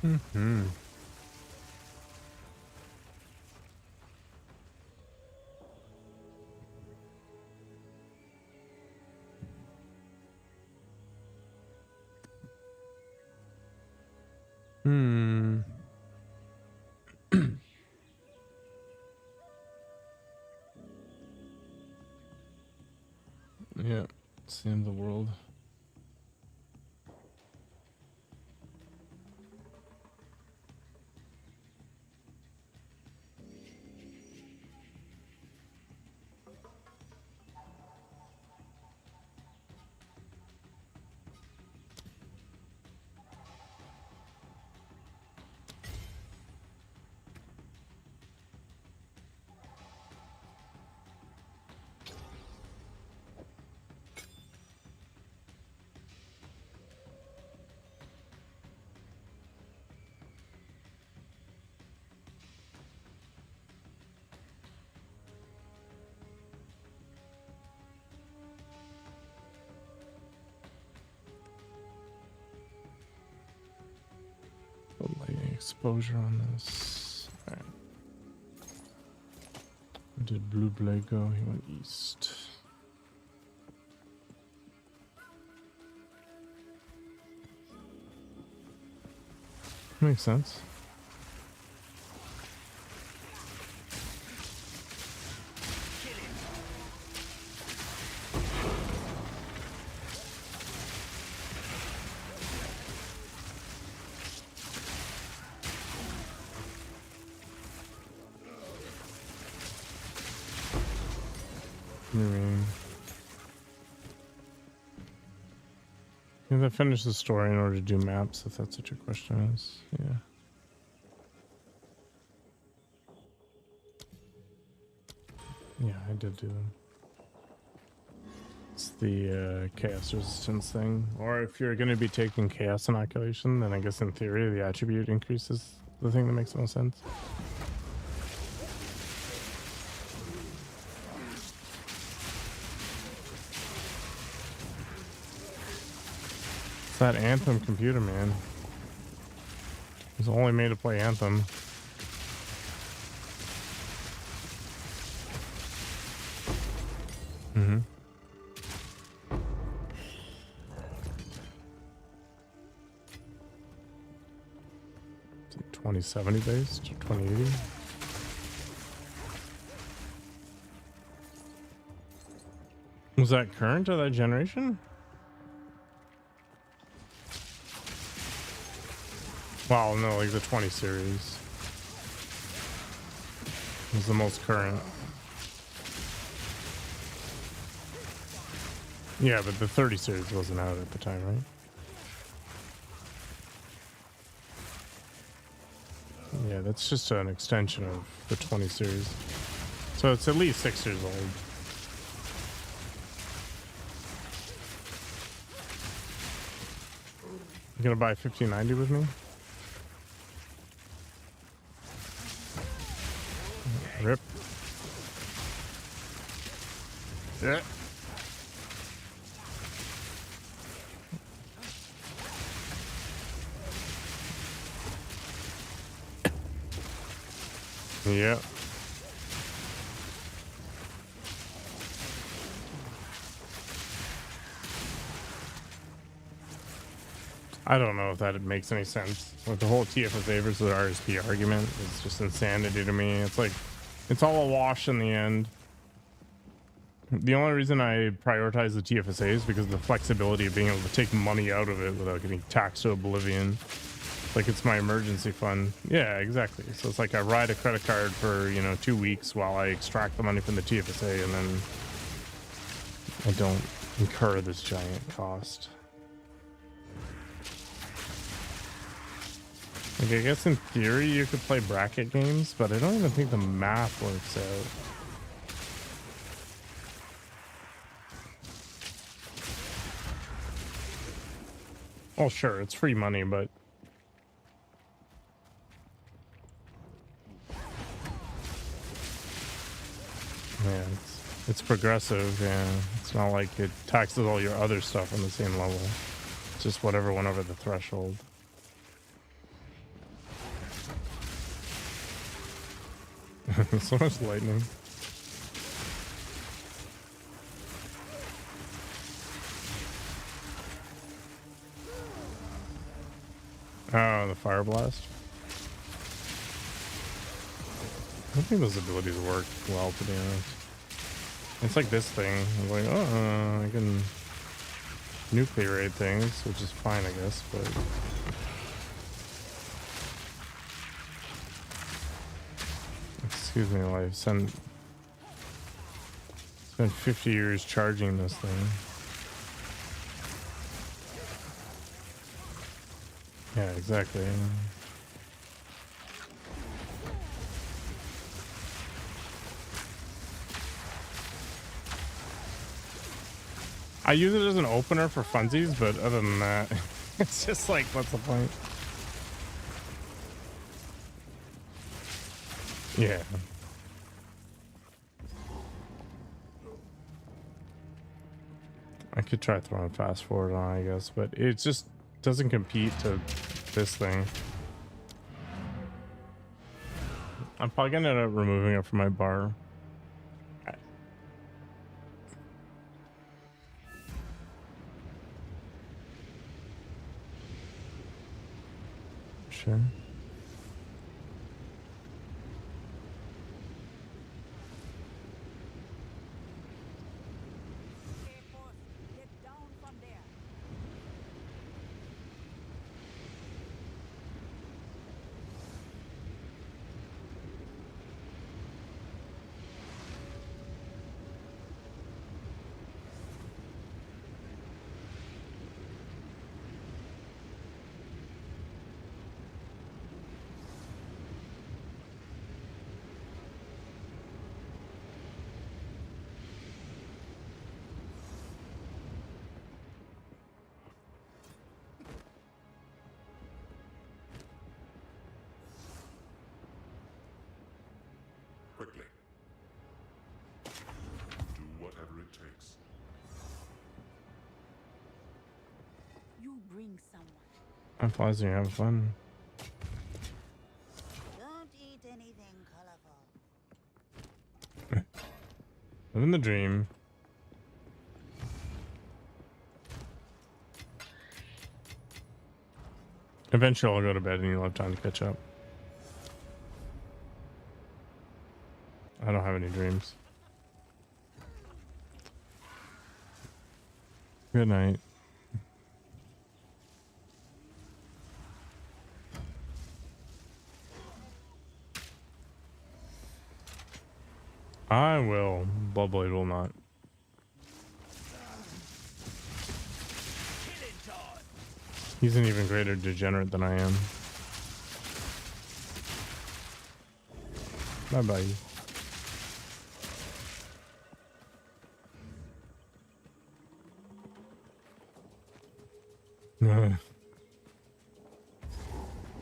Mm-hmm. Hmm. Yeah, it's the end of the world. Put lighting exposure on this. All right. Where did Blue Blade go? He went east. Makes sense. I mean, you have to finish the story in order to do maps, if that's what your question is. Yeah. Yeah, I did do them. It's the chaos resistance thing. Or if you're going to be taking chaos inoculation, then I guess in theory the attribute increases the thing that makes the most sense. It's that Anthem computer, man. It was only made to play Anthem. Mm-hmm. 2070 based or 2080? Was that current or that generation? Wow, no, like the 20 series was the most current. Yeah, but the 30 series wasn't out at the time, right? Yeah, that's just an extension of the 20 series. So it's at least 6 years old. You gonna buy 1590 with me? Rip. Yeah. Yep. I don't know if that makes any sense. Like the whole TFSA versus RSP argument is just insanity to me. It's like, it's all a wash in the end. The only reason I prioritize the TFSA is because of the flexibility of being able to take money out of it without getting taxed to oblivion. Like it's my emergency fund. Yeah, exactly. So it's like I ride a credit card for, 2 weeks while I extract the money from the TFSA, and then I don't incur this giant cost. Like, I guess in theory you could play bracket games, but I don't even think the math works out. Oh, sure, it's free money, but yeah, it's progressive. Yeah, it's not like it taxes all your other stuff on the same level. It's just whatever went over the threshold. So much lightning. Oh, the fire blast. I don't think those abilities work well, to be honest. It's like this thing. I'm like, I can nuclear raid things, which is fine, I guess, but excuse me while I spend 50 years charging this thing. Yeah, exactly. I use it as an opener for funsies, but other than that, it's just like, what's the point? Yeah. I could try throwing fast forward on, I guess, but it just doesn't compete to this thing. I'm probably gonna end up removing it from my bar. Sure. bring someone. I'm pausing. Have fun. Don't eat anything colorful. Living the dream. Eventually, I'll go to bed and you'll have time to catch up. I don't have any dreams. Good night. I will. Bloodblade will not. He's an even greater degenerate than I am. Bye bye.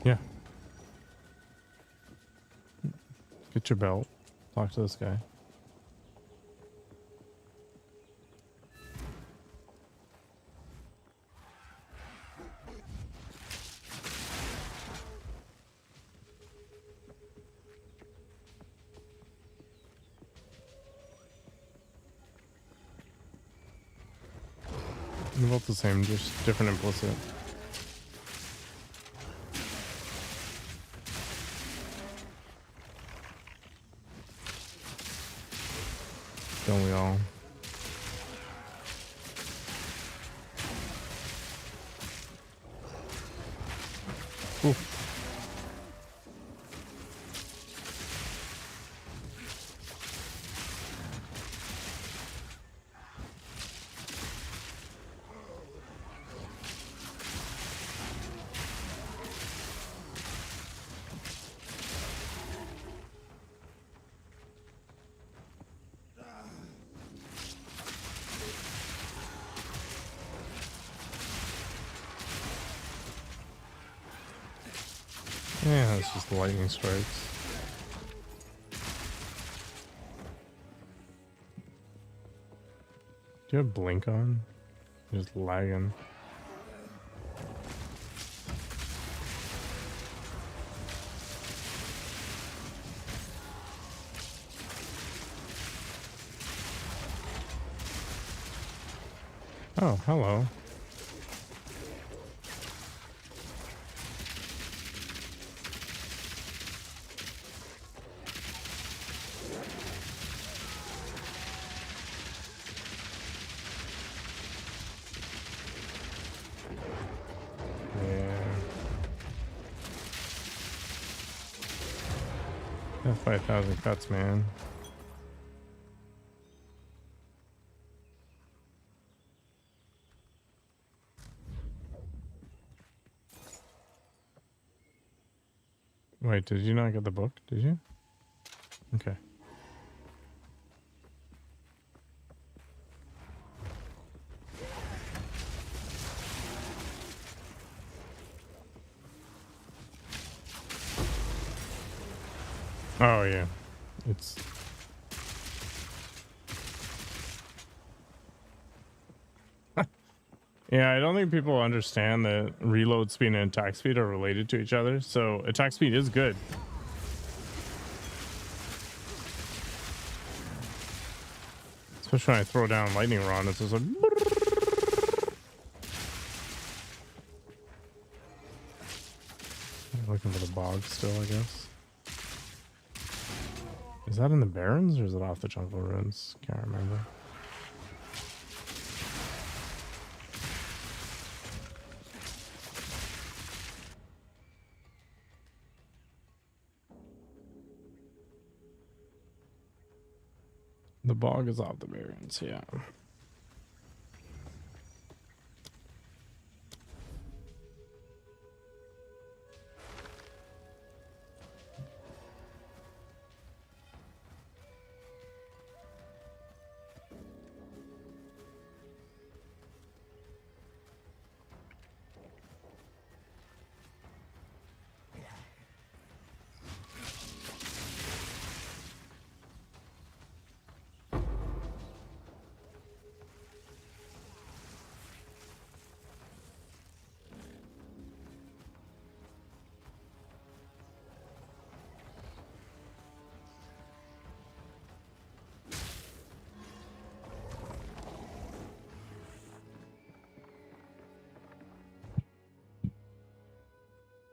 Yeah. Get your belt. Talk to this guy. They're both the same, just different implicit. Don't we all? Ooh. Yeah, it's just lightning strikes. Do you have blink on? You're just lagging. Oh, hello. Yeah, 5,000 cuts, man. Wait, did you not get the book? Did you? Okay. Oh yeah, it's yeah. I don't think people understand that reload speed and attack speed are related to each other. So attack speed is good. Especially when I throw down lightning rod, it's just like looking for the bog still, I guess. Is that in the Barrens or is it off the Jungle Ruins? Can't remember. The bog is off the Barrens, yeah.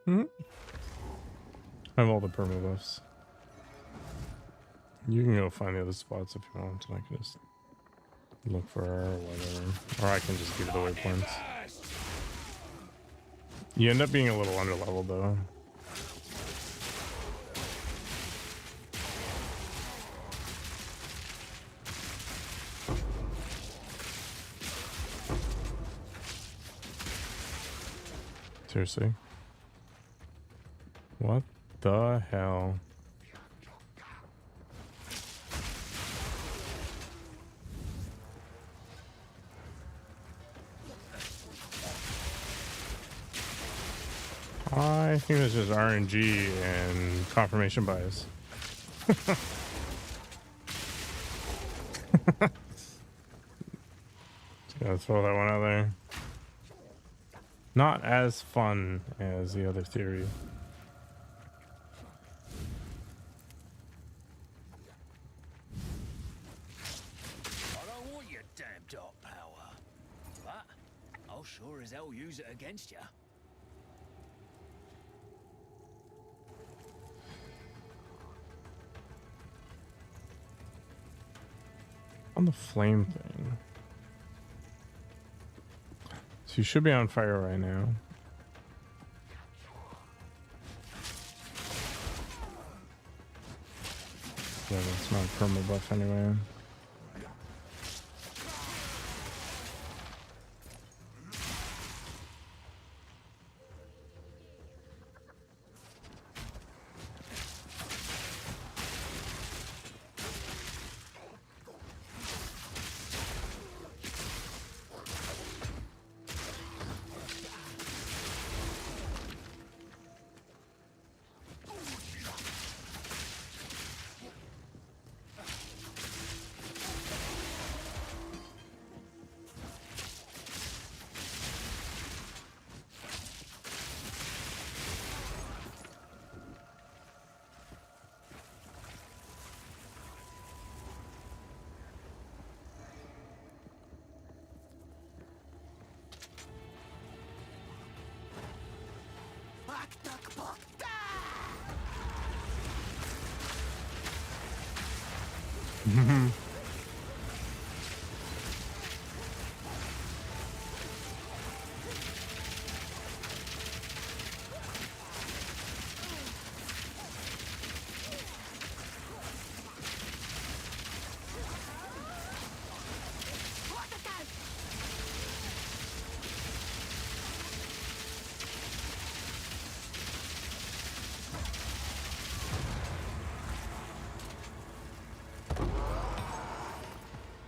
I have all the perma buffs. You can go find the other spots if you want, and I can just look for her or whatever. Or I can just give it the waypoints. You end up being a little underleveled though. Seriously? What the hell? I think it's just RNG and confirmation bias. Just gotta throw that one out there. Not as fun as the other theory. I don't want your damn dark power. But I'll sure as hell use it against you. On the flame thing. So you should be on fire right now. Yeah, that's not a perma buff anyway.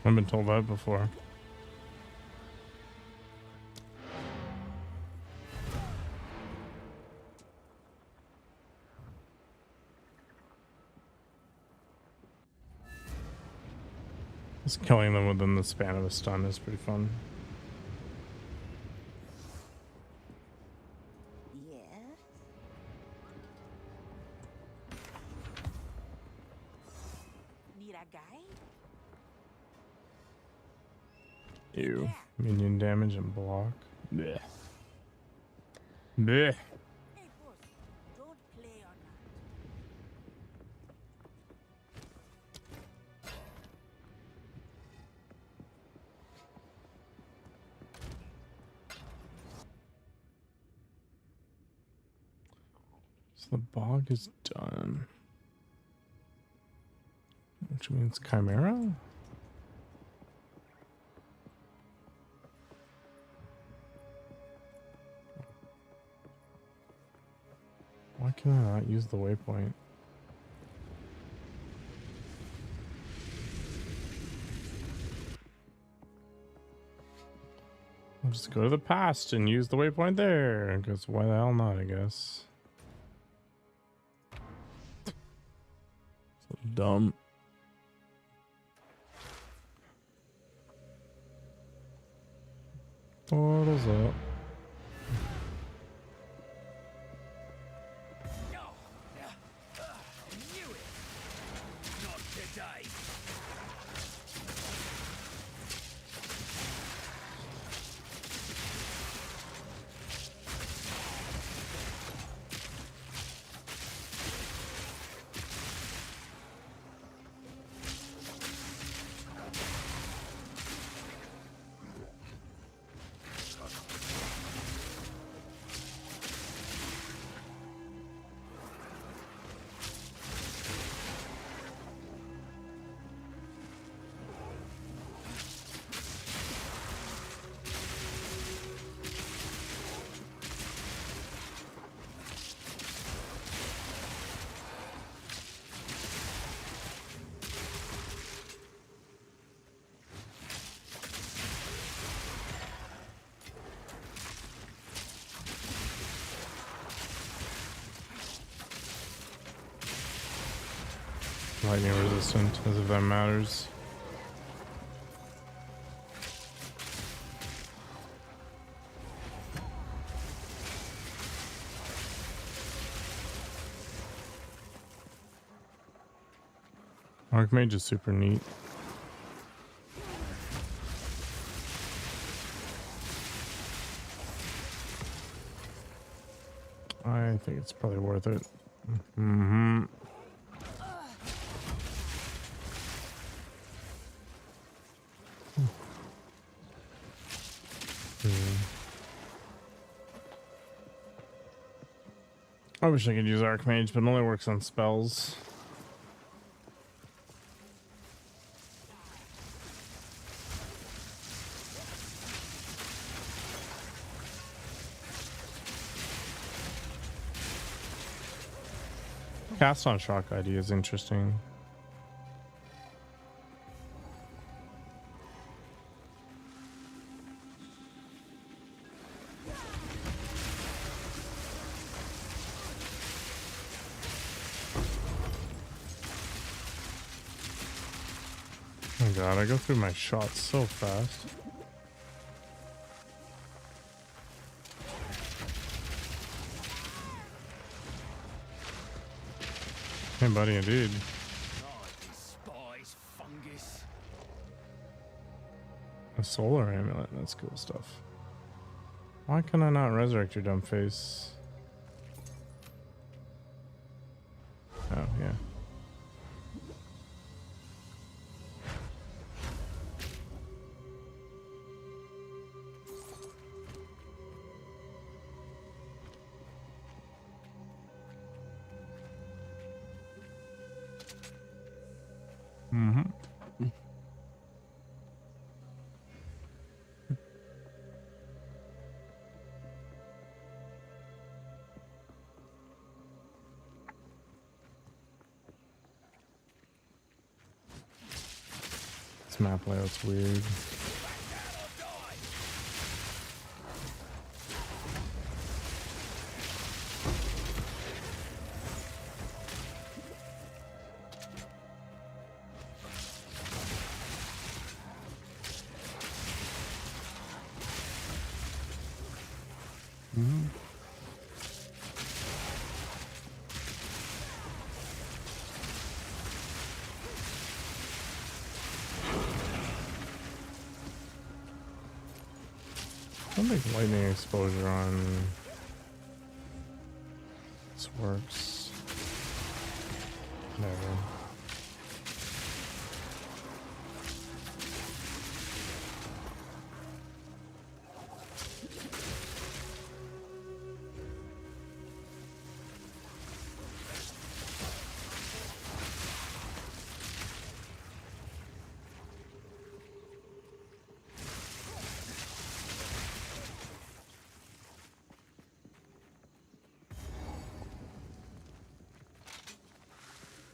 I've been told that before. Just killing them within the span of a stun is pretty fun. Yes. Need a guide? Ew. Minion damage and block. Blech. Blech. Hey, boss. Don't play on that. So the bog is done. Which means Chimera? Why can I not use the waypoint? I'll just go to the past and use the waypoint there. Because why the hell not, I guess. So dumb. Portal's up. lightning resistant, as if that matters. Archmage is super neat. I think it's probably worth it. Mm-hmm. I wish I could use Archmage, but it only works on spells. Cast on shock ID is interesting. Oh god, I go through my shots so fast. Hey buddy, indeed. Despise fungus. A solar amulet, that's cool stuff. Why can I not resurrect your dumb face? Oh, yeah. Mm-hmm. This map layout's weird. I'll make lightning exposure on this works. Never.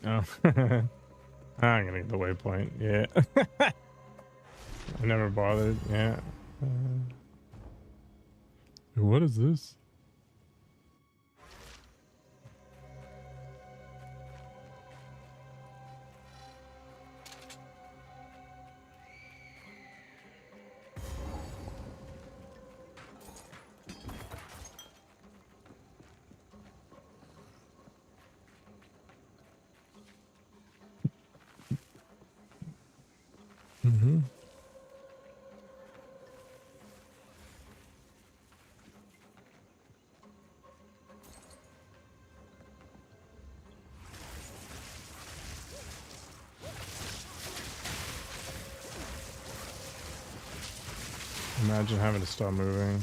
Oh, I'm gonna get the waypoint. Yeah, I never bothered. Yeah. What is this? Mm-hmm. Imagine having to stop moving.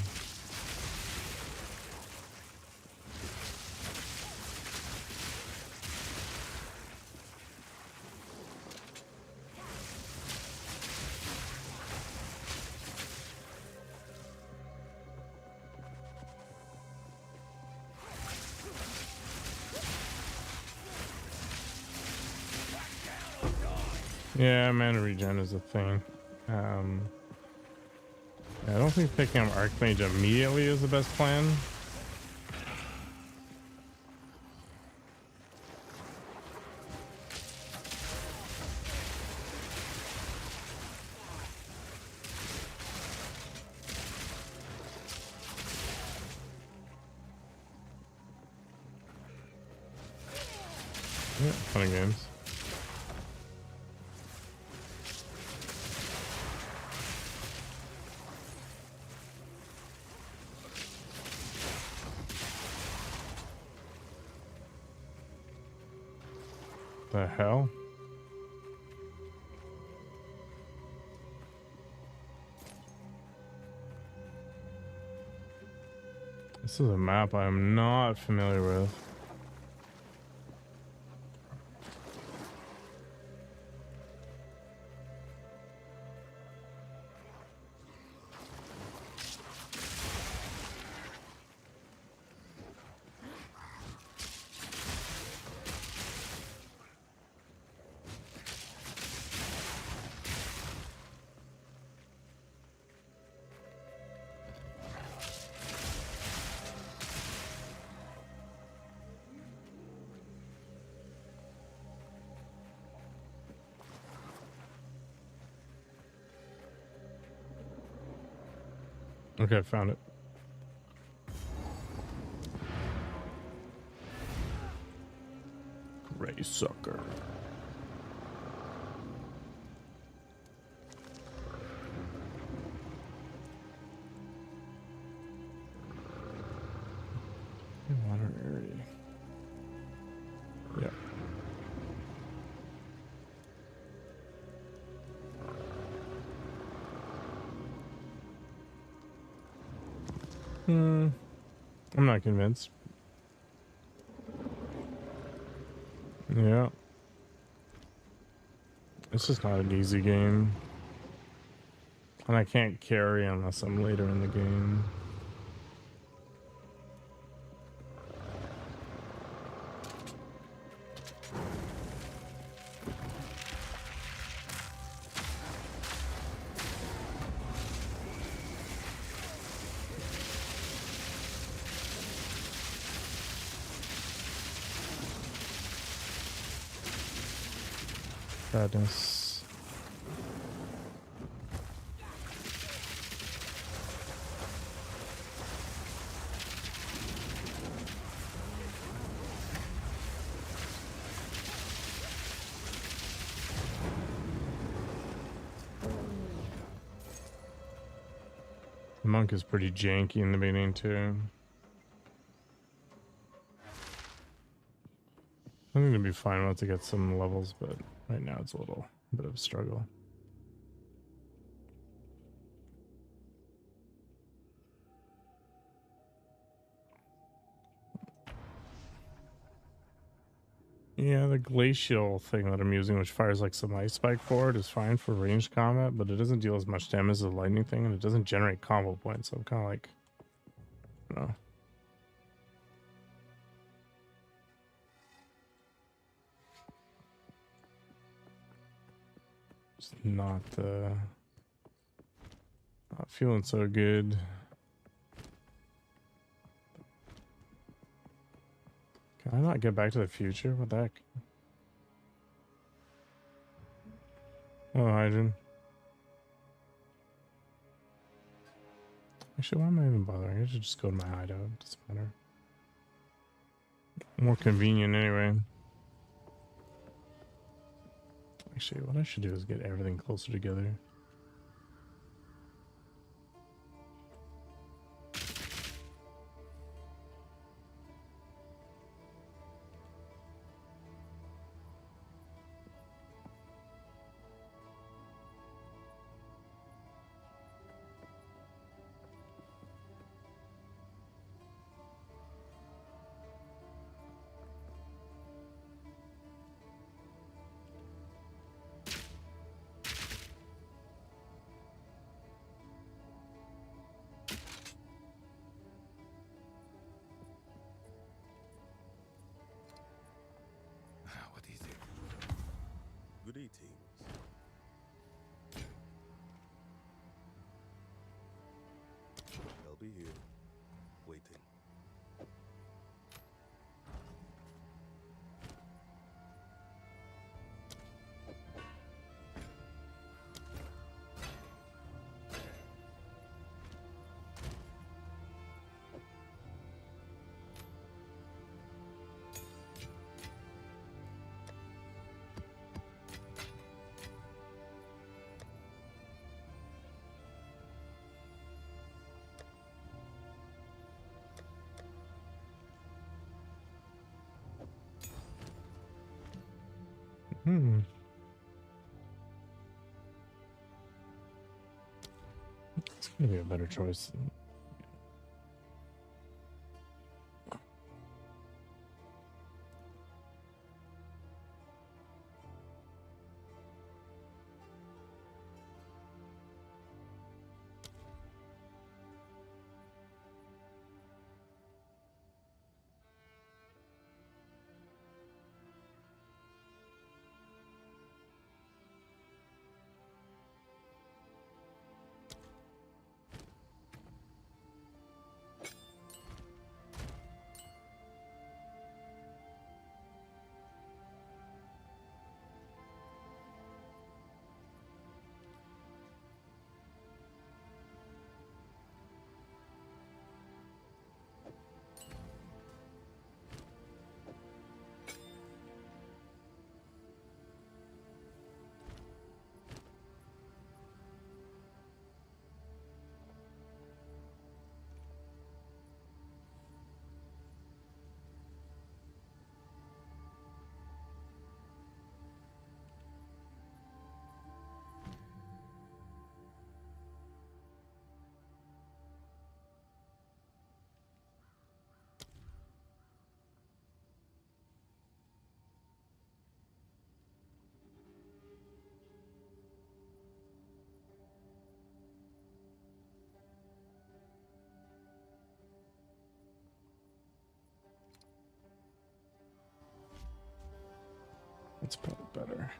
Yeah, mana regen is a thing. I don't think picking up Archmage immediately is the best plan. Yeah, fun and games. The hell? This is a map I'm not familiar with. Okay, found it. Gray sucker. Water area. Yeah. I'm not convinced. Yeah. It's just not an easy game. And I can't carry unless I'm later in the game. Sadness. The monk is pretty janky in the beginning too. I'm gonna be fine once I get some levels, but right now it's a little bit of a struggle. Yeah, the glacial thing that I'm using, which fires like some ice spike forward, is fine for ranged combat, but it doesn't deal as much damage as the lightning thing, and it doesn't generate combo points, so I'm kind of like, I don't know. Just not feeling so good. Can I not get back to the future? What the heck? Oh, Hydrogen. Actually, why am I even bothering? I should just go to my hideout. It doesn't matter. More convenient anyway. Actually, what I should do is get everything closer together. Greetings. I'll be here, waiting. It's gonna be a better choice. That's probably better.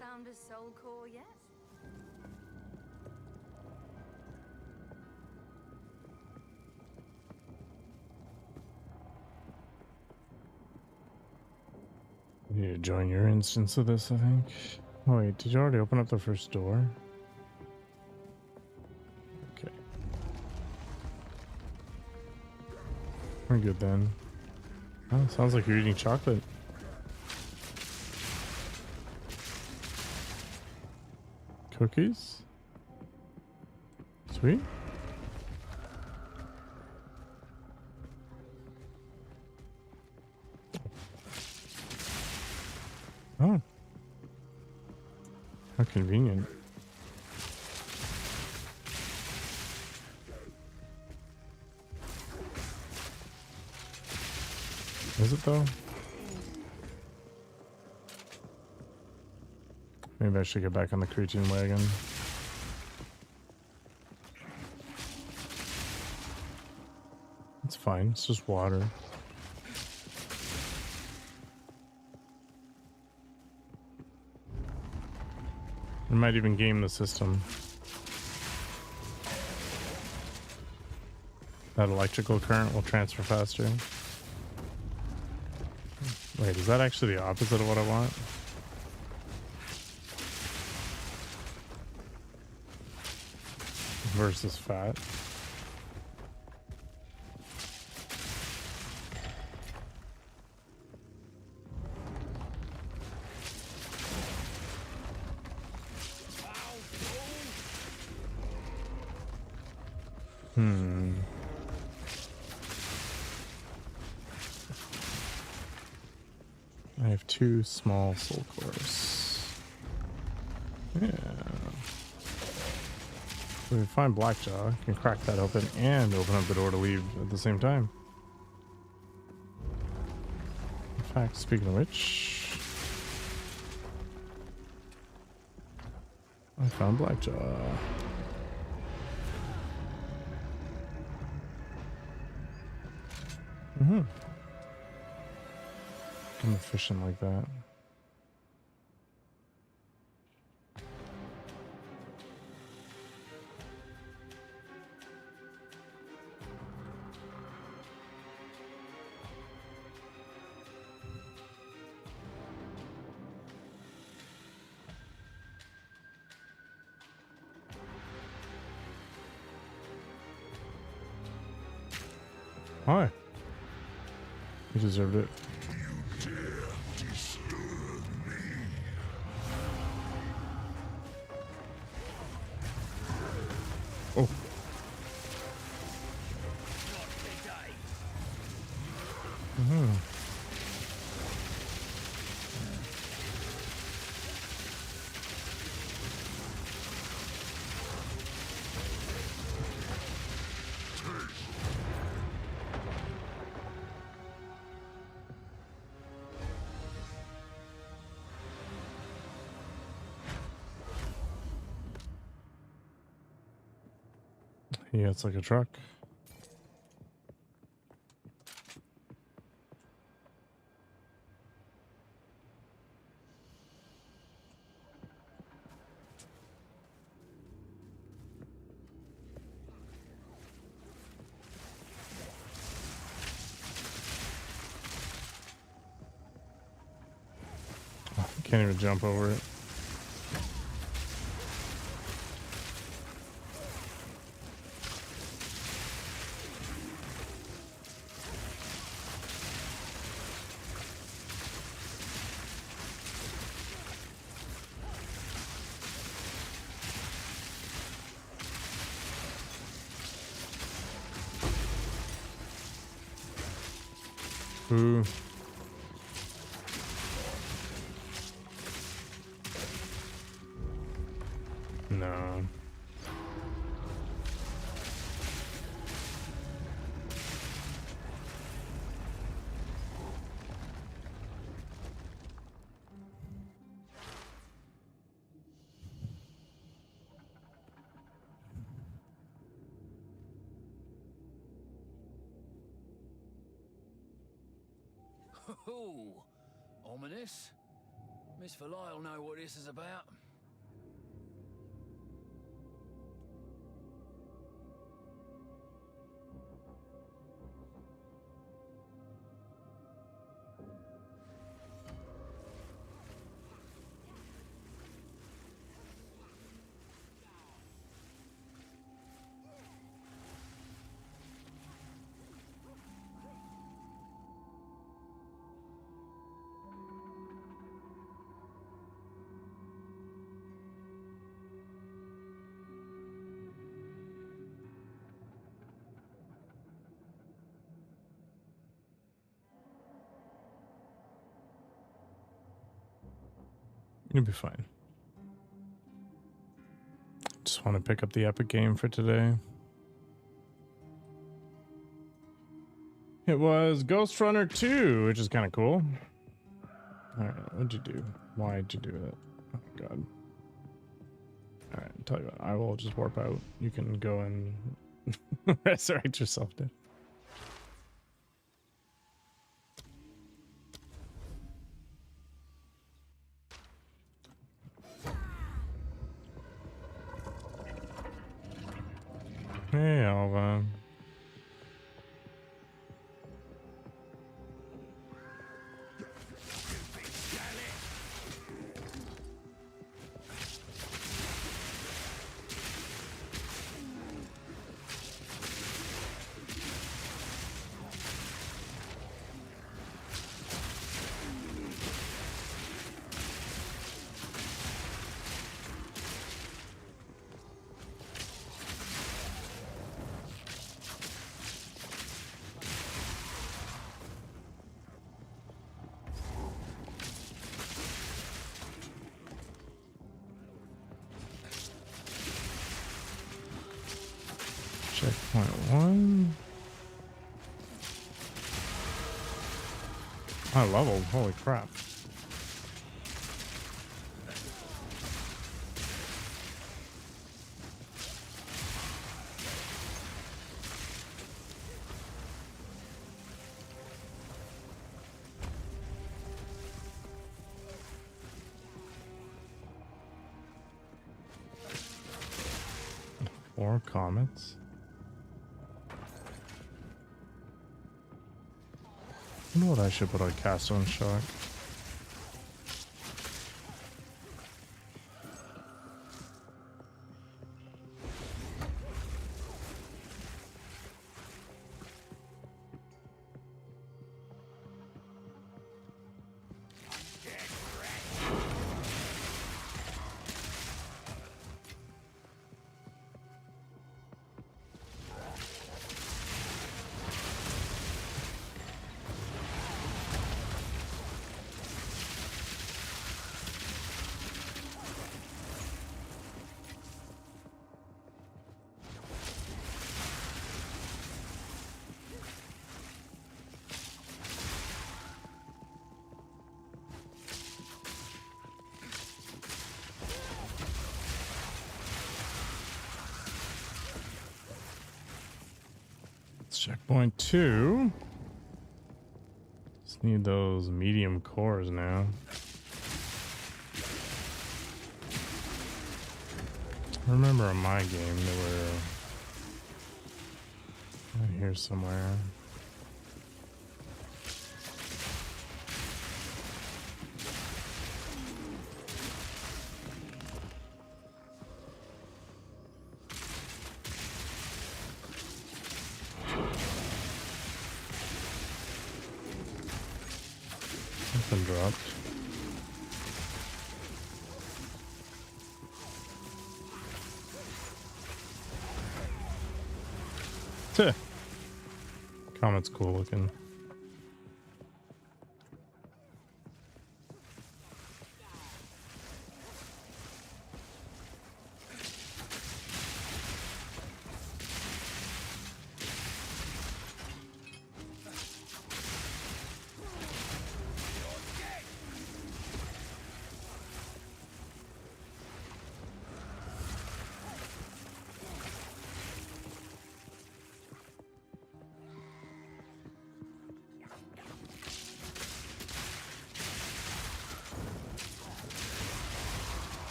Found a soul core yet? I need to join your instance of this, I think. Oh, wait, did you already open up the first door? Okay. We're good then. Oh, sounds like you're eating chocolate. Cookies? Sweet. Oh. How convenient. is it though? Maybe I should get back on the creatine wagon. It's fine. It's just water. It might even game the system. That electrical current will transfer faster. Wait, is that actually the opposite of what I want? Versus fat. I have 2 small soul cores. Yeah. If we find Blackjaw, I can crack that open and open up the door to leave at the same time. In fact, speaking of which, I found Blackjaw. I'm efficient like that. Hi. You deserved it. Oh. Yeah, it's like a truck. Oh, I can't even jump over it. Ooh. No. Ooh, ominous. Miss Valai'll know what this is about. You'll be fine. Just want to pick up the epic game for today. It was Ghost Runner 2, which is kind of cool. Alright, what'd you do? Why'd you do it? Oh, God. Alright, I'll tell you what, I will just warp out. You can go and resurrect yourself, dude. Hey, Alva. Checkpoint 1. I leveled, holy crap. Four comets. I know what I should put on Castle and Shock. Checkpoint 2. Just need those medium cores now. I remember in my game they were right here somewhere. Something dropped. Tuh. Comet's cool looking.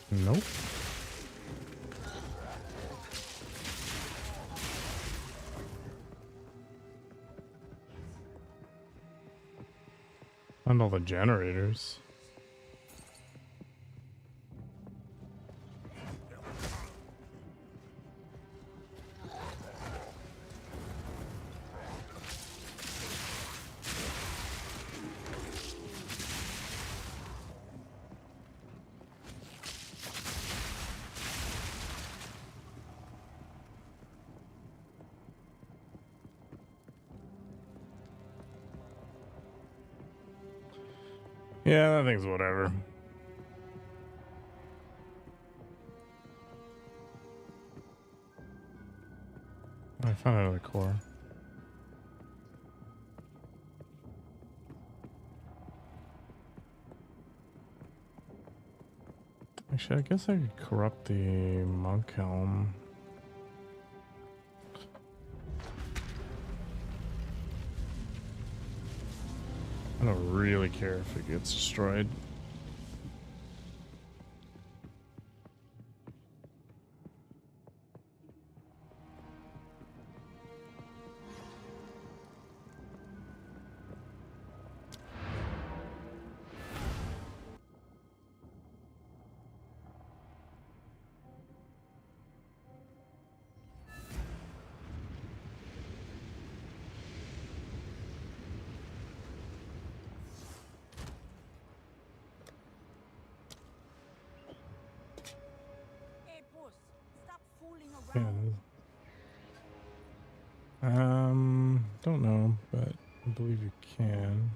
Nope. And all the generators. Yeah, that thing's whatever. Another core. Actually, I guess I could corrupt the monk helm. I don't really care if it gets destroyed. Hey, boss, stop fooling Yeah. around. Don't know, but I believe you can.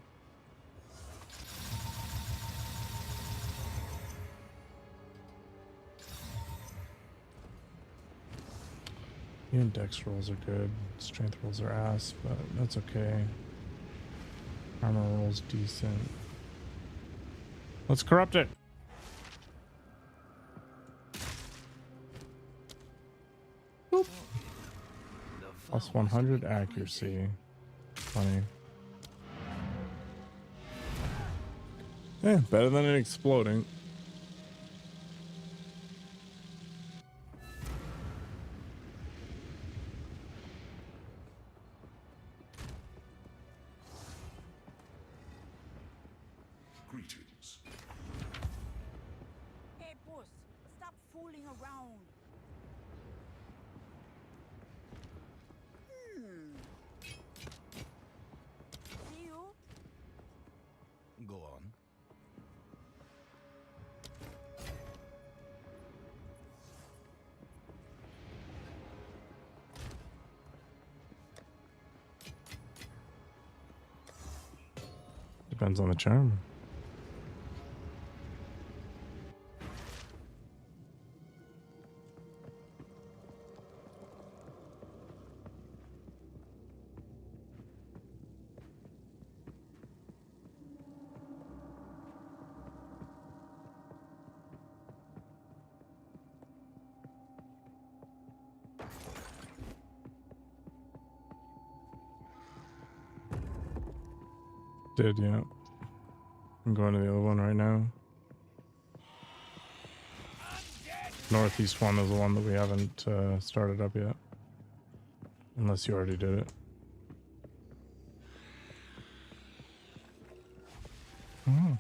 Even dex rolls are good. Strength rolls are ass, but that's okay. Armor rolls decent. Let's corrupt it. Boop. Plus 100 accuracy. Funny. Yeah, better than it exploding. Greetings. Hey, boss, stop fooling around. See you? Go on. Depends on the charm. Did, yeah. I'm going to the other one right now. Northeast one is the one that we haven't started up yet. Unless you already did it. Oh.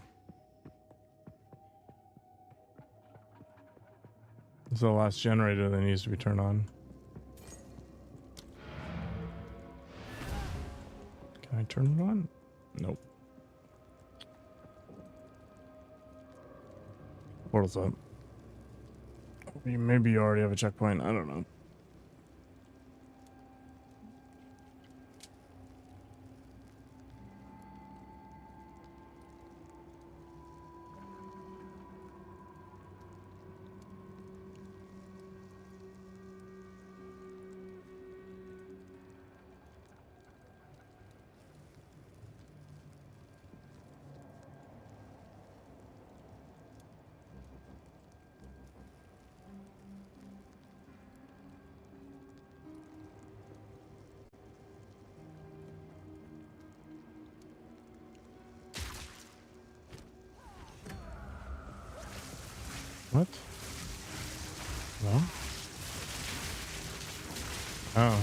This is the last generator that needs to be turned on. Can I turn it on? Nope. Portal's up. Maybe you already have a checkpoint. I don't know. What? No? Oh.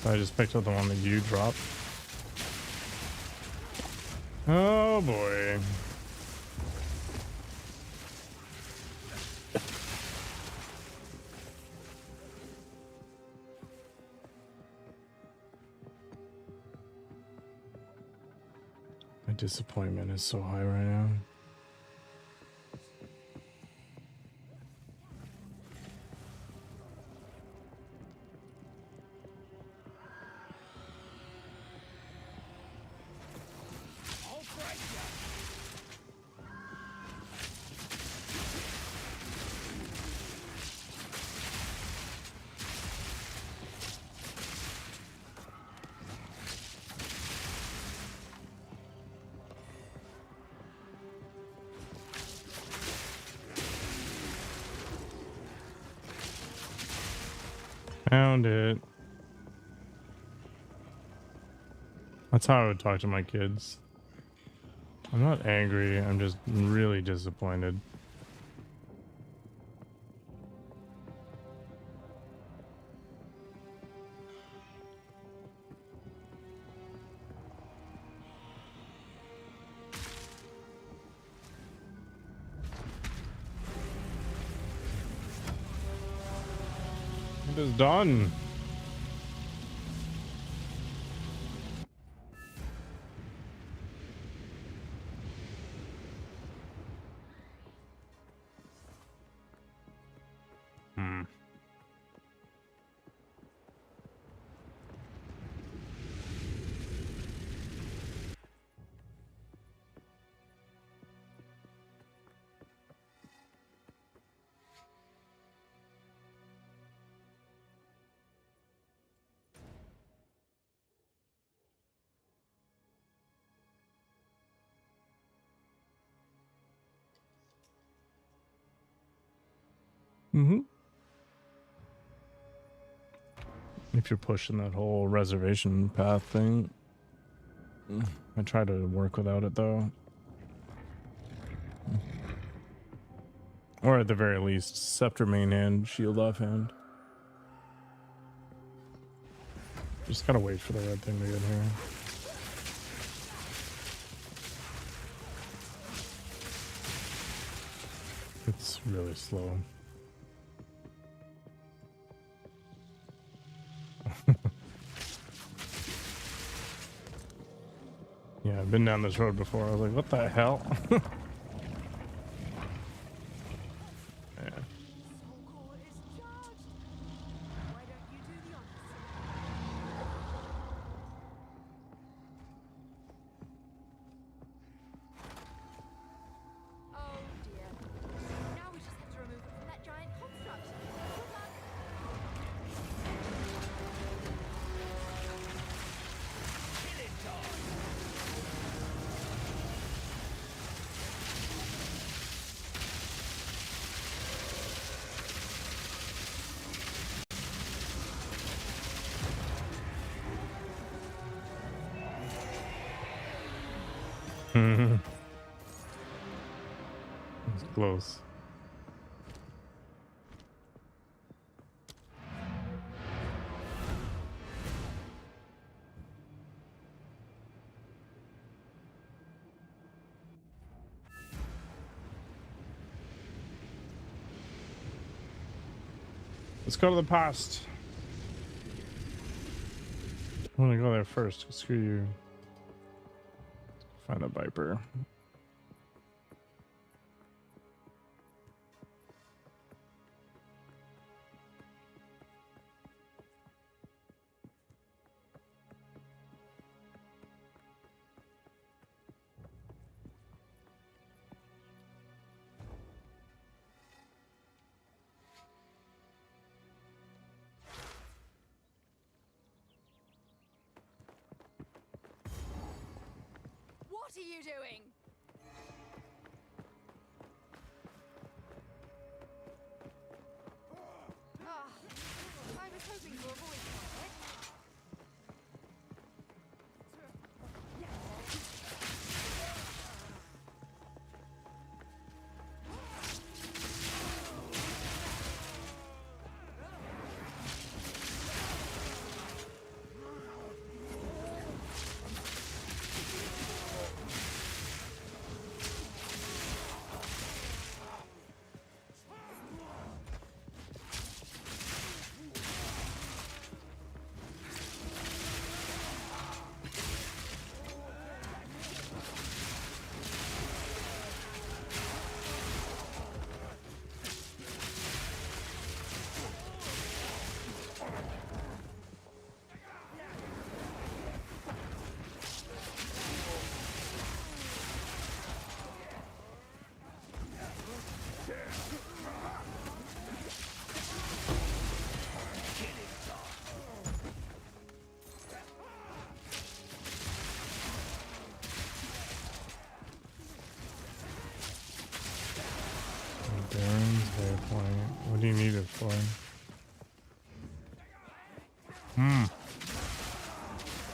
So I just picked up the one that you dropped. Oh boy. My disappointment is so high right now. Found it. That's how I would talk to my kids. I'm not angry, I'm just really disappointed. It is done. Mm-hmm. If you're pushing that whole reservation path thing, I try to work without it though. Or at the very least, scepter main hand, shield off hand. Just gotta wait for the red thing to get here. It's really slow. Yeah, I've been down this road before. I was like, what the hell? Yeah. It's close. Let's go to the past. I want to go there first. Screw you. Find a viper. What are you doing? I was hoping to avoid conflict. Baron's Waypoint. What do you need it for?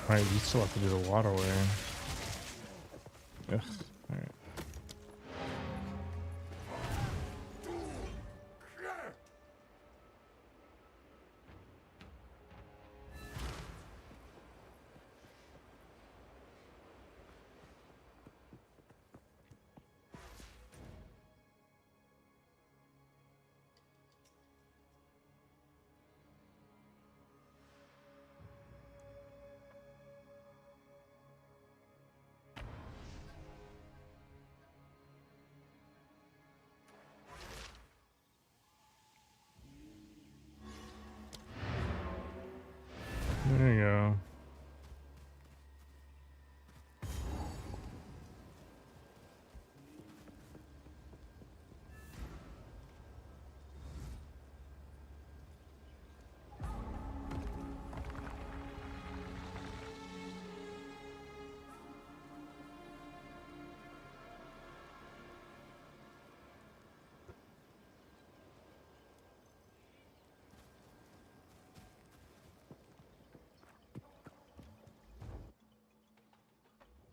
Right, you still have to do the waterway. Ugh. Alright. There you go.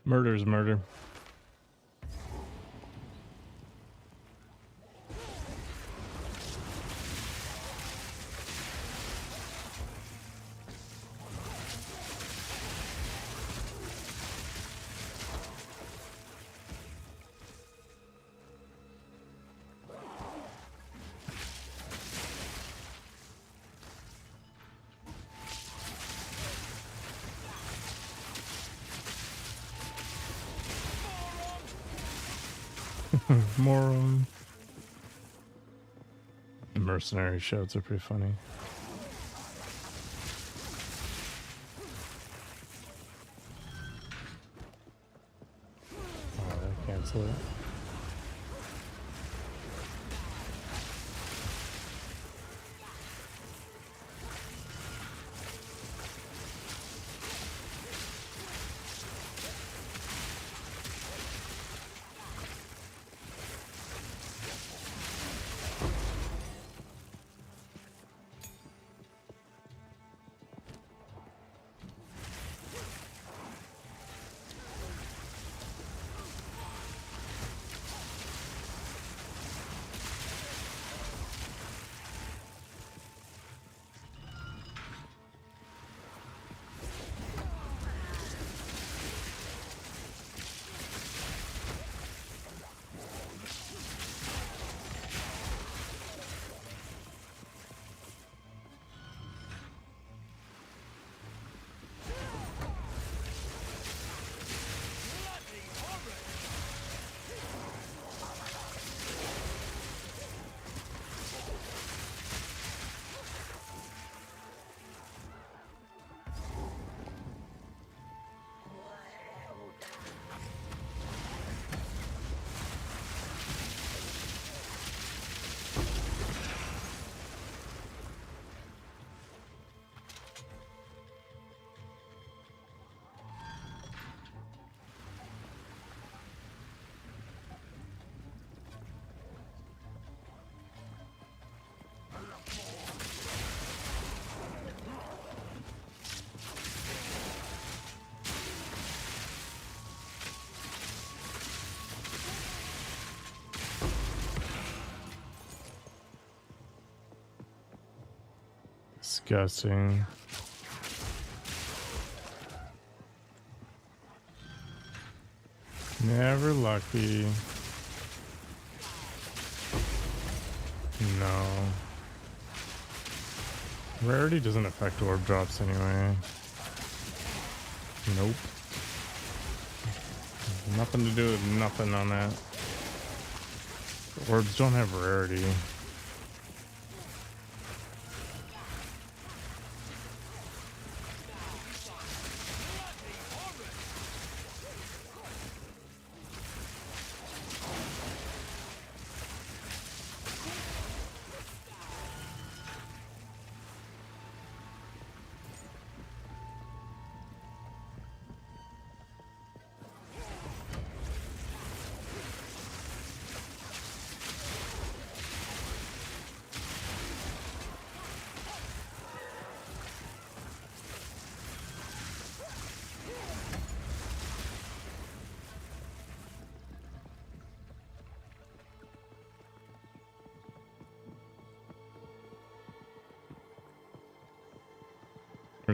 Murder is murder. Moron. Mercenary shouts are pretty funny. Oh, I cancel it. Disgusting. Never lucky. No. Rarity doesn't affect orb drops anyway. Nope. Nothing to do with nothing on that. Orbs don't have rarity.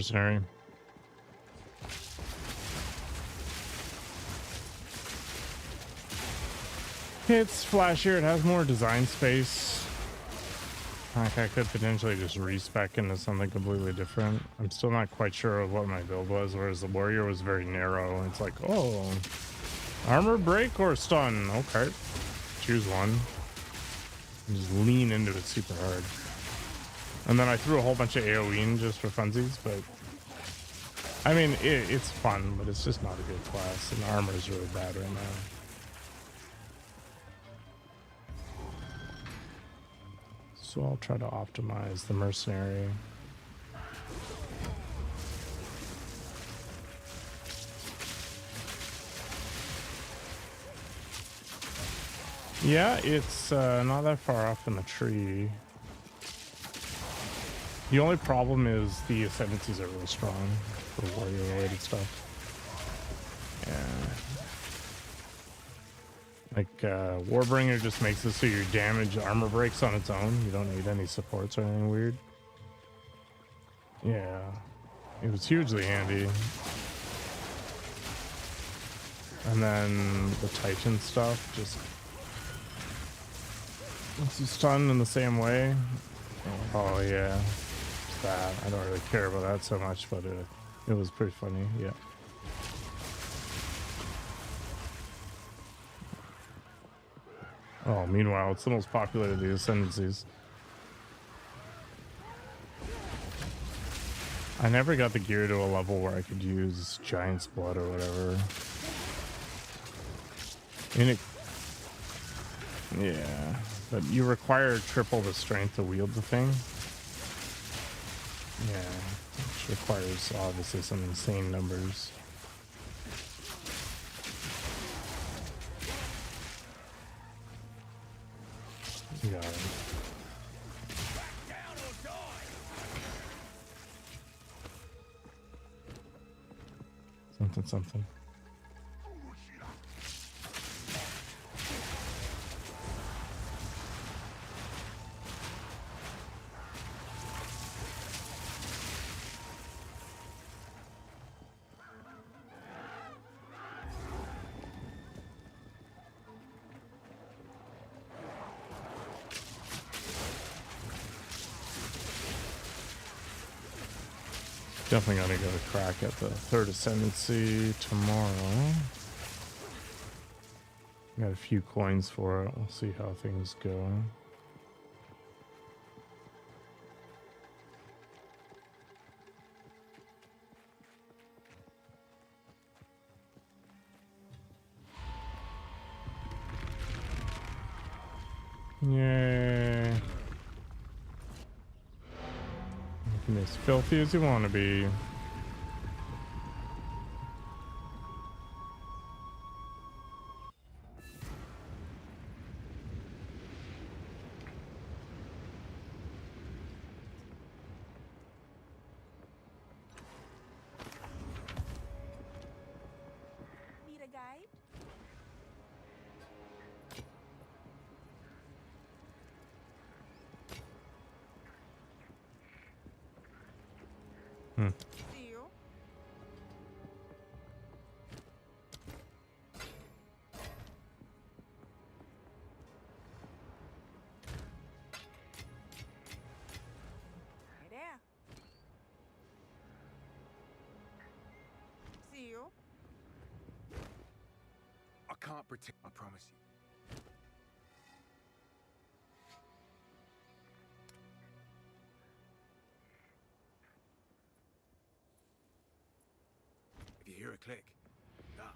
mercenary. It's flashier, it has more design space. Like I could potentially just respec into something completely different. I'm still not quite sure of what my build was, whereas the warrior was very narrow. It's like, oh, armor break or stun? Okay, choose one. And just lean into it super hard. And then I threw a whole bunch of AoE in just for funsies, but I mean, it's fun, but it's just not a good class, and armor is really bad right now. So I'll try to optimize the mercenary. Yeah, it's not that far off in the tree. The only problem is the ascendancies are really strong for warrior related stuff. Yeah. Like Warbringer just makes it so your damage armor breaks on its own. You don't need any supports or anything weird. Yeah. It was hugely handy. And then the Titan stuff just once you stun in the same way. Oh yeah. It's that. I don't really care about that so much, but it was pretty funny, yeah. Oh, meanwhile, it's the most popular of the ascendancies. I never got the gear to a level where I could use Giant's Blood or whatever. Yeah, but you require triple the strength to wield the thing. Yeah, which requires obviously some insane numbers. You got it. Something. Definitely gotta go crack at the third ascendancy tomorrow. Got a few coins for it. We'll see how things go. Yay. Looking as filthy as you want to be. Need a guide? See you. Hey there. See you. I can't pretend, I promise you. If you hear a click, duck.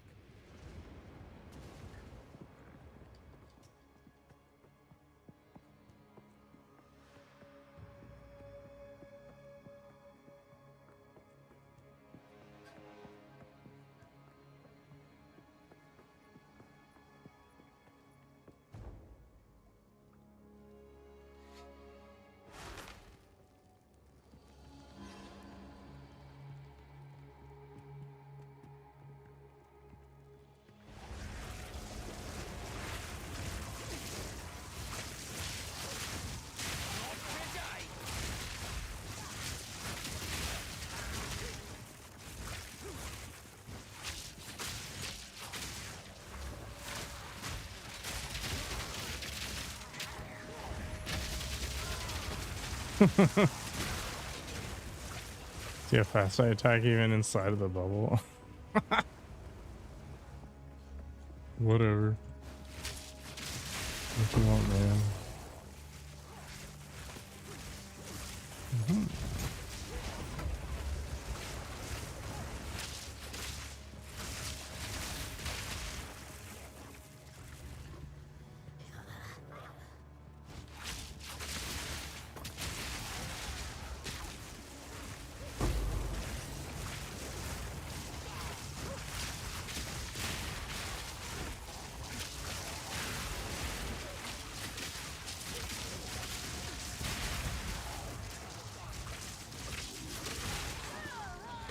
See how fast I attack even inside of the bubble. Whatever. What you want, man?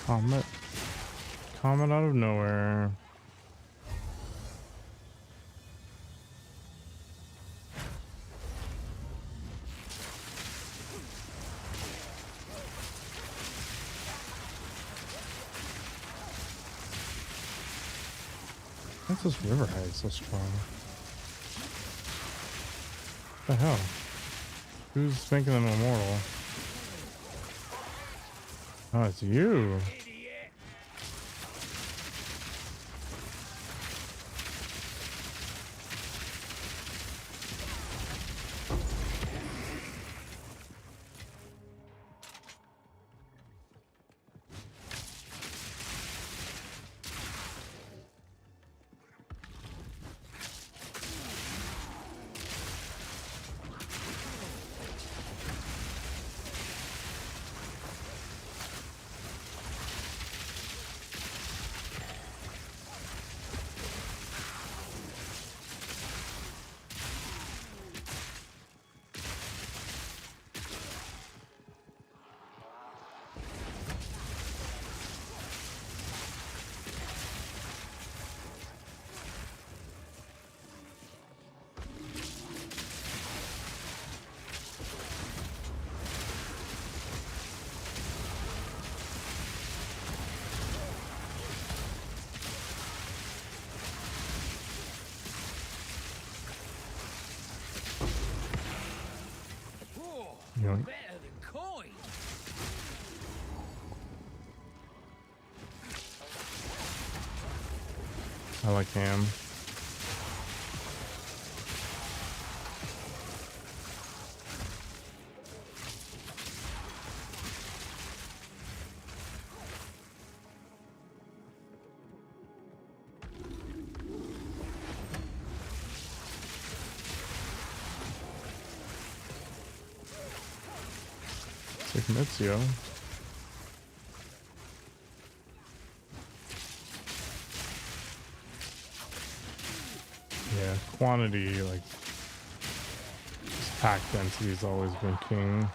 Comet. Comet out of nowhere. What's this river hide so strong? What the hell? Who's making them immortal? Oh, it's you. Yoink. Better than coin. I like ham. Mitsuo. Yeah, quantity, like pack density's always been king.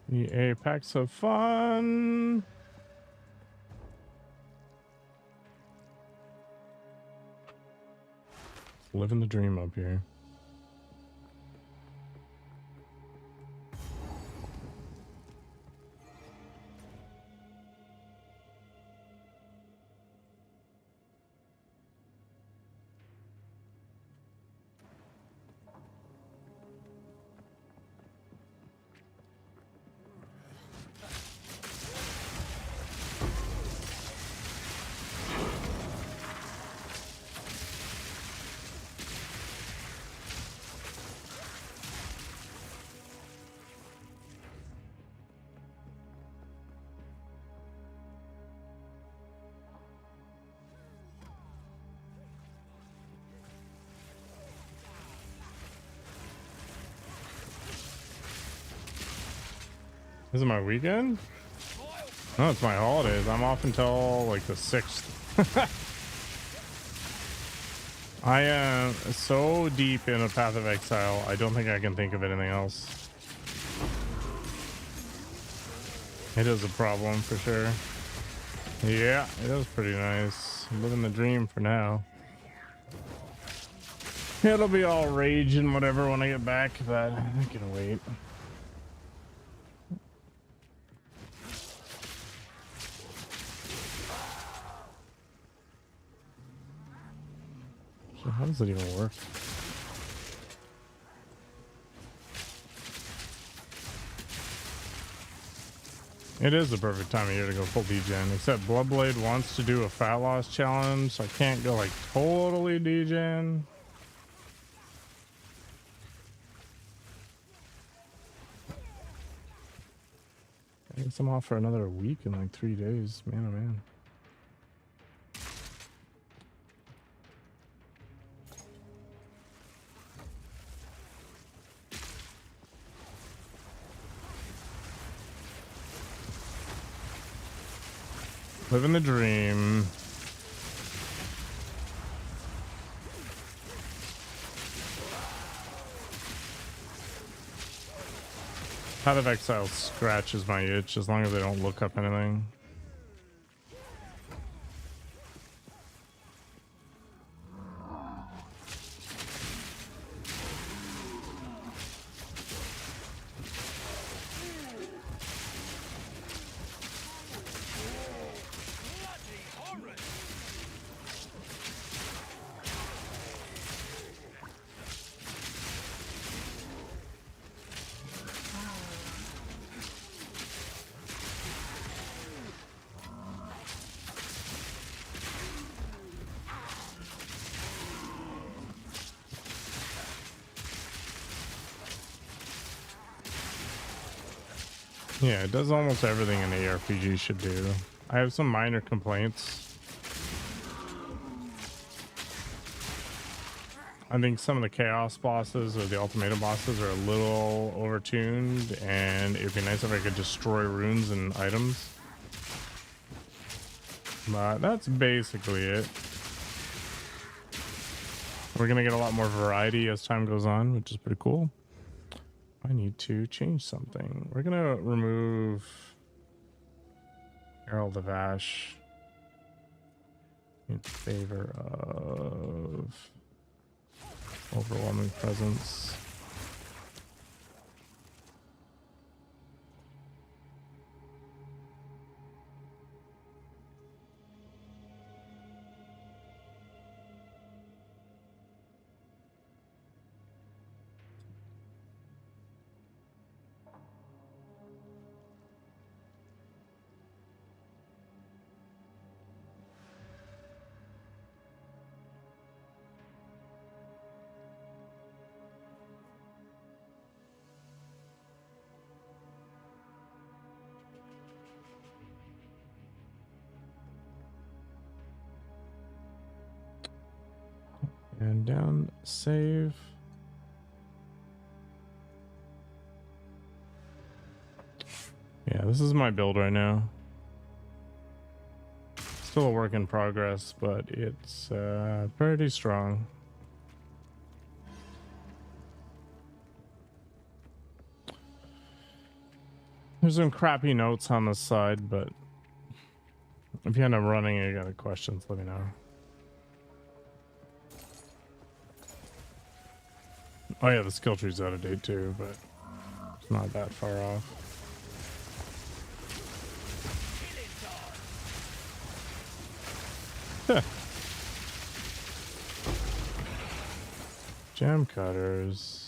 The Apex of fun. Living the dream up here. This is my weekend? No, it's my holidays. I'm off until like the 6th. I am so deep in a Path of Exile, I don't think I can think of anything else. It is a problem for sure. Yeah, it was pretty nice. Living the dream for now. It'll be all rage and whatever when I get back, but I can wait. So how does it even work? It is the perfect time of year to go full degen, except Bloodblade wants to do a fat loss challenge, so I can't go like totally degen. I guess I'm off for another week in like 3 days. Man, oh man. Living the dream. Path of Exile scratches my itch as long as I don't look up anything. Yeah, it does almost everything an ARPG should do. I have some minor complaints. I think some of the chaos bosses or the ultimatum bosses are a little overtuned, and it'd be nice if I could destroy runes and items. But that's basically it. We're gonna get a lot more variety as time goes on, which is pretty cool. I need to change something. We're gonna remove Herald of Ash in favor of Overwhelming Presence. And down, save. Yeah, this is my build right now. Still a work in progress, but it's pretty strong. There's some crappy notes on the side, but if you end up running and you got any questions, let me know. Oh yeah, the skill tree's out of date too, but it's not that far off. Huh. Gem cutters.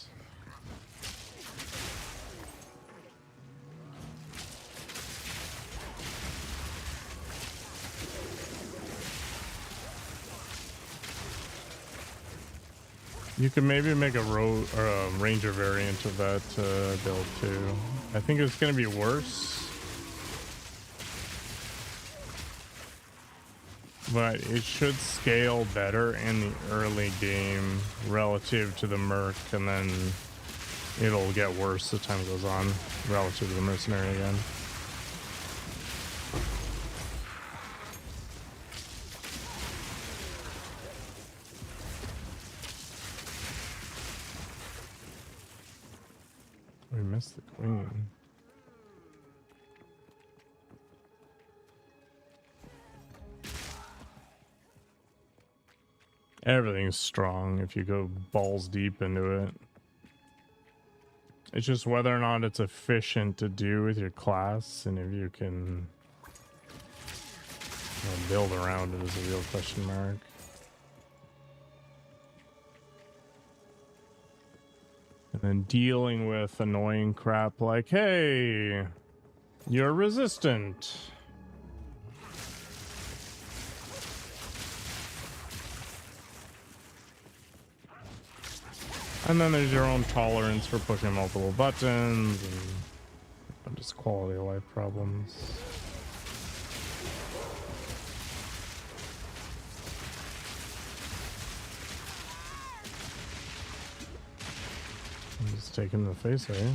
You could maybe make a road or a ranger variant of that build too. I think it's going to be worse, but it should scale better in the early game relative to the merc, and then it'll get worse as time goes on relative to the mercenary again. We missed the queen. Everything's strong if you go balls deep into it. It's just whether or not it's efficient to do with your class, and if you can build around it is a real question mark. And then dealing with annoying crap like, hey, you're resistant. And then there's your own tolerance for pushing multiple buttons and just quality of life problems. I'm just taking the face, eh?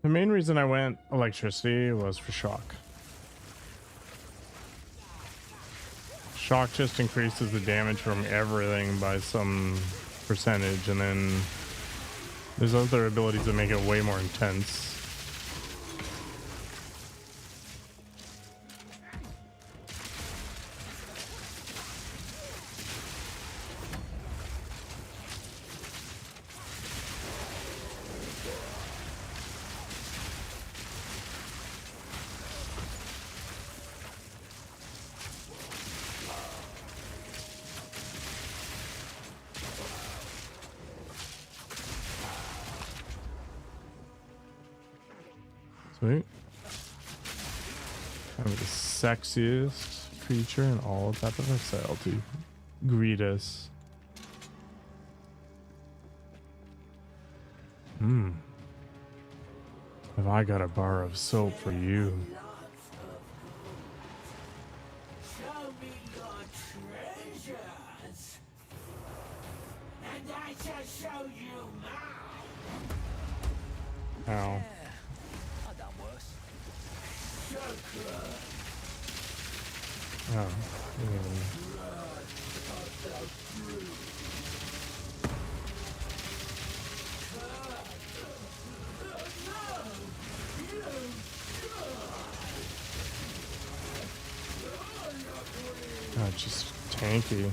The main reason I went electricity was for shock. Shock just increases the damage from everything by some percentage, and then there's other abilities that make it way more intense. Sweet. Kind of the sexiest creature in all of Path of Exile to greet us. Have I got a bar of soap for you? Show me your treasures, and I shall show you mine. Ow. I've done worse. Oh. Oh, just tanky.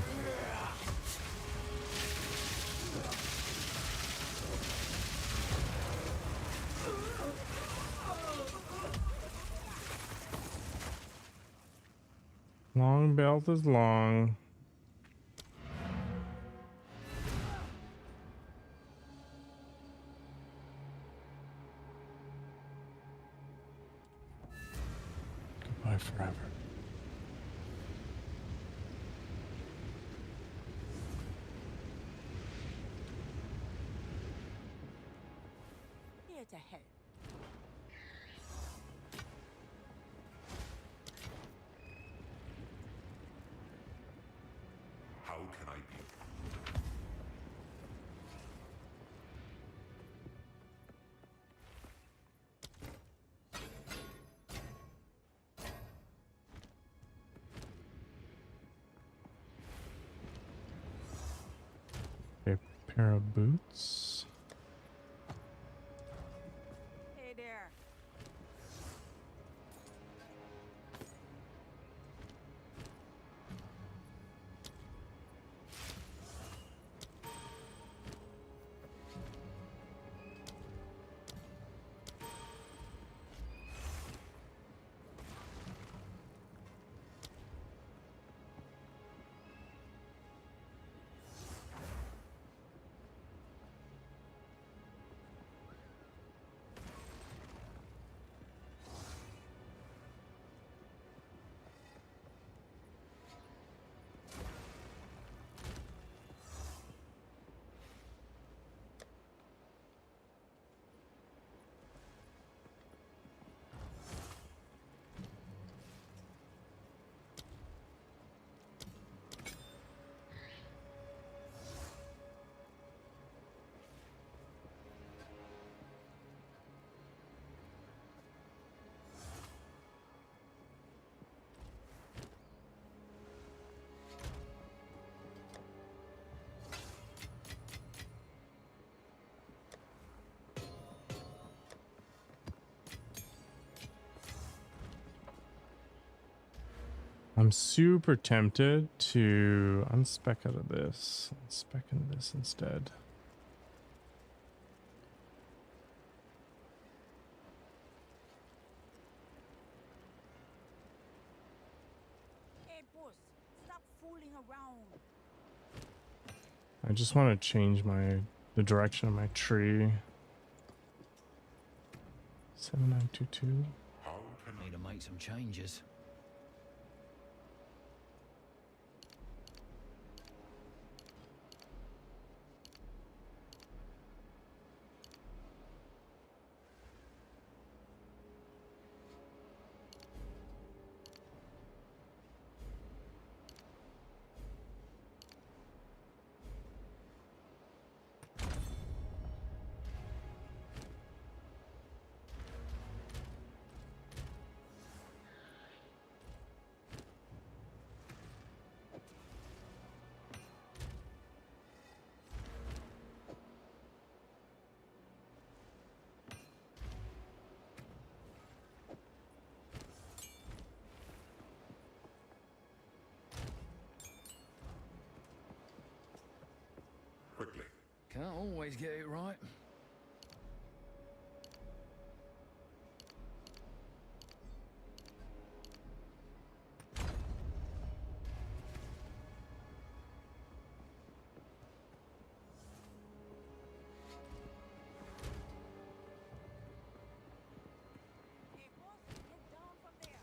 Long belt is long. Goodbye forever. Here to help. How can I be? A pair of boots. Hey there. I'm super tempted to unspec out of this. Spec into this instead. Hey, boss, stop fooling around. I just want to change the direction of my tree. 7922. Need to make some changes. Quickly. Can't always get it right. Hey, boss, get down from there.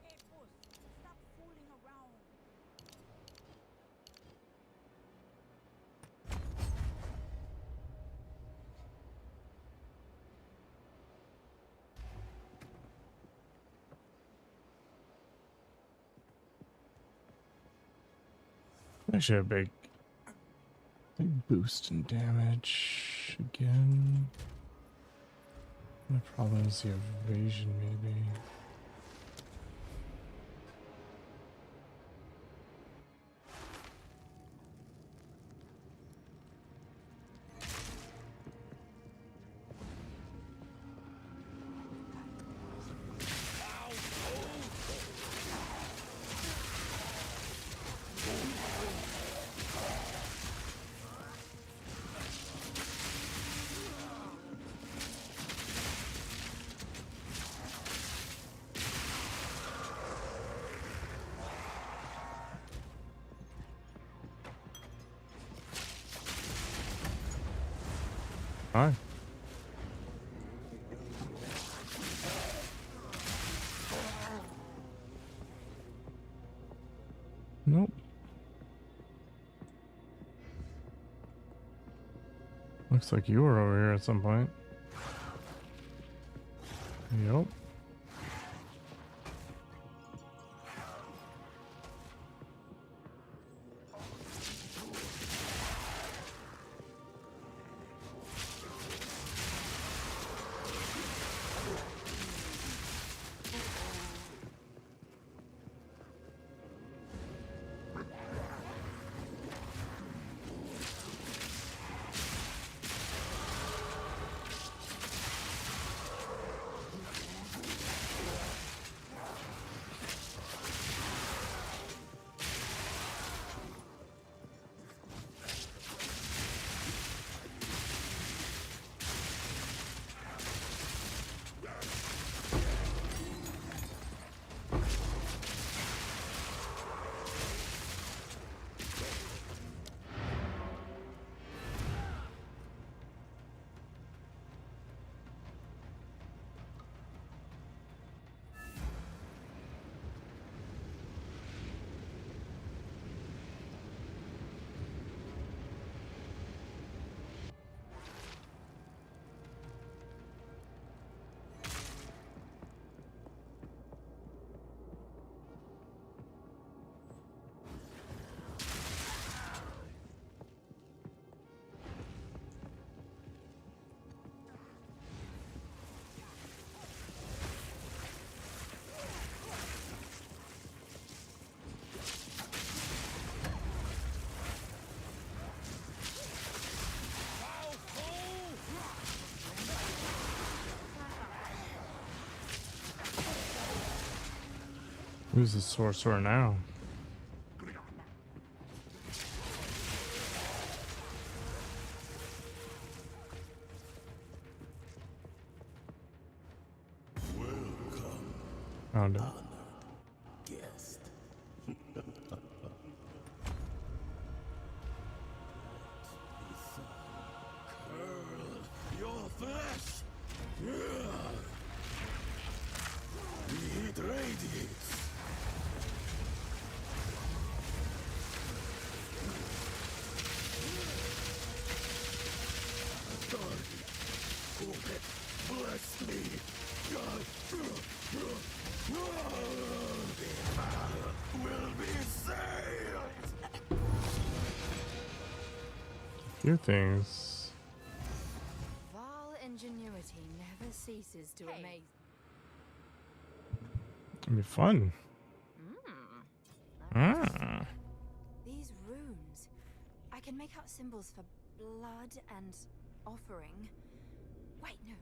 Hey, boss, stop fooling around. Actually, a big boost in damage again. My problem is the evasion, maybe. Hi. Nope. Looks like you were over here at some point. Yep. Who's the sorcerer now? Found it. Guest. Your flesh! The heat radiates! Bless me! God will be saved! A few things. Vile ingenuity never ceases to amaze. It'll be fun. Ah. These runes. I can make out symbols for blood and offering. Wait, no.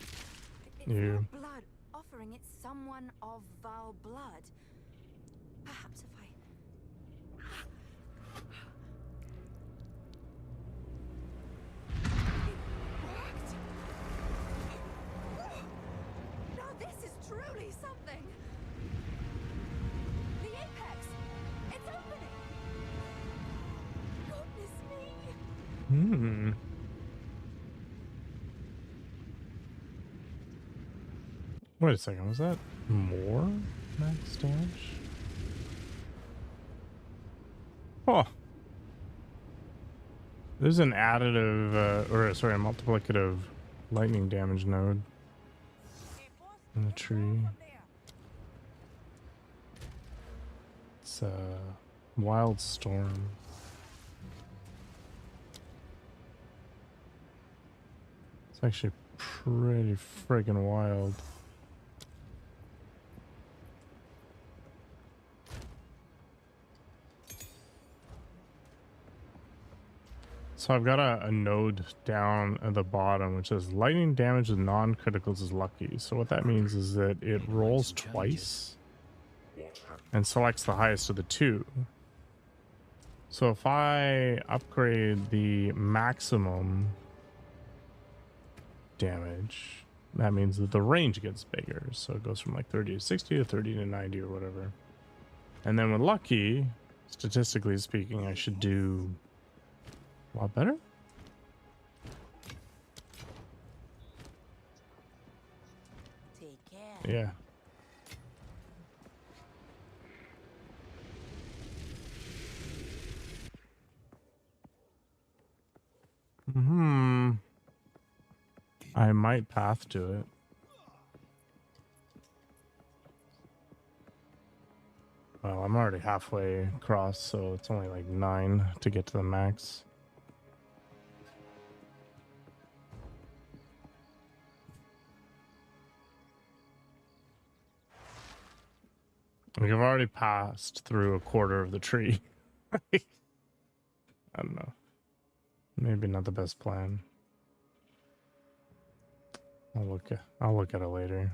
It's Yeah. not blood offering, it's someone of vile blood. Perhaps if I... It worked! Now this is truly something! The apex! It's opening! Goodness me! Wait a second, was that more max damage? Oh. There's an additive, or sorry, a multiplicative lightning damage node in the tree. It's a wild storm. It's actually pretty friggin' wild. So I've got a node down at the bottom which says lightning damage with non-criticals is lucky. So what that means is that it rolls twice and selects the highest of the two. So if I upgrade the maximum damage, that means that the range gets bigger. So it goes from like 30 to 60 to 30 to 90 or whatever. And then with lucky, statistically speaking, I should do a lot better. Take care. Yeah. I might path to it. Well, I'm already halfway across, so it's only like 9 to get to the max. Like I've already passed through a quarter of the tree. I don't know. Maybe not the best plan. I'll look at it later.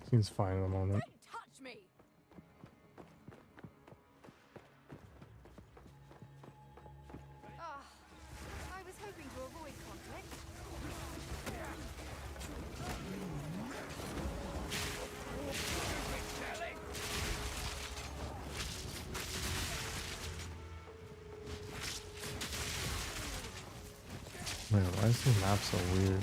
Seems fine at the moment. Don't touch me! I was hoping to avoid conflict. Wait, why is this map so weird?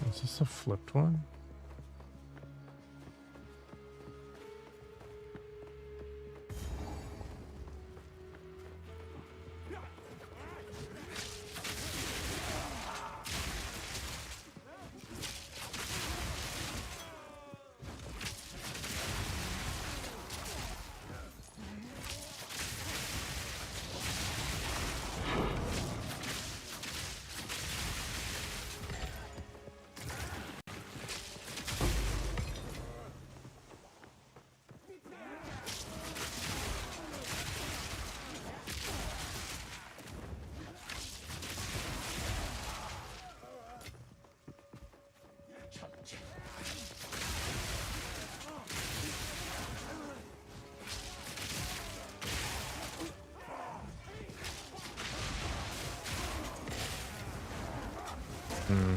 Is this a flipped one? Hmm.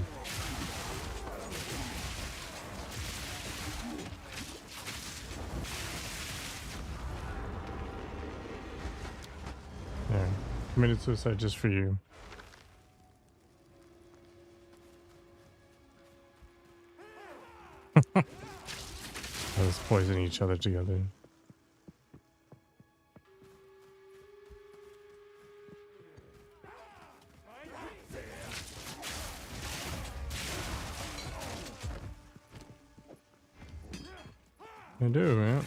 Yeah, committed suicide just for you. Let's poison each other together. I do, man.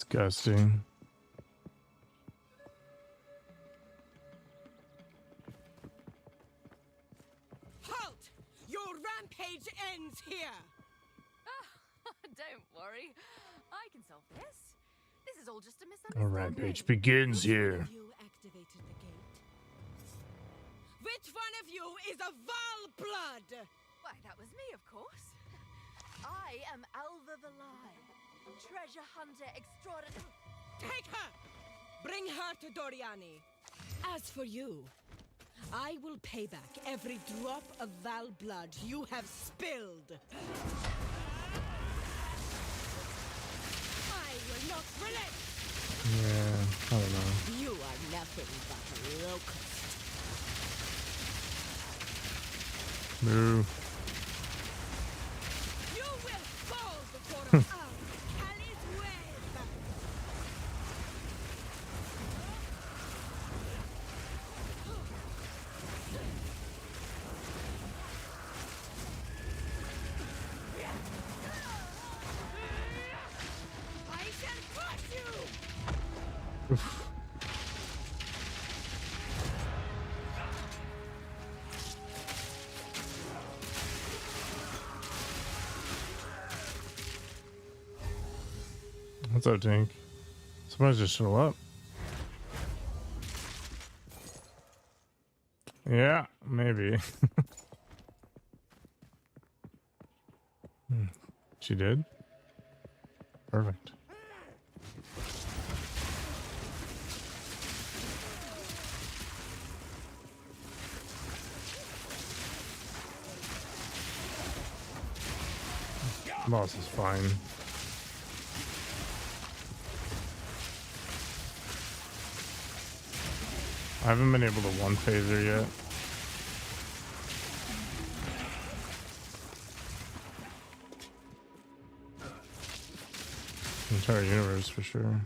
Disgusting. Halt! Your rampage ends here! Don't worry. I can solve this. This is all just a A misunderstanding. rampage begins here. You activated the gate. Which one of you is a Val blood? Why, that was me, of course. I am Alva Valai, treasure hunter extraordinary. Take her! Bring her to Doriani. As for you, I will pay back every drop of Val blood you have spilled. I will not relent. Yeah, I don't know. You are nothing but a locust. Moo. You will fall before our Callie's web. I shall crush you! Oof. What's up, Tink? Somebody just show up. Yeah, maybe. She did? Perfect. Boss is fine. I haven't been able to one phaser yet. Entire universe for sure.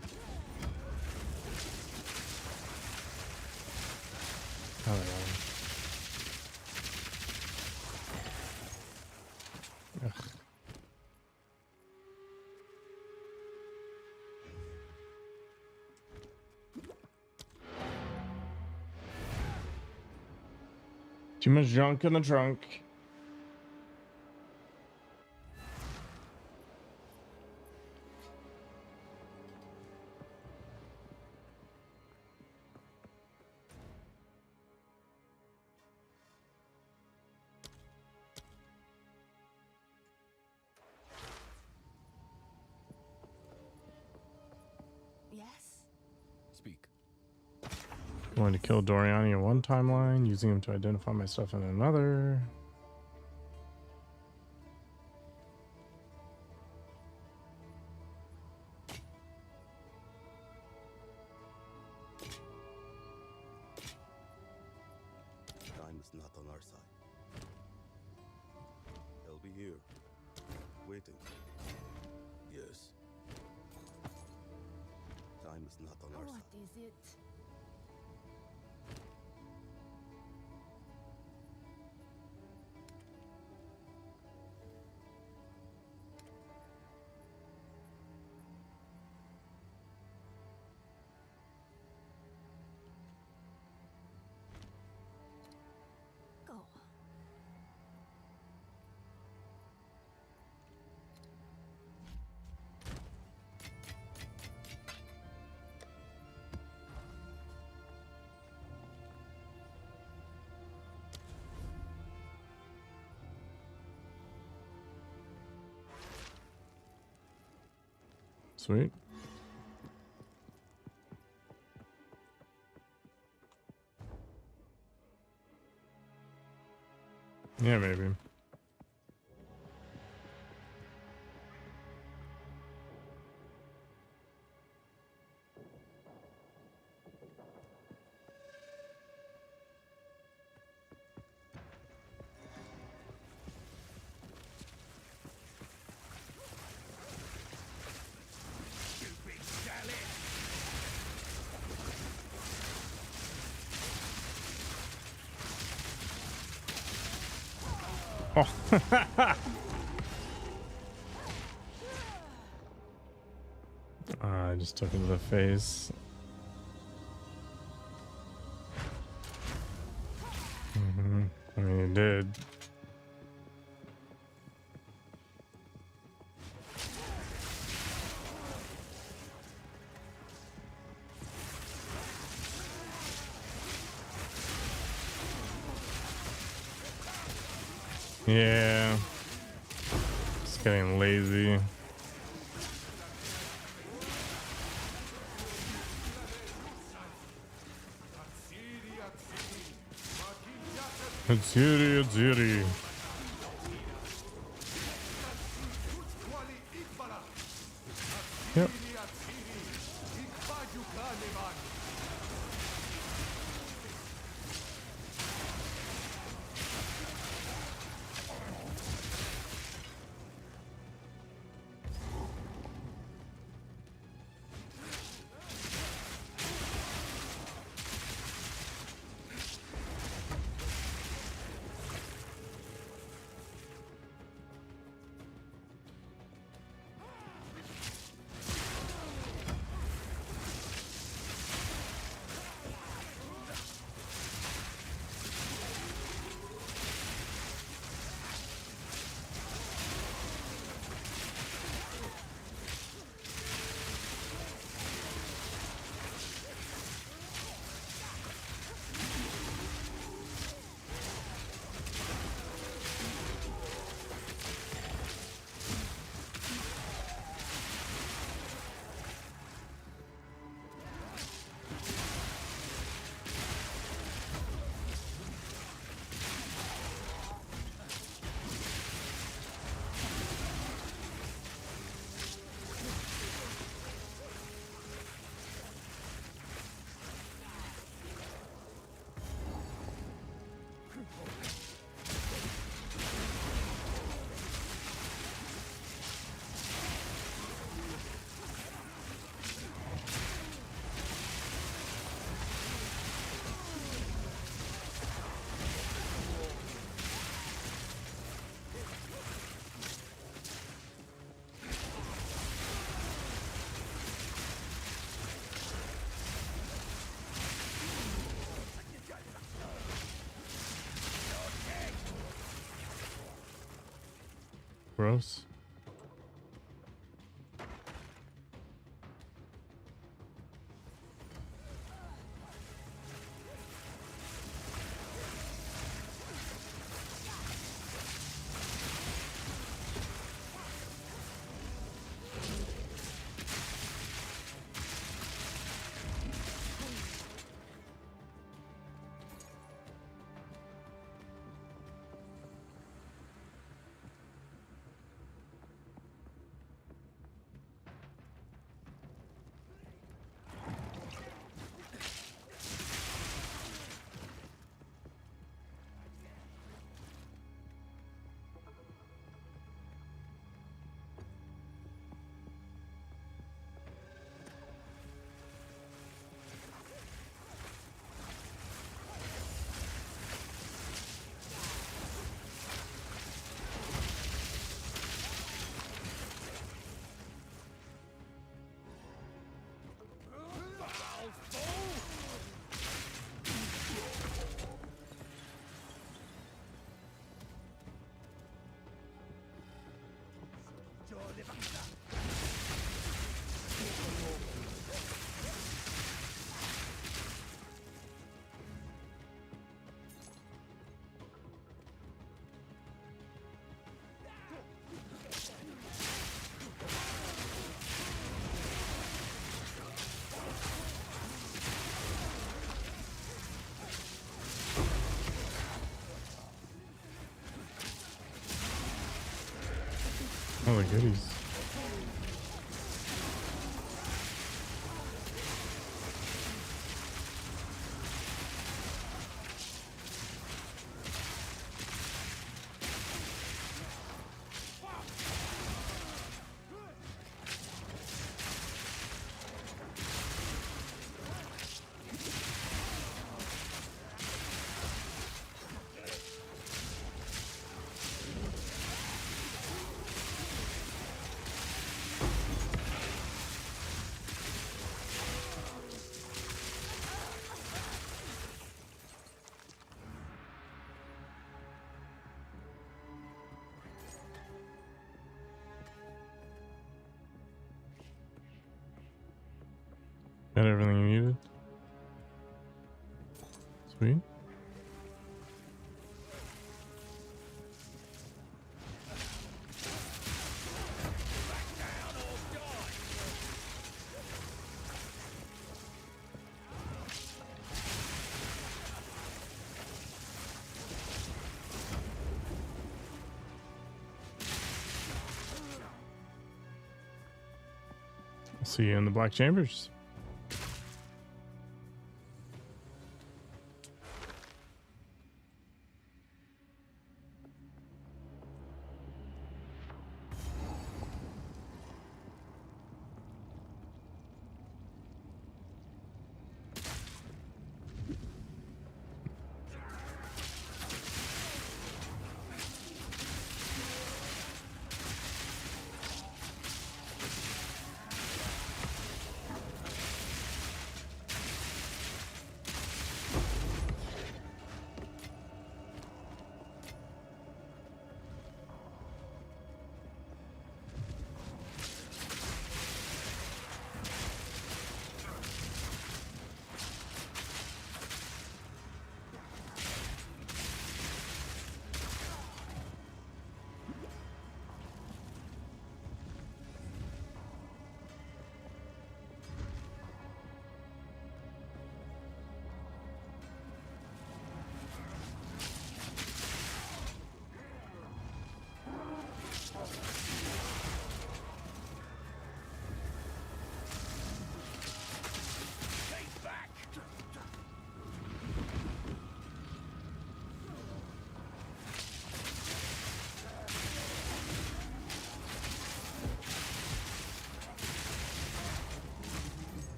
I don't know. Ugh. Too much junk in the trunk. Going to kill Doriani in one timeline, using him to identify my stuff in another. Time is not on our side. They'll be here, waiting. Yes. Time is not on our side. What is it? Go. Sweet. Yeah, maybe. Oh. I just took him to the face. I mean, he did. Yeah. Just getting lazy. Atziri, Atziri. Yep. Gross. goodies. Got everything you needed. Sweet. I'll see you in the Black Chambers.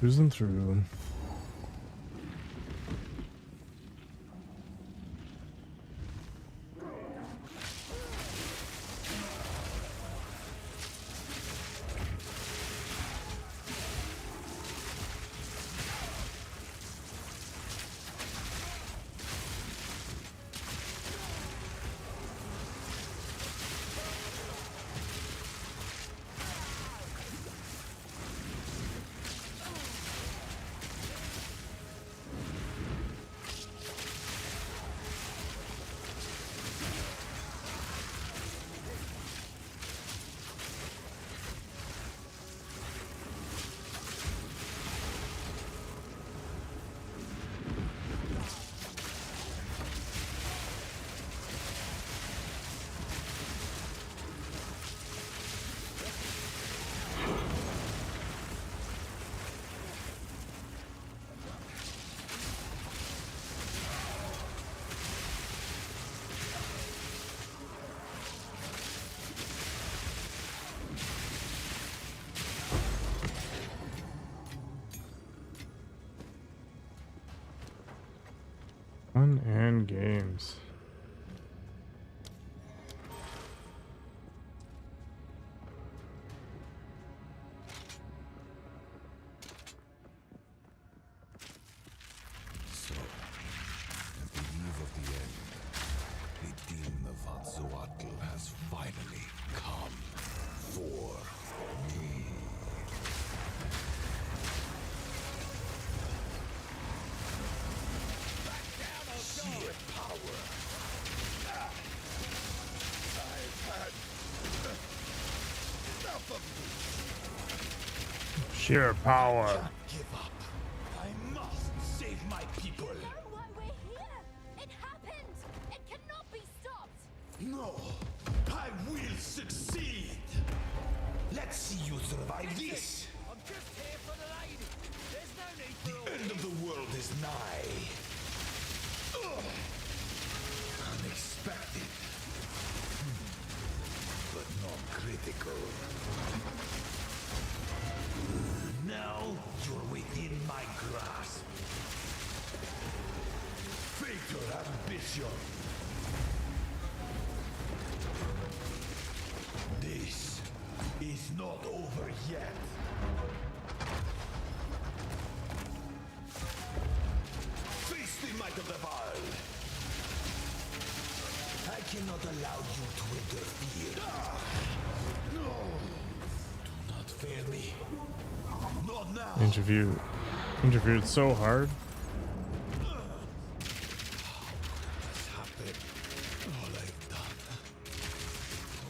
Cruising through. Fun and games. So, at the eve of the end, the demon of Exiled has Sheer power. Give up. I must save my people. You know why we're here? It happened. It cannot be stopped. No, I will succeed. Let's see you survive this. I'm just here for the lady. There's no need for all The end of the world is nigh. Ugh. Unexpected, but not critical. Now you're within my grasp. Fatal ambition. This is not over yet. Face the might of the Baal. I cannot allow you to interfere. No! Do not fail me. Not now. Interviewed so hard. Has happened. All I've done.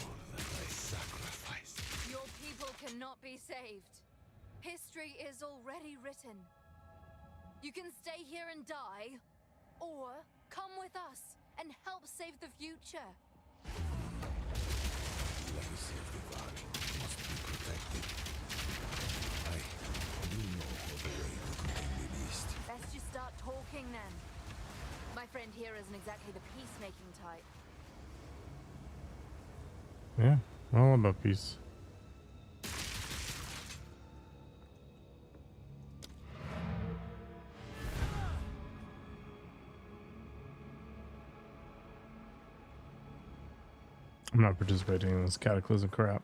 All that I sacrificed. Your people cannot be saved. History is already written. You can stay here and die, or come with us and help save the future. The legacy of the Baal must be protected. I do know of a way to contain the beast. Best you start talking then. My friend here isn't exactly the peacemaking type. Yeah, all about peace. I'm not participating in this cataclysm crap.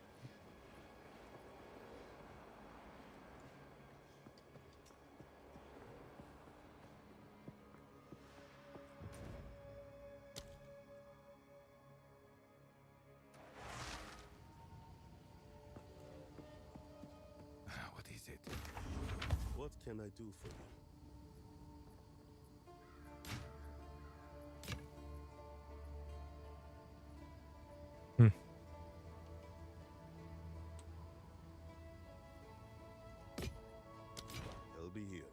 What is it? What can I do for you? I'll be here,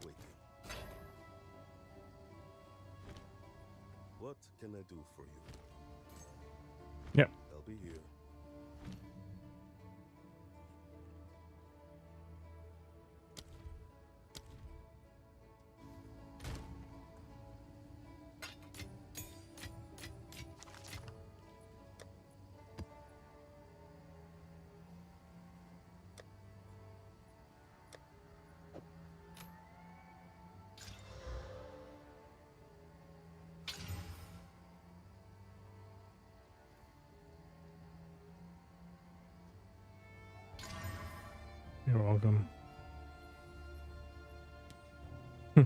waiting. What can I do for you? Yep. I'll be here. You're welcome. I'll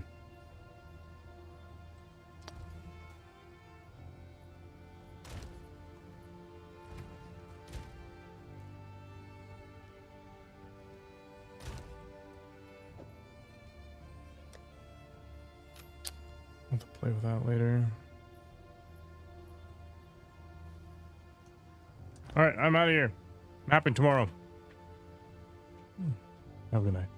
have to play with that later. All right, I'm out of here. Mapping tomorrow. Have a good night.